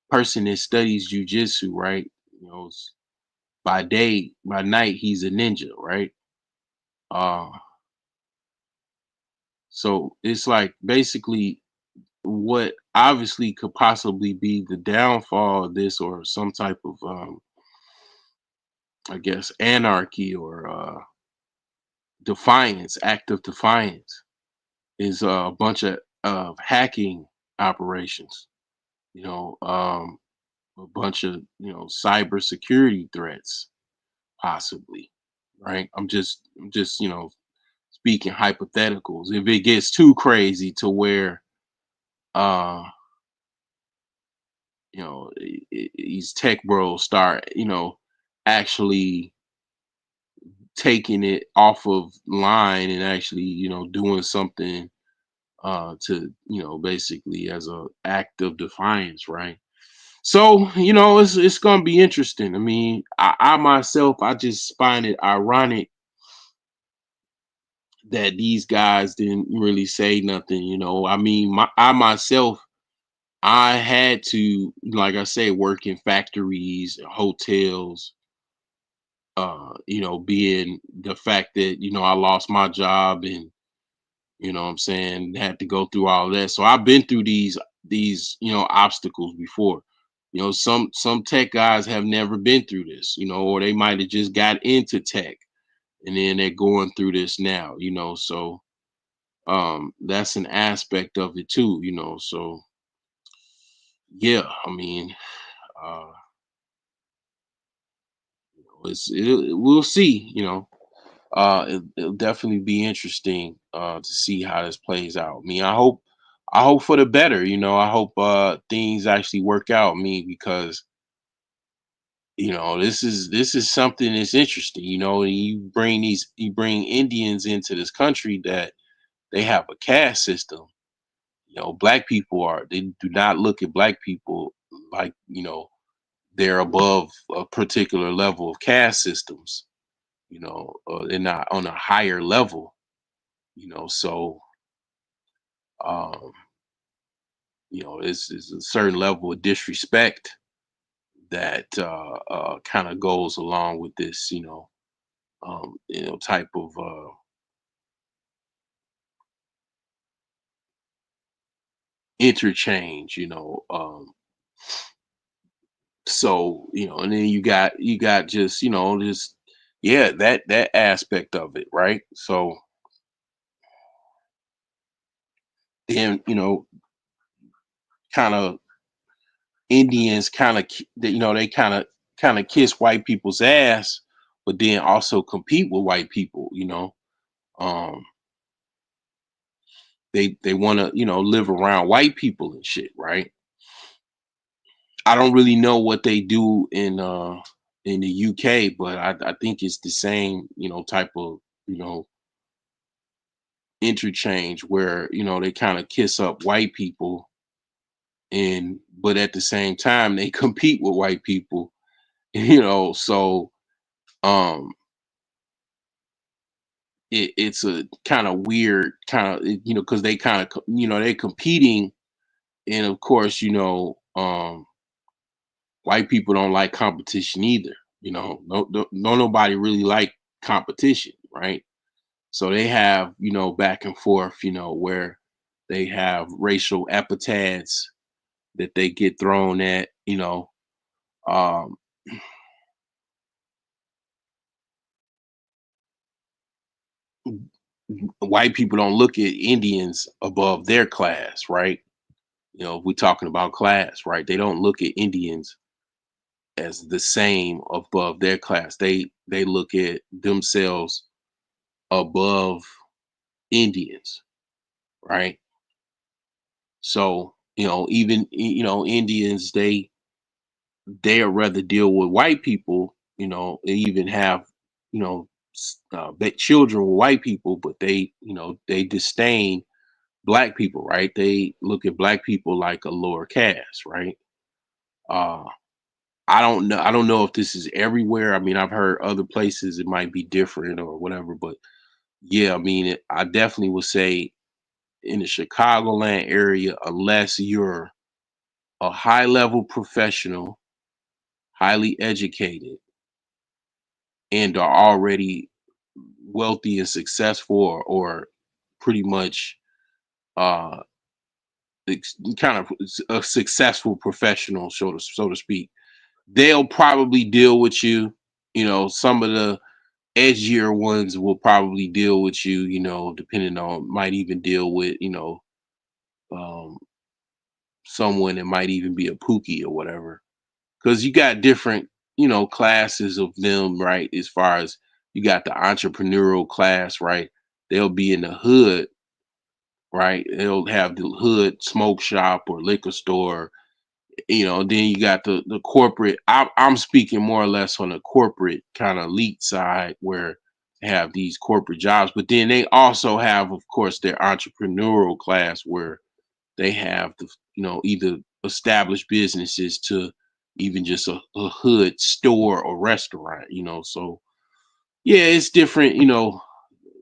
person that studies jujitsu, right? By day, by night, he's a ninja, right? Uh, so it's like basically what obviously could possibly be the downfall of this, or some type of, I guess, anarchy, or defiance, act of defiance, is a bunch of hacking operations. You know, a bunch of cybersecurity threats, possibly. Right? I'm just speaking hypotheticals. If it gets too crazy to where uh these tech bros start actually taking it off of line, and actually doing something to basically as a act of defiance, right? So it's gonna be interesting. I mean, I myself, I just find it ironic that these guys didn't really say nothing. I mean, I myself, I had to, like I say, work in factories, hotels, being the fact that, I lost my job, and, what I'm saying, had to go through all that. So I've been through these, obstacles before. Some tech guys have never been through this, or they might have just got into tech, and then they're going through this now, so that's an aspect of it too, so yeah, I mean, uh we'll see. It'll definitely be interesting to see how this plays out. I mean, I hope for the better. I hope things actually work out. Because this is something that's interesting. And you bring Indians into this country that they have a caste system. Black people they do not look at black people like they're above a particular level of caste systems. They're not on a higher level. So um, it's a certain level of disrespect that kind of goes along with this, type of interchange. So and then you got just just, yeah, that aspect of it, right? So then kind of Indians kind of they kind of kiss white people's ass, but then also compete with white people. Um, they want to live around white people and shit, right? I don't really know what they do in the UK, but I think it's the same type of interchange where they kind of kiss up white people, and but at the same time they compete with white people. So um it's a kind of weird kind of, because they kind of they're competing, and of course white people don't like competition either. No nobody really like competition, right? So they have back and forth, where they have racial epithets that they get thrown at. Um White people don't look at Indians above their class, right? If we're talking about class, right? They don't look at Indians as the same above their class. They look at themselves above Indians, right? So, even Indians, they'd rather deal with white people, they even have, children with white people, but they disdain black people, right? They look at black people like a lower caste, right? Uh, I don't know if this is everywhere. I mean, I've heard other places it might be different or whatever, but yeah, I mean, I definitely would say in the Chicagoland area unless you're a high level professional, highly educated, and are already wealthy and successful, or pretty much uh kind of a successful professional, so to speak. They'll probably deal with you. You know, some of the edgier ones will probably deal with you, you know, depending on, might even deal with, you know, um, someone that might even be a pookie or whatever. Because you got different, you know, classes of them, right? As far as you got the entrepreneurial class, right? They'll be in the hood, right? They'll have the hood smoke shop or liquor store, you know. Then you got the corporate. I'm speaking more or less on the corporate kind of elite side, where they have these corporate jobs, but then they also have, of course, their entrepreneurial class, where they have the, you know, either established businesses to even just a hood store or restaurant, you know. So yeah, it's different, you know.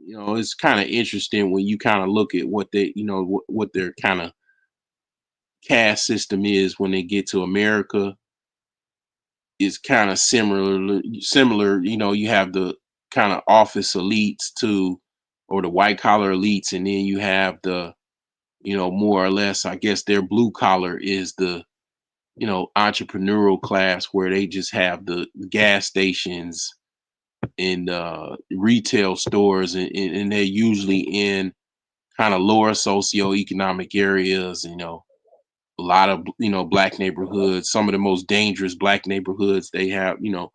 You know, it's kind of interesting when you kind of look at what they, you know, what their kind of caste system is when they get to America. Is kind of similar. You know, you have the kind of office elites too, or the white collar elites, and then you have the, you know, more or less, I guess their blue collar is the, you know, entrepreneurial class, where they just have the gas stations and retail stores, and they're usually in kind of lower socioeconomic areas, you know, a lot of, you know, black neighborhoods, some of the most dangerous black neighborhoods. They have, you know,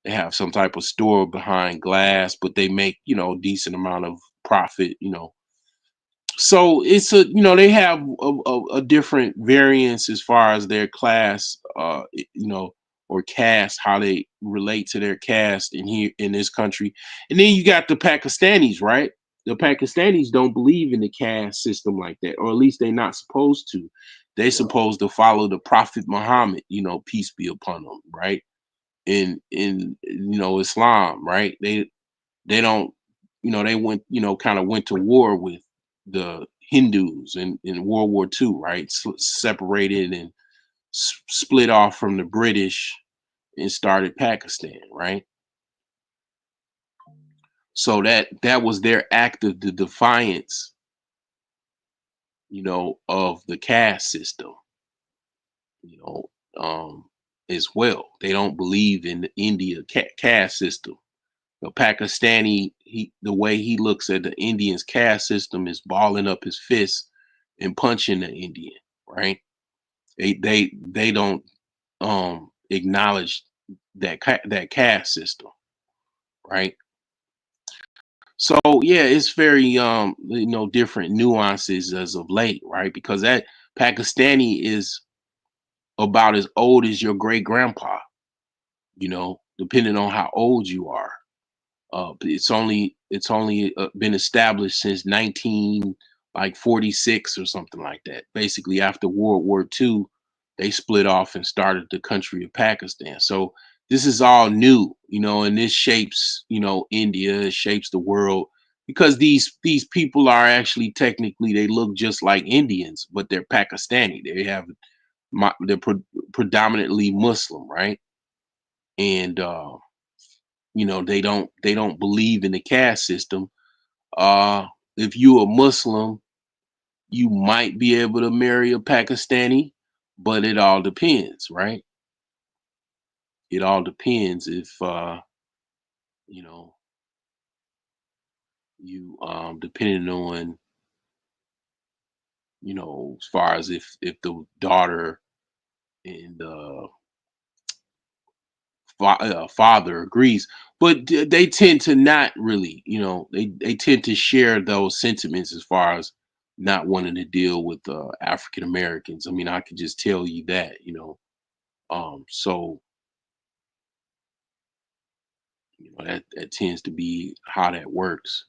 they have some type of store behind glass, but they make, you know, a decent amount of profit, you know. So it's a, you know, they have a different variance as far as their class, you know, or caste, how they relate to their caste in here in this country. And then you got the Pakistanis, right? The Pakistanis don't believe in the caste system like that, or at least they're not supposed to. They're supposed to follow the Prophet Muhammad, you know, peace be upon him, right? In you know, Islam, right? They don't, you know, they went, you know, kind of went to war with the Hindus in World War II, right? Separated and split off from the British and started Pakistan, right? So that was their act of the defiance, you know, of the caste system, you know, as well. They don't believe in the India caste system. The Pakistani, the way he looks at the Indian's caste system is balling up his fists and punching the Indian, right? They don't acknowledge that caste system, right? So yeah, it's very you know, different nuances as of late, right? Because that Pakistani is about as old as your great grandpa, you know, depending on how old you are. It's only been established since 1946 or something like that. Basically, after World War II, they split off and started the country of Pakistan. So this is all new, you know, and this shapes, you know, India, it shapes the world, because these people are actually, technically, they look just like Indians, but they're Pakistani. They have they're predominantly Muslim, right? And you know, they don't believe in the caste system. If you are Muslim, you might be able to marry a Pakistani, but it all depends, right? It all depends if you know, you depending on, you know, as far as if the daughter and father agrees. But they tend to not really, you know, they tend to share those sentiments as far as not wanting to deal with African Americans. I mean, I could just tell you that, you know. So you know, that tends to be how that works.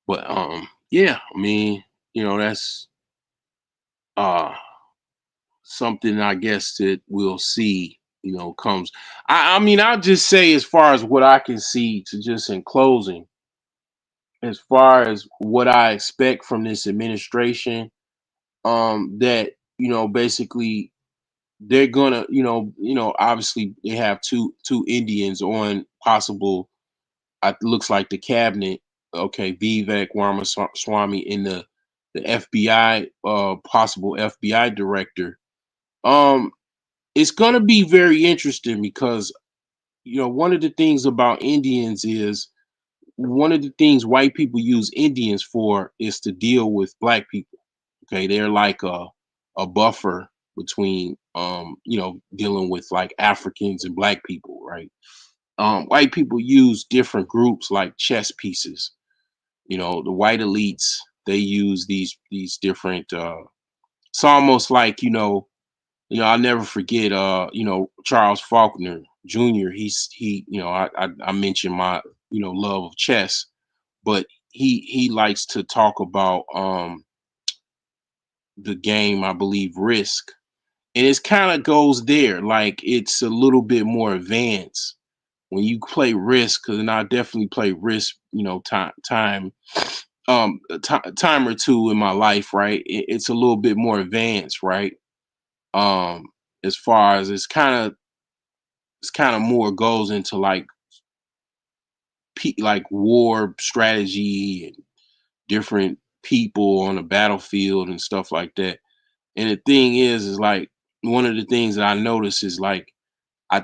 But yeah, I mean, you know, that's uh something, I guess, that we'll see. comes. I mean, I'll just say, as far as what I can see, to just in closing, as far as what I expect from this administration, that basically they're gonna, obviously they have two Indians on possible. Looks like the cabinet. Okay, Vivek Ramaswamy in the FBI, possible FBI director. Um, it's gonna be very interesting because one of the things about Indians is, one of the things white people use Indians for is to deal with black people. Okay, they're like a buffer between dealing with like Africans and black people, right? White people use different groups like chess pieces. The white elites, they use these different. It's almost like I'll never forget. Charles Faulkner Jr. I mentioned my love of chess, but he likes to talk about the game, I believe, Risk, and it's kind of goes there, like it's a little bit more advanced when you play Risk, because I definitely play Risk, time or two in my life, right? It's a little bit more advanced, right? um as far as it's kind of more goes into like like war strategy and different people on the battlefield and stuff like that. And the thing is like, one of the things that I notice is like, I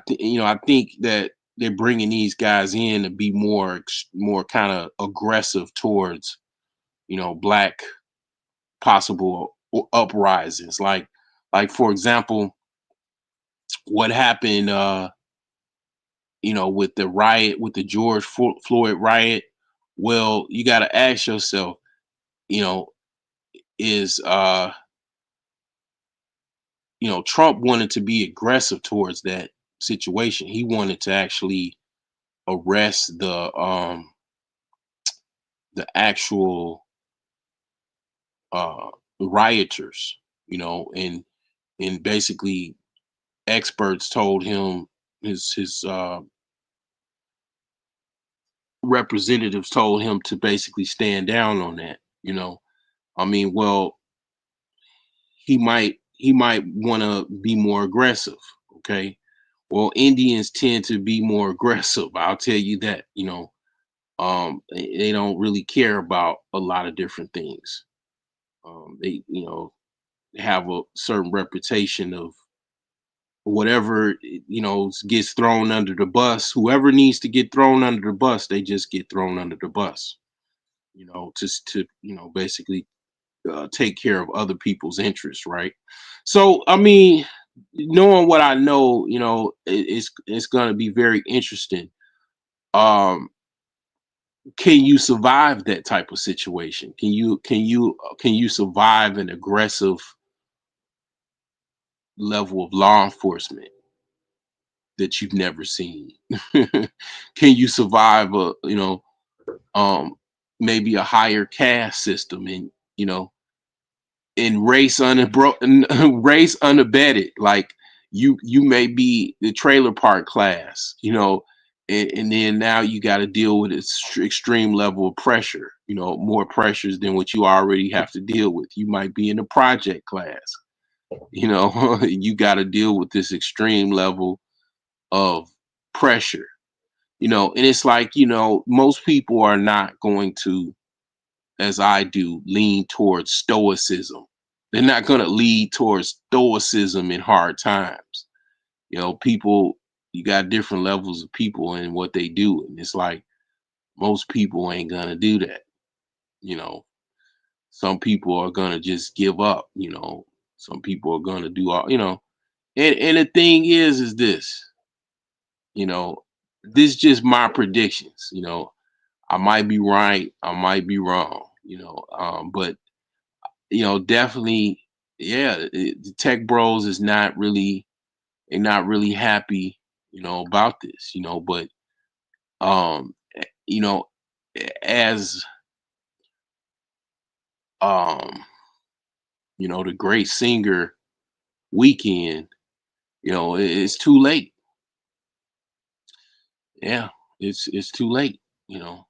think that they're bringing these guys in to be more kind of aggressive towards black possible uprisings, like for example, what happened with the riot, with the George Floyd riot. Well, you got to ask yourself, you know is Trump wanted to be aggressive towards that situation. He wanted to actually arrest the actual uh rioters, and basically experts told him, his representatives told him to basically stand down on that. I mean, well, he might want to be more aggressive. Okay, well, Indians tend to be more aggressive, I'll tell you that. They don't really care about a lot of different things. They have a certain reputation of whatever gets thrown under the bus. Whoever needs to get thrown under the bus, they just get thrown under the bus, just to basically take care of other people's interests, right? So I mean, knowing what I know, it's going to be very interesting. um can you survive that type of situation? Can you survive an aggressive level of law enforcement that you've never seen? Can you survive a um maybe a higher caste system, and race race unabated? Like, you may be the trailer park class, and then now you got to deal with this extreme level of pressure, more pressures than what you already have to deal with. You might be in the project class, you got to deal with this extreme level of pressure, and it's like, most people are not going to, as I do, lean towards stoicism. They're not going to lead towards stoicism in hard times. People, you got different levels of people and what they do. And it's like, most people ain't going to do that. You know, some people are going to just give up. Some people are going to do and the thing is this, you know, this just my predictions. I might be right, I might be wrong, but definitely, yeah, the tech bros is not really, they're not really happy, about this, but you know, as um, the great singer Weekend, it's too late. yeah, it's too late, you know.